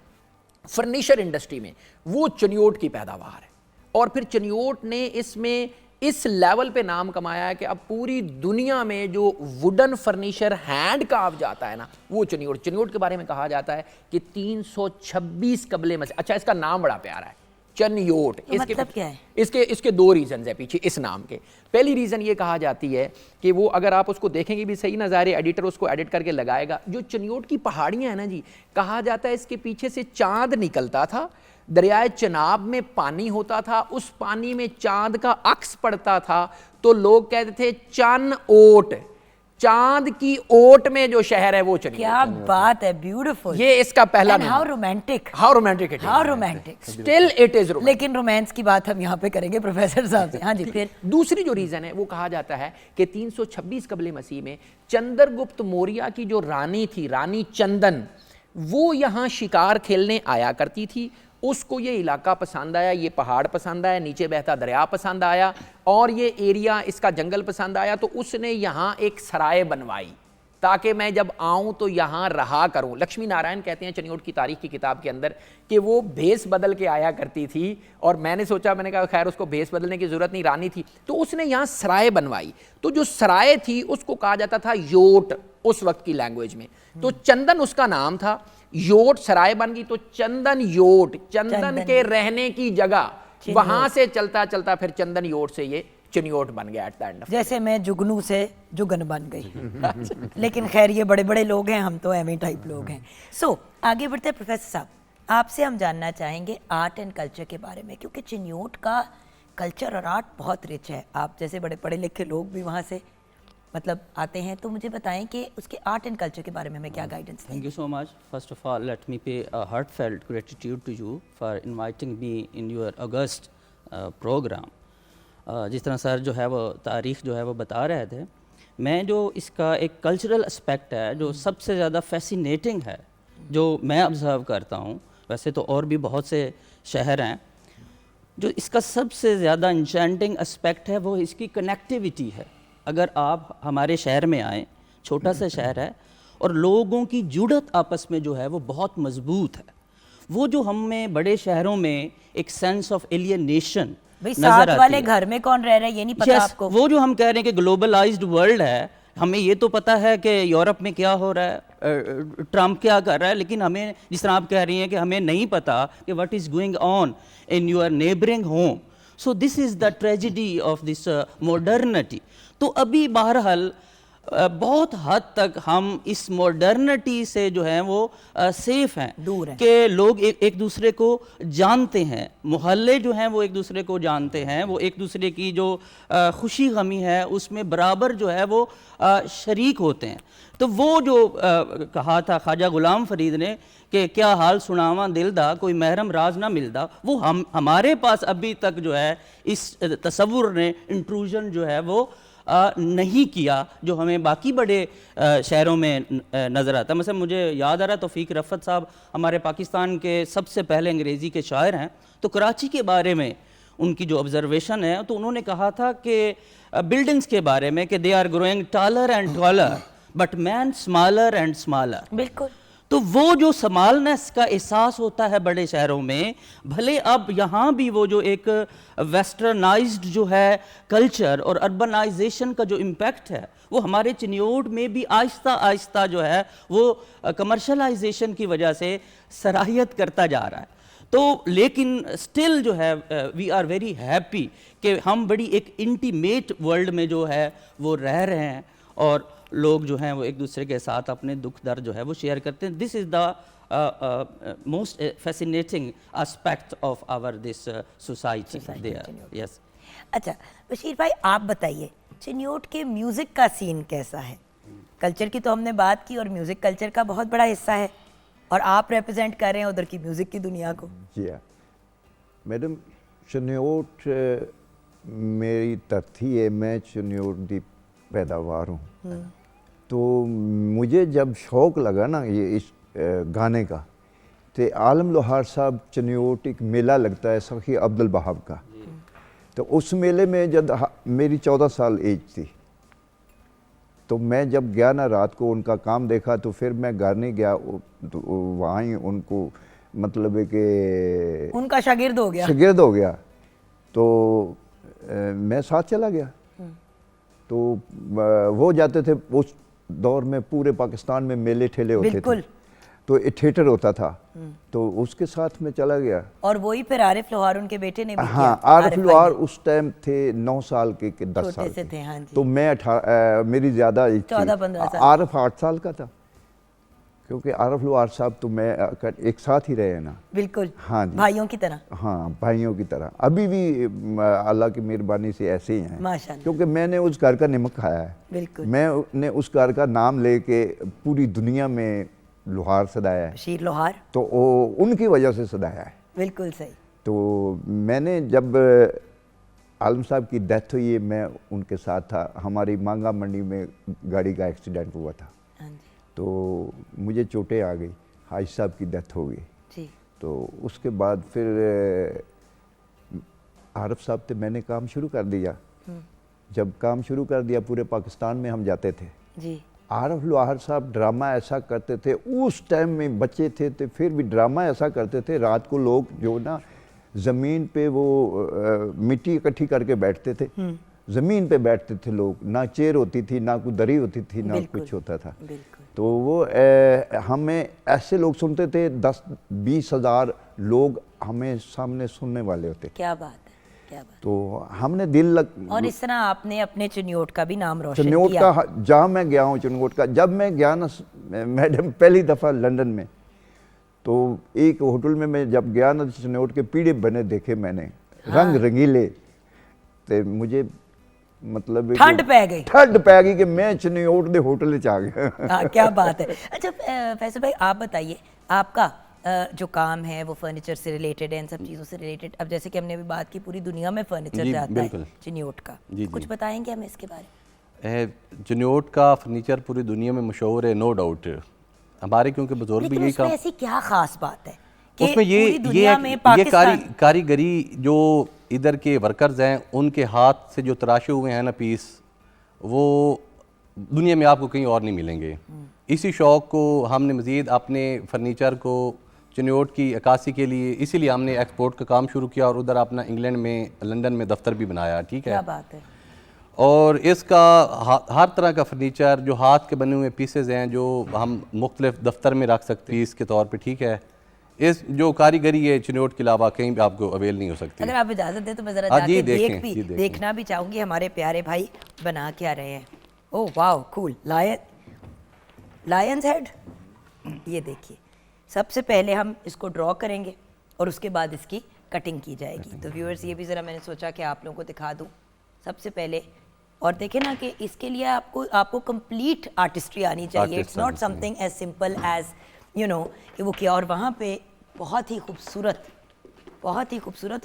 फर्नीचर इंडस्ट्री में, वो चनियोट की पैदावार है। और फिर चनियोट ने इसमें इस लेवल पे नाम कमाया है कि अब पूरी दुनिया में जो वुडन फर्नीचर हैंड कार्व जाता है ना वो चनियोट के बारे में कहा जाता है कि 326 कबले में से। अच्छा, इसका नाम बड़ा प्यारा है चनियोट। तो मतलब क्या है? इसके दो रीजन है पीछे इस नाम के। पहली रीजन ये कहा जाती है कि वो अगर आप उसको देखेंगे भी सही नज़ारे, एडिटर उसको एडिट करके लगाएगा, जो चनियोट की पहाड़ियां हैं ना जी, कहा जाता है इसके पीछे से चांद निकलता था, दरियाए चनाब में पानी होता था, उस पानी में चांद का अक्स पड़ता था, तो लोग कहते थे चन ओट, चांद की ओट में जो शहर है वो चनियोट। क्या बात है, ब्यूटीफुल। ये इसका पहला नाम। How romantic, how romantic it is, how romantic, still it is. लेकिन रोमांस की बात हम यहाँ पे करेंगे प्रोफेसर साहब से। हाँ जी। फिर दूसरी जो रीजन है वो कहा जाता है कि 326 कबले मसीह में चंद्रगुप्त मौर्य की जो रानी थी, रानी चंदन, वो यहाँ शिकार खेलने आया करती थी। उसको ये इलाका पसंद आया, ये पहाड़ पसंद आया, नीचे बहता दरिया पसंद आया और ये एरिया, इसका जंगल पसंद आया, तो उसने यहाँ एक सराय बनवाई ताकि मैं जब आऊँ तो यहाँ रहा करूँ। लक्ष्मी नारायण कहते हैं चनियोट की तारीख की किताब के अंदर कि वो भेस बदल के आया करती थी, और मैंने सोचा, मैंने कहा खैर उसको भेस बदलने की ज़रूरत नहीं, रानी थी, तो उसने यहाँ सराय बनवाई। तो जो सराय थी उसको कहा जाता था योट उस वक्त की लैंग्वेज में। तो चंदन उसका नाम था, योट सराय बन गई, तो चंदन योट, चंदन के रहने की जगह, वहां से चलता चलता फिर चंदन योट से ये चनियोट बन गया एट द एंड। जैसे मैं जुगनू से जुगन बन गई। लेकिन खैर ये बड़े बड़े लोग हैं, हम तो एवं टाइप लोग हैं। सो आगे बढ़ते हैं प्रोफेसर साहब, आपसे हम जानना चाहेंगे आर्ट एंड कल्चर के बारे में, क्योंकि चनियोट का कल्चर और आर्ट बहुत रिच है। आप जैसे बड़े पढ़े लिखे लोग भी वहाँ से मतलब आते हैं, तो मुझे बताएं कि उसके आर्ट एंड कल्चर के बारे में हमें क्या गाइडेंस दें। Thank you so much. First of all, let me pay a heartfelt gratitude to you for inviting me in your August program. जिस तरह सर जो है वो तारीख जो है वो बता रहे थे, मैं जो इसका एक कल्चरल एस्पेक्ट है जो सबसे ज़्यादा फैसिनेटिंग है, जो मैं ऑब्ज़र्व करता हूँ, वैसे तो और भी बहुत से शहर हैं, जो इसका सबसे ज़्यादा इंचेंटिंग एस्पेक्ट है वो इसकी कनेक्टिविटी है। अगर आप हमारे शहर में आएँ, छोटा सा शहर है और लोगों की जुड़त आपस में जो है वो बहुत मजबूत है। वो जो हमें बड़े शहरों में एक सेंस ऑफ एलियनेशन भाई, साथ वाले घर में कौन रह रहा है ये नहीं पता आपको। वो जो हम कह रहे हैं कि ग्लोबलाइज्ड वर्ल्ड है, हमें ये तो पता है कि यूरोप में क्या हो रहा है, ट्रम्प क्या कर रहा है, लेकिन हमें, जिस तरह आप कह रही हैं कि हमें नहीं पता कि what is going on in your neighbouring home. So this is the tragedy of this modernity. तो अभी बहरहाल बहुत हद तक हम इस मॉडर्निटी से जो है वो सेफ हैं, दूर हैं, कि लोग एक दूसरे को जानते हैं, मोहल्ले जो हैं वो एक दूसरे को जानते हैं, वो एक दूसरे की जो खुशी गमी है उसमें बराबर जो है वो शरीक होते हैं। तो वो जो कहा था ख्वाजा गुलाम फरीद ने कि क्या हाल सुनावा दिल दा, कोई महरम राज ना मिलदा, वो हमारे पास अभी तक जो है इस तसव्वुर ने इंट्रूजन जो है वो नहीं किया, जो हमें बाकी बड़े शहरों में नज़र आता है। मतलब मुझे याद आ रहा, तौफीक रफ़त साहब हमारे पाकिस्तान के सबसे पहले अंग्रेज़ी के शायर हैं, तो कराची के बारे में उनकी जो ऑब्जर्वेशन है, तो उन्होंने कहा था कि बिल्डिंग्स के बारे में कि they are growing taller and taller but man smaller and smaller. बिल्कुल। तो वो जो स्मॉलनेस का एहसास होता है बड़े शहरों में, भले अब यहाँ भी वो जो एक वेस्टर्नाइज्ड जो है कल्चर और अर्बनाइजेशन का जो इम्पैक्ट है वो हमारे चनियोट में भी आहिस्ता आहिस्ता जो है वो कमर्शलाइजेशन की वजह से सराहियत करता जा रहा है। तो लेकिन स्टिल जो है वी आर वेरी हैप्पी कि हम बड़ी एक इंटीमेट वर्ल्ड में जो है वो रह रहे हैं और लोग जो हैं वो एक दूसरे के साथ अपने दुख दर्द जो है वो शेयर करते हैं। This is the most fascinating aspect of our this society there. Yes. अच्छा बशीर भाई, आप बताइए चनियोट के म्यूज़िक का सीन कैसा है? कल्चर की तो हमने बात की और म्यूज़िक कल्चर का बहुत बड़ा हिस्सा है और आप रिप्रेजेंट कर रहे हैं उधर की म्यूज़िक की दुनिया को। जी हाँ मैडम, चनियोट मेरी धरती है, मैं चनियोट की पैदावार हूँ। तो मुझे जब शौक़ लगा ना ये इस गाने का, तो आलम लोहार साहब चनियोट एक मेला लगता है सखी अब्दुल वहाब का, तो उस मेले में जब मेरी 14 साल एज थी, तो मैं जब गया ना रात को उनका काम देखा, तो फिर मैं घर नहीं गया, तो वहाँ ही उनको मतलब है कि उनका शागिर्द हो गया। शागिर्द हो गया, तो मैं साथ चला गया। तो वो जाते थे उस दौर में, पूरे पाकिस्तान में मेले ठेले होते थे, तो एक थिएटर होता था, तो उसके साथ में चला गया। और वही फिर आरिफ लोहार उनके बेटे ने भी हाँ, किया। आरिफ लोहार उस टाइम थे 9 साल के 10 छोटे साल से के। थे, हाँ जी। तो मैं मेरी ज़्यादा एज थी। 14-15 साल। आरिफ 8 साल का था, क्योंकि आरिफ लोहार साहब तो मैं एक साथ ही रहे ना। बिल्कुल, हाँ जी, भाइयों की तरह। हाँ, भाइयों की तरह अभी भी अल्लाह की मेहरबानी से ऐसे ही हैं, माशाल्लाह। क्योंकि मैंने उस घर का नमक खाया है। बिल्कुल, मैंने उस घर का नाम लेके पूरी दुनिया में लोहार सदाया है, बशीर लोहार। तो वो उनकी वजह से सदाया है। बिल्कुल सही। तो मैंने जब आलम साहब की डेथ हुई है, मैं उनके साथ था। हमारी मांगा मंडी में गाड़ी का एक्सीडेंट हुआ था, हाँ जी तो मुझे चोटें आ गई, हाजी साहब की डेथ हो गई। जी। तो उसके बाद फिर आरिफ साहब से मैंने काम शुरू कर दिया। जब काम शुरू कर दिया, पूरे पाकिस्तान में हम जाते थे जी। आरिफ लोहार साहब ड्रामा ऐसा करते थे, उस टाइम में बच्चे थे तो फिर भी ड्रामा ऐसा करते थे। रात को लोग जो ना ज़मीन पे वो मिट्टी इकट्ठी करके बैठते थे, ज़मीन पे बैठते थे लोग, ना चेयर होती थी, ना कोई दरी होती थी, ना कुछ होता था। तो वो हमें ऐसे लोग सुनते थे, 10-20 हज़ार लोग हमें सामने सुनने वाले होते। क्या बात है, क्या बात। तो हमने दिल लग, और इस तरह आपने अपने चनियोट का भी नाम रोशन चनियोट किया। का, जहाँ मैं गया हूँ चनियोट का, जब मैं गया ना मैडम पहली दफ़ा लंदन में, तो एक होटल में मैं जब गया ना, चनियोट के पीढ़े बने देखे मैंने, रंग रंगीले, तो मुझे मतलब ठंड पै गई। ठंड पै गई कि मैं चनियोट दे होटल च आ गया। हाँ, क्या बात है। अच्छा फैसल भाई, आप बताइए, आपका जो काम है वो फर्नीचर से रिलेटेड है, इन सब चीज़ों से रिलेटेड। अब जैसे कि हमने अभी बात की, पूरी दुनिया में फर्नीचर जी, जाता बिल्कुल। है चनियोट का, जी, कुछ जी। बताएंगे हमें इसके बारे में? चनियोट का फर्नीचर पूरी दुनिया में मशहूर है, नो डाउट। हमारे क्योंकि बुजुर्ग भी लेकिन यही उसमें काम, ऐसी क्या खास बात है कि उसमें पूरी दुनिया में पाकिस्तान कारीगरी जो इधर के वर्कर्स हैं, उनके हाथ से जो तराशे हुए हैं ना पीस, वो दुनिया में आपको कहीं और नहीं मिलेंगे। इसी शौक़ को हमने मज़ीद अपने फर्नीचर को चनियोट की अक्कासी के लिए, इसीलिए हमने एक्सपोर्ट का काम शुरू किया और उधर अपना इंग्लैंड में, लंदन में दफ्तर भी बनाया। ठीक है, क्या बात है। और इसका हर तरह का फर्नीचर जो हाथ के बने हुए पीसेज हैं, जो हम मुख्तलिफ दफ्तर में रख सकते हैं पीस के तौर पे। ठीक है, इस जो कारीगरी है चनियोट के अलावा कहीं भी आपको अवेल नहीं हो सकती। अगर आप इजाज़त दें तो मैं ज़रा हाँ, जाके जी, देखें। देखना भी चाहूँगी हमारे प्यारे भाई बना क्या रहे हैं। ओह वाह, कूल। लायंस हेड, ये देखिए। सबसे पहले हम इसको ड्रॉ करेंगे और उसके बाद इसकी कटिंग की जाएगी। तो व्यूअर्स, ये भी ज़रा मैंने सोचा कि आप लोगों को दिखा दूँ सबसे पहले। और देखें ना कि इसके लिए आपको कंप्लीट आर्टिस्ट्री आनी चाहिए। It's not something as simple as you know कि वो किया। और वहाँ पे बहुत ही खूबसूरत,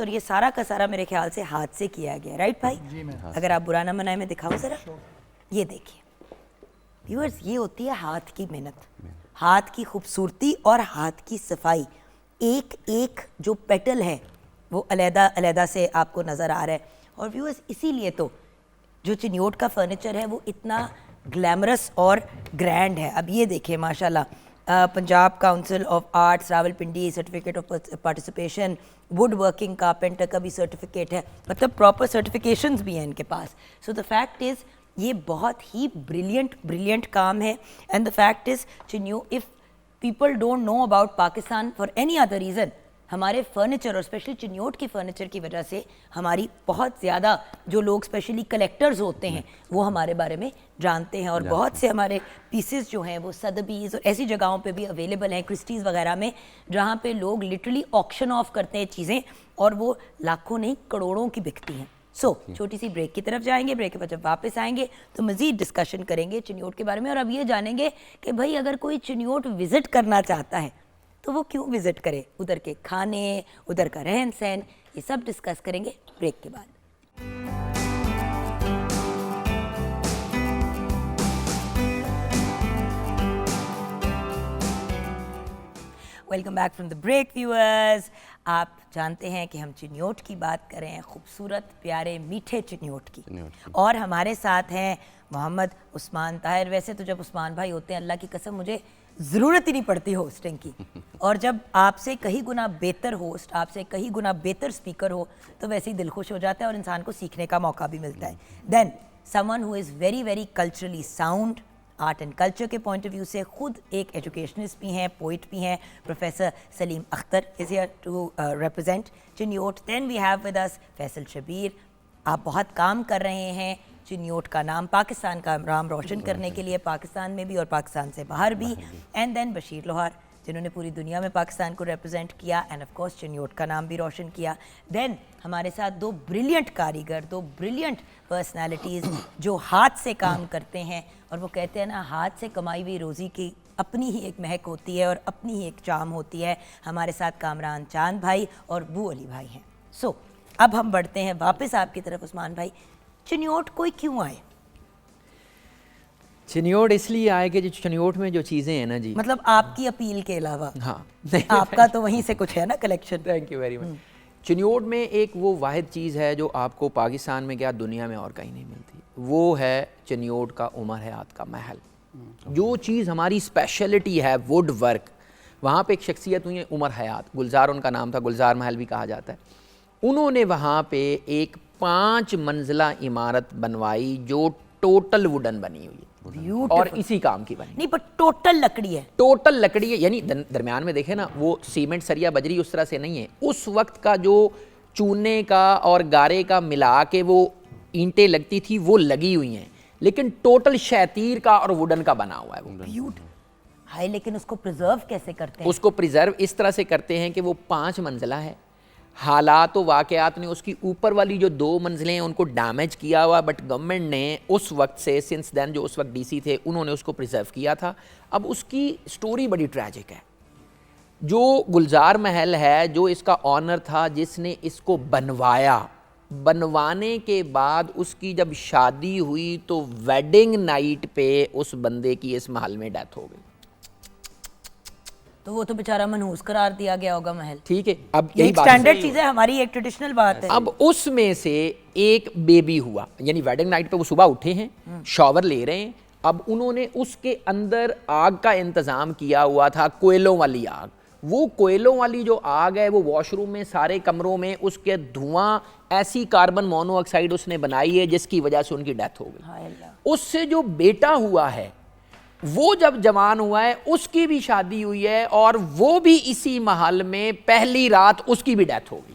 और ये सारा का सारा मेरे ख्याल से हाथ से किया गया, राइट भाई? अगर आप बुरा ना मनाए, मैं दिखाऊँ ज़रा। ये देखिए व्यूअर्स, ये होती है हाथ की मेहनत, हाथ की खूबसूरती और हाथ की सफाई। एक एक जो पेटल है वो अलग से आपको नज़र आ रहा है। और व्यूअर्स, इसीलिए तो जो चनियोट का फर्नीचर है वो इतना ग्लैमरस और ग्रैंड है। अब ये देखिए माशाल्लाह, Punjab council of arts Rawalpindi certificate of participation, would working carpenter का भी सर्टिफिकेट है, मतलब प्रॉपर सर्टिफिकेशंस भी हैं इनके पास। सो द फैक्ट इज़ ये बहुत ही ब्रिलियंट काम है। And the fact is if people don't know about Pakistan for any other reason, हमारे फर्नीचर और स्पेशली चनियोट की फ़र्नीचर की वजह से हमारी बहुत ज़्यादा जो लोग स्पेशली कलेक्टर्स होते हैं वो हमारे बारे में जानते हैं। और बहुत से हमारे पीसेस जो हैं वो सदबीज़ और ऐसी जगहों पे भी अवेलेबल हैं, क्रिस्टीज़ वगैरह में, जहाँ पे लोग लिटरली ऑक्शन ऑफ करते हैं चीज़ें और वो लाखों नहीं करोड़ों की बिकती हैं। छोटी सी ब्रेक की तरफ जाएंगे। ब्रेक के बाद जब वापस आएंगे तो मज़ीद डिस्कशन करेंगे चनियोट के बारे में। और अब ये जानेंगे कि भाई अगर कोई चनियोट विज़िट करना चाहता है तो वो क्यों विज़िट करे, उधर के खाने, उधर का रहन सहन, ये सब डिस्कस करेंगे ब्रेक के बाद। Welcome back from the break viewers. आप जानते हैं कि हम चिन्योट की बात कर रहे हैं, खूबसूरत प्यारे मीठे चिन्योट की। और हमारे साथ हैं मोहम्मद उस्मान ताहिर। वैसे तो जब उस्मान भाई होते हैं, अल्लाह की कसम मुझे ज़रूरत ही नहीं पड़ती होस्टिंग की, और जब आपसे कहीं गुना बेहतर होस्ट, आपसे कहीं गुना बेहतर स्पीकर हो, तो वैसे ही दिल खुश हो जाता है और इंसान को सीखने का मौका भी मिलता है। Then someone who is very very culturally sound, art and culture के पॉइंट ऑफ व्यू से खुद एक एजुकेशनिस्ट भी हैं, पोइट भी हैं, professor Salim Akhtar is here to represent Chiniot. Then we have with us Faisal Shabbir. आप बहुत काम कर रहे हैं चिन्योट का नाम पाकिस्तान का नाम रोशन करने के लिए, पाकिस्तान में भी और पाकिस्तान से बाहर भी। एंड देन बशीर लोहार, जिन्होंने पूरी दुनिया में पाकिस्तान को रिप्रेजेंट किया एंड ऑफ कोर्स चिन्योट का नाम भी रोशन किया। देन हमारे साथ दो ब्रिलियंट कारीगर, दो ब्रिलियंट पर्सनालिटीज़ जो हाथ से काम करते हैं, और वो कहते हैं ना, हाथ से कमाई हुई रोज़ी की अपनी ही एक महक होती है और अपनी ही एक चाम होती है। हमारे साथ कामरान चांद भाई और बू अली भाई हैं। सो अब हम बढ़ते हैं वापस आपकी तरफ उस्मान भाई। चिन्योट कोई क्यों आए? चिन्योट इसलिए आए कि जो चिन्योट में जो चीज़ें हैं ना जी, मतलब आपकी अपील के अलावा? हाँ आपका तो वहीं से कुछ है ना collection. Thank you very much. Chiniot में एक वो वाहिद चीज़ है जो आपको पाकिस्तान में क्या दुनिया में और कहीं नहीं मिलती, वो है चिन्योट का उमर हयात का महल। जो चीज़ हमारी स्पेशलिटी है वुड वर्क, वहाँ पे एक शख्सियत हुई है उमर हयात, गुलजार उनका नाम था, गुलजार महल भी कहा जाता है। उन्होंने वहाँ पे एक 5 मंजिला इमारत बनवाई जो टोटल वुडन बनी हुई है और इसी काम की बनी। नहीं, पर टोटल लकड़ी है। टोटल लकड़ी है, यानी दरमियान में देखे ना, वो सीमेंट सरिया बजरी उस तरह से नहीं है। उस वक्त का जो चूने का और गारे का मिला के वो ईंटें लगती थी वो लगी हुई हैं, लेकिन टोटल शैतीर का और वुडन का बना हुआ है वो। ब्यूटीफुल। हाय, लेकिन उसको प्रिजर्व कैसे करते हैं? उसको प्रिजर्व इस तरह से करते हैं कि वो 5 मंजिला है। हालात व वाक़यात ने उसकी ऊपर वाली जो 2 मंजिलें हैं उनको डैमेज किया हुआ, बट गवर्नमेंट ने उस वक्त से, सिंस देन जो उस वक्त डीसी थे, उन्होंने उसको प्रिजर्व किया था। अब उसकी स्टोरी बड़ी ट्रैजिक है। जो गुलजार महल है, जो इसका ऑनर था, जिसने इसको बनवाया, बनवाने के बाद उसकी जब शादी हुई तो वेडिंग नाइट पे उस बंदे की इस महल में डेथ हो गई। तो वो तो बेचारा मनहूस करार दिया गया होगा महल। ठीक है, अब ये यही एक बात स्टैंडर्ड चीज है, हमारी एक ट्रेडिशनल बात है। अब उसमें से एक बेबी हुआ, यानी वेडिंग नाइट पे वो सुबह उठे हैं, शॉवर ले रहे हैं। अब उन्होंने उसके अंदर आग का इंतजाम किया हुआ था, कोयलों वाली आग। वो कोयलों वाली जो आग है वो वॉशरूम में सारे कमरों में उसके धुआं, ऐसी कार्बन मोनोऑक्साइड उसने बनाई है जिसकी वजह से उनकी डेथ हो गई। उससे जो बेटा हुआ है वो जब जवान हुआ है, उसकी भी शादी हुई है और वो भी इसी महल में पहली रात उसकी भी डेथ हो गई।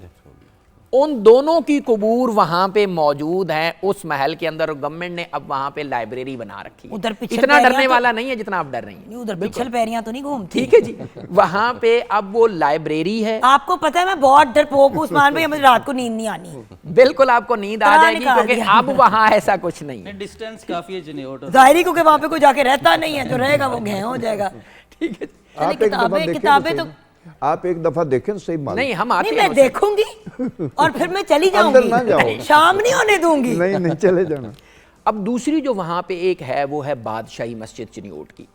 उन दोनों की कबूर वहां पे मौजूद हैं उस महल के अंदर। गवर्नमेंट ने अब वहां पे लाइब्रेरी बना रखी है। उधर पिछल इतना डरने पैरियां वाला नहीं है जितना आप डर रही हैं। उधर पिछल पैरियां तो नहीं घूमती। ठीक है जी, वहां पे अब वो लाइब्रेरी है। आपको पता है मैं बहुत डरपोक हूं उस्मान भाई, मुझे रात को नींद नहीं आनी। बिल्कुल आपको नींद आ तना जाएगी निकाल क्योंकि दिया। अब वहां ऐसा कुछ नहीं है। डिस्टेंस काफी है चिन्योट। जाहिर क्योंकि वहां पे कोई जाके रहता नहीं है, जो रहेगा वो घें हो जाएगा। ठीक है, आप एक दफा देखें किताबें तो आप एक दफा देखें तो सही मालूम। नहीं हम आते नहीं, हैं मैं देखूंगी और फिर मैं चली अंदर ना जाओ। जाऊंगी, शाम नहीं होने दूंगी। नहीं नहीं, चले जाना। अब दूसरी जो वहां पे एक है वो है बादशाही मस्जिद चिन्योट की,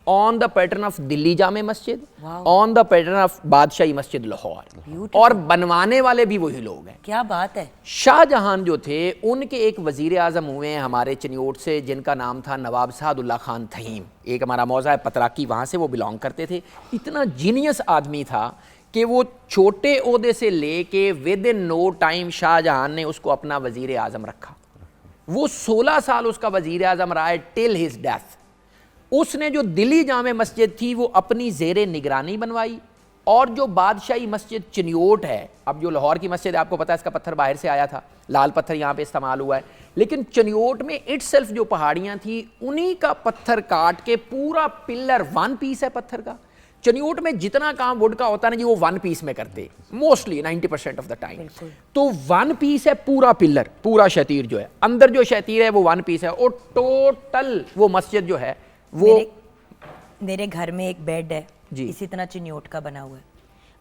on the pattern of Delhi जामे मस्जिद, ऑन द पैटर्न ऑफ बादशाही मस्जिद लाहौर, और बनवाने वाले भी वही लोग हैं। क्या बात है। शाहजहां जो थे उनके एक वजीर आजम हुए हैं हमारे चिन्योट से, जिनका नाम था नवाब सादुल्ला खान थहीम। एक हमारा मौजा है पतराकी, वहाँ से वो बिलोंग करते थे। इतना जीनियस आदमी था कि वो छोटे ओहदे से लेके within no time Shahjahan ने उसको अपना वजीर आजम रखा। वो 16 साल उसका वजीर आजम रहा है टिल हिज डेथ। उसने जो दिल्ली जामे मस्जिद थी वो अपनी ज़ेरे निगरानी बनवाई, और जो बादशाही मस्जिद चिन्योट है, अब जो लाहौर की मस्जिद है आपको पता है इसका पत्थर बाहर से आया था, लाल पत्थर यहाँ पे इस्तेमाल हुआ है, लेकिन चिन्योट में इटसेल्फ जो पहाड़ियाँ थी उन्हीं का पत्थर काट के पूरा पिलर 1 पीस है पत्थर का। चिन्योट में जितना काम वुड का होता है ना जी, वो 1 पीस में करते मोस्टली 90% ऑफ द टाइम। तो 1 पीस है पूरा पिलर, पूरा शतीर जो है, अंदर जो शतीर है वो 1 पीस है, और टोटल वो मस्जिद जो है वो मेरे घर में एक बेड है जी, इसी तरह चिन्योट का बना हुआ है।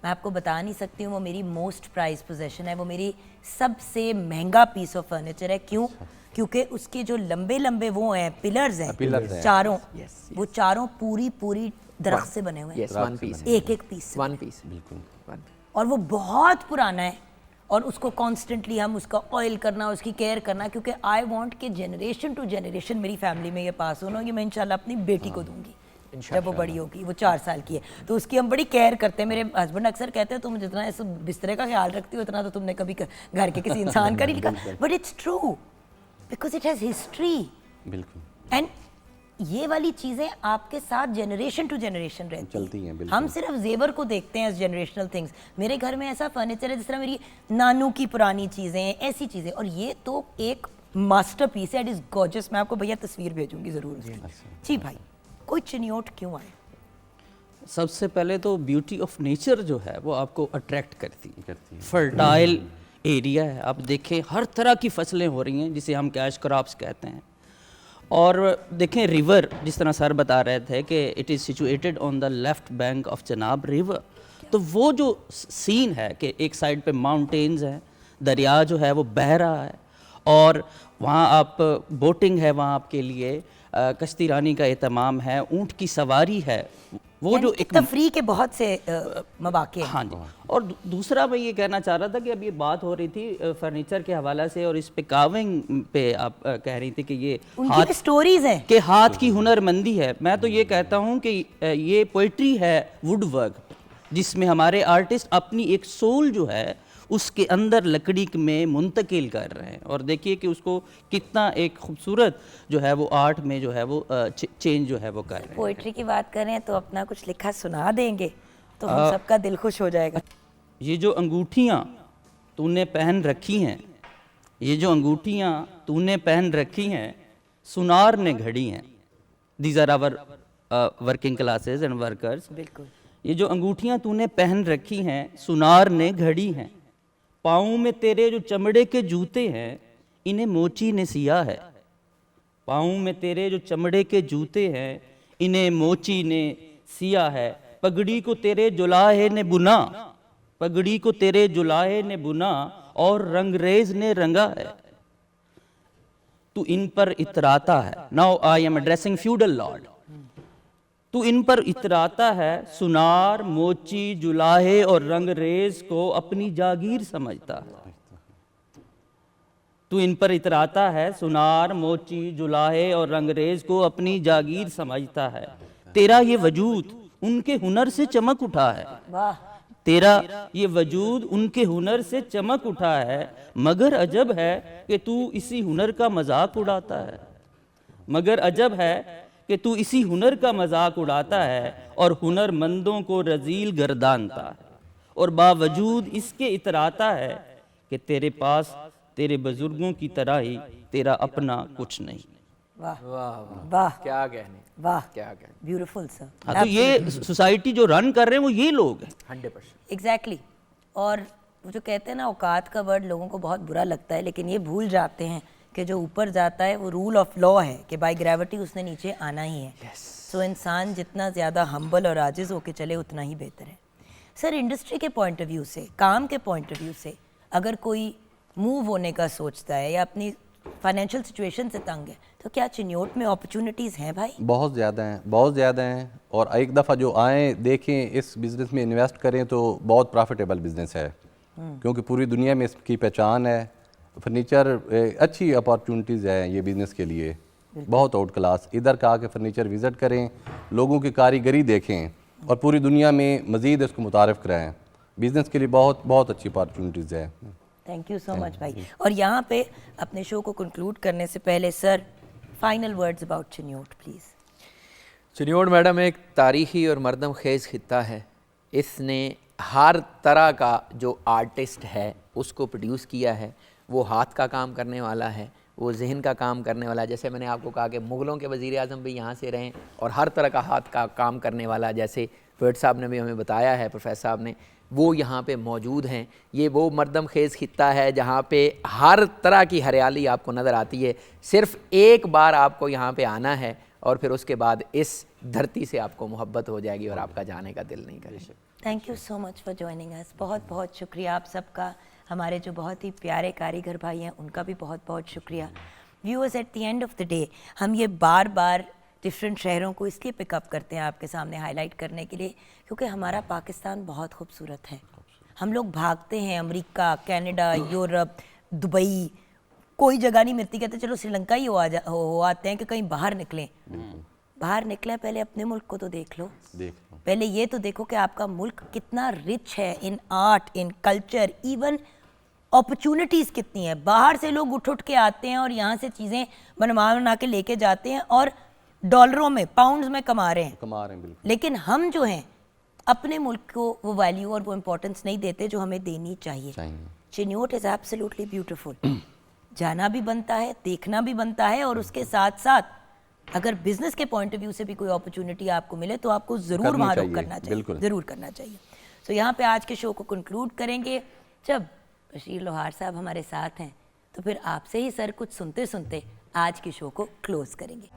मैं आपको बता नहीं सकती हूँ, वो मेरी मोस्ट प्राइज पोजेशन है, वो मेरी सबसे महंगा पीस ऑफ फर्नीचर है। क्यों? क्योंकि उसके जो लंबे लंबे वो हैं पिलर्स pillars हैं हैं। चारों, Yes, वो चारों पूरी दरख्त से बने हुए हैं, यस वन पीस एक एक पीस से। वन पीस बिल्कुल। और वो बहुत पुराना है और उसको कॉन्स्टेंटली हम उसका ऑयल करना, उसकी केयर करना, क्योंकि आई वांट कि जनरेशन टू जनरेशन मेरी फैमिली में ये पास होना, ये मैं इंशाल्लाह अपनी बेटी को दूंगी जब वो बड़ी होगी। वो 4 साल की है तो उसकी हम बड़ी केयर करते हैं। मेरे हस्बैंड अक्सर कहते हैं तुम जितना इस बिस्तरे का ख्याल रखती हो उतना तो तुमने कभी घर के किसी इंसान का नहीं लिखा, but it's true because it has history बिल्कुल एंड ये वाली चीज़ें आपके साथ जनरेशन टू जनरेशन रहती चलती हैं, बिल्कुल। हम सिर्फ जेवर को देखते हैं एज जनरेशनल थिंग्स। मेरे घर में ऐसा फर्नीचर है जिस तरह मेरी नानू की पुरानी चीज़ें हैं, ऐसी चीज़ें, और ये तो एक मास्टरपीस है, इट इज़ गॉर्जियस। मैं आपको भैया तस्वीर भेजूंगी ज़रूर उसकी। जी भाई, कोई चिनियोट क्यों आए? सबसे पहले तो ब्यूटी ऑफ नेचर जो है वो आपको अट्रैक्ट करती है। फर्टाइल एरिया है, आप देखें हर तरह की फसलें हो रही हैं जिसे हम कैश क्रॉप्स कहते हैं। और देखें रिवर, जिस तरह सर बता रहे थे कि it is situated on the left bank of Chenab river, तो वो जो सीन है कि एक साइड पे माउंटेन्स हैं, दरिया जो है वो बह रहा है, और वहाँ आप बोटिंग है, वहाँ आपके लिए कश्ती रानी का एहतमाम है, ऊँट की सवारी है, वो जो एक तफरी के बहुत से मौके हैं। हाँ जी। और दूसरा मैं ये कहना चाह रहा था कि अब ये बात हो रही थी फर्नीचर के हवाले से, और इस पे काविंग पे आप कह रही थी कि ये उनकी स्टोरीज हैं के हाथ की हुनरमंदी है। मैं तो ये कहता हूँ कि ये पोइट्री है, वुड वर्क, जिसमें हमारे आर्टिस्ट अपनी एक सोल जो है उसके अंदर लकड़ी में मुंतकिल कर रहे हैं, और देखिए कि उसको कितना एक खूबसूरत जो है वो आर्ट में जो है वो चेंज जो है वो कर रहे हैं। पोइट्री की बात करें तो अपना कुछ लिखा सुना देंगे तो हम सबका दिल खुश हो जाएगा। ये जो अंगूठियाँ तूने पहन रखी हैं, ये जो अंगूठियाँ तूने पहन रखी हैं, सुनार ने घड़ी हैं। These are our working classes and workers. बिल्कुल। ये जो अंगूठियाँ तूने पहन रखी हैं, सुनार ने घड़ी हैं। पाँव में तेरे जो चमड़े के जूते हैं, इन्हें मोची ने सिया है। पाँव में तेरे जो चमड़े के जूते हैं, इन्हें मोची ने सिया है। पगड़ी को तेरे जुलाहे ने बुना, पगड़ी को तेरे जुलाहे ने बुना, और रंगरेज ने रंगा है। तू इन पर इतराता है। Now I am addressing feudal Lord. तू इन पर इतराता है, सुनार, मोची, जुलाहे और रंगरेज को अपनी जागीर समझता है। तू इन पर इतराता है, सुनार, मोची, जुलाहे और रंगरेज को अपनी जागीर समझता है। तेरा ये वजूद उनके हुनर से चमक उठा है। वाह। तेरा ये वजूद उनके हुनर से चमक उठा है, मगर अजब है कि तू इसी हुनर का मजाक उड़ाता है। मगर अजब है कि तू इसी हुनर का मजाक उड़ाता है और हुनरमंदों को रजील गर्दानता है, और बावजूद इसके इतराता है कि तेरे पास तेरे बुजुर्गों की तरह ही तेरा अपना कुछ नहीं। वाह वाह वाह क्या कहने, वाह, क्या कहने। Beautiful sir. हाँ, तो ये सोसाइटी जो रन कर रहे हैं वो ये लोग हैं। 100%। एग्जैक्टली। और वो जो कहते हैं ना औकात का वर्ड लोगों को बहुत बुरा लगता है, लेकिन ये भूल जाते हैं कि जो ऊपर जाता है वो रूल ऑफ लॉ है कि बाय ग्रेविटी उसने नीचे आना ही है। सो इंसान जितना ज़्यादा हम्बल और आजिज़ होके चले उतना ही बेहतर है। सर, इंडस्ट्री के पॉइंट ऑफ व्यू से, काम के पॉइंट ऑफ व्यू से, अगर कोई मूव होने का सोचता है या अपनी फाइनेंशियल सिचुएशन से तंग है, तो क्या चिन्योट में अपॉर्चुनिटीज़ हैं भाई? बहुत ज़्यादा हैं, बहुत ज़्यादा हैं। और एक दफ़ा जो आएँ, देखें, इस बिज़नेस में इन्वेस्ट करें तो बहुत प्रॉफिटेबल बिज़नेस है, क्योंकि पूरी दुनिया में इसकी पहचान है। फर्नीचर अच्छी अपॉर्चुनिटीज़ है ये बिज़नेस के लिए, बहुत आउट क्लास। इधर का आके फर्नीचर विज़िट करें, लोगों की कारीगरी देखें और पूरी दुनिया में मज़ीद इसको मुतारफ़ कराएँ। बिज़नेस के लिए बहुत बहुत अच्छी अपॉर्चुनिटीज़ है। थैंक यू सो मच भाई। और यहाँ पे अपने शो को कंक्लूड करने से पहले sir, final words about Chiniot please. Chiniot madam एक तारीख़ी और मरदम खेज़ खित्ता है। इसने हर तरह का जो आर्टिस्ट है उसको प्रोड्यूस किया है। वो हाथ का काम करने वाला है, वो जहन का काम करने वाला है। जैसे मैंने आपको कहा कि मुग़लों के वज़ीर आज़म भी यहाँ से रहें, और हर तरह का हाथ का काम करने वाला, जैसे पोएट साहब ने भी हमें बताया है, प्रोफेसर साहब ने, वो यहाँ पे मौजूद हैं। ये वो मरदम खेज़ खित्ता है जहाँ पे हर तरह की हरियाली आपको नज़र आती है। सिर्फ़ एक बार आपको यहाँ पे आना है और फिर उसके बाद इस धरती से आपको मोहब्बत हो जाएगी और आपका जाने का दिल नहीं करेगा। Thank you so much for joining us. बहुत बहुत शुक्रिया आप सबका। हमारे जो बहुत ही प्यारे कारीगर भाई हैं उनका भी बहुत बहुत शुक्रिया। Viewers, at the end of the day हम ये बार बार डिफरेंट शहरों को इसलिए पिकअप करते हैं आपके सामने हाईलाइट करने के लिए क्योंकि हमारा पाकिस्तान बहुत खूबसूरत है। हम लोग भागते हैं अमेरिका, कनाडा, यूरोप, दुबई, कोई जगह नहीं मिलती, कहते चलो श्रीलंका ही हो आते हैं कि कहीं बाहर निकलें। बाहर निकले पहले अपने मुल्क को तो देख लो, पहले ये तो देखो कि आपका मुल्क कितना रिच है इन art, in culture, even opportunities कितनी है। बाहर से लोग उठ के आते हैं और यहाँ से चीज़ें बना के लेके जाते हैं और डॉलरों में, पाउंड्स में कमा रहे हैं बिल्कुल। लेकिन हम जो हैं अपने मुल्क को वो वैल्यू और वो इम्पोर्टेंस नहीं देते जो हमें देनी चाहिए। Chiniot is absolutely beautiful. जाना भी बनता है, देखना भी बनता है, और उसके साथ साथ अगर बिजनेस के पॉइंट ऑफ व्यू से भी कोई अपॉर्चुनिटी आपको मिले तो आपको ज़रूर वहाँ रुक करना चाहिए, ज़रूर करना चाहिए। सो यहाँ पे आज के शो को कंक्लूड करेंगे। जब बशीर लोहार साहब हमारे साथ हैं तो फिर आपसे ही सर कुछ सुनते सुनते आज के शो को क्लोज करेंगे।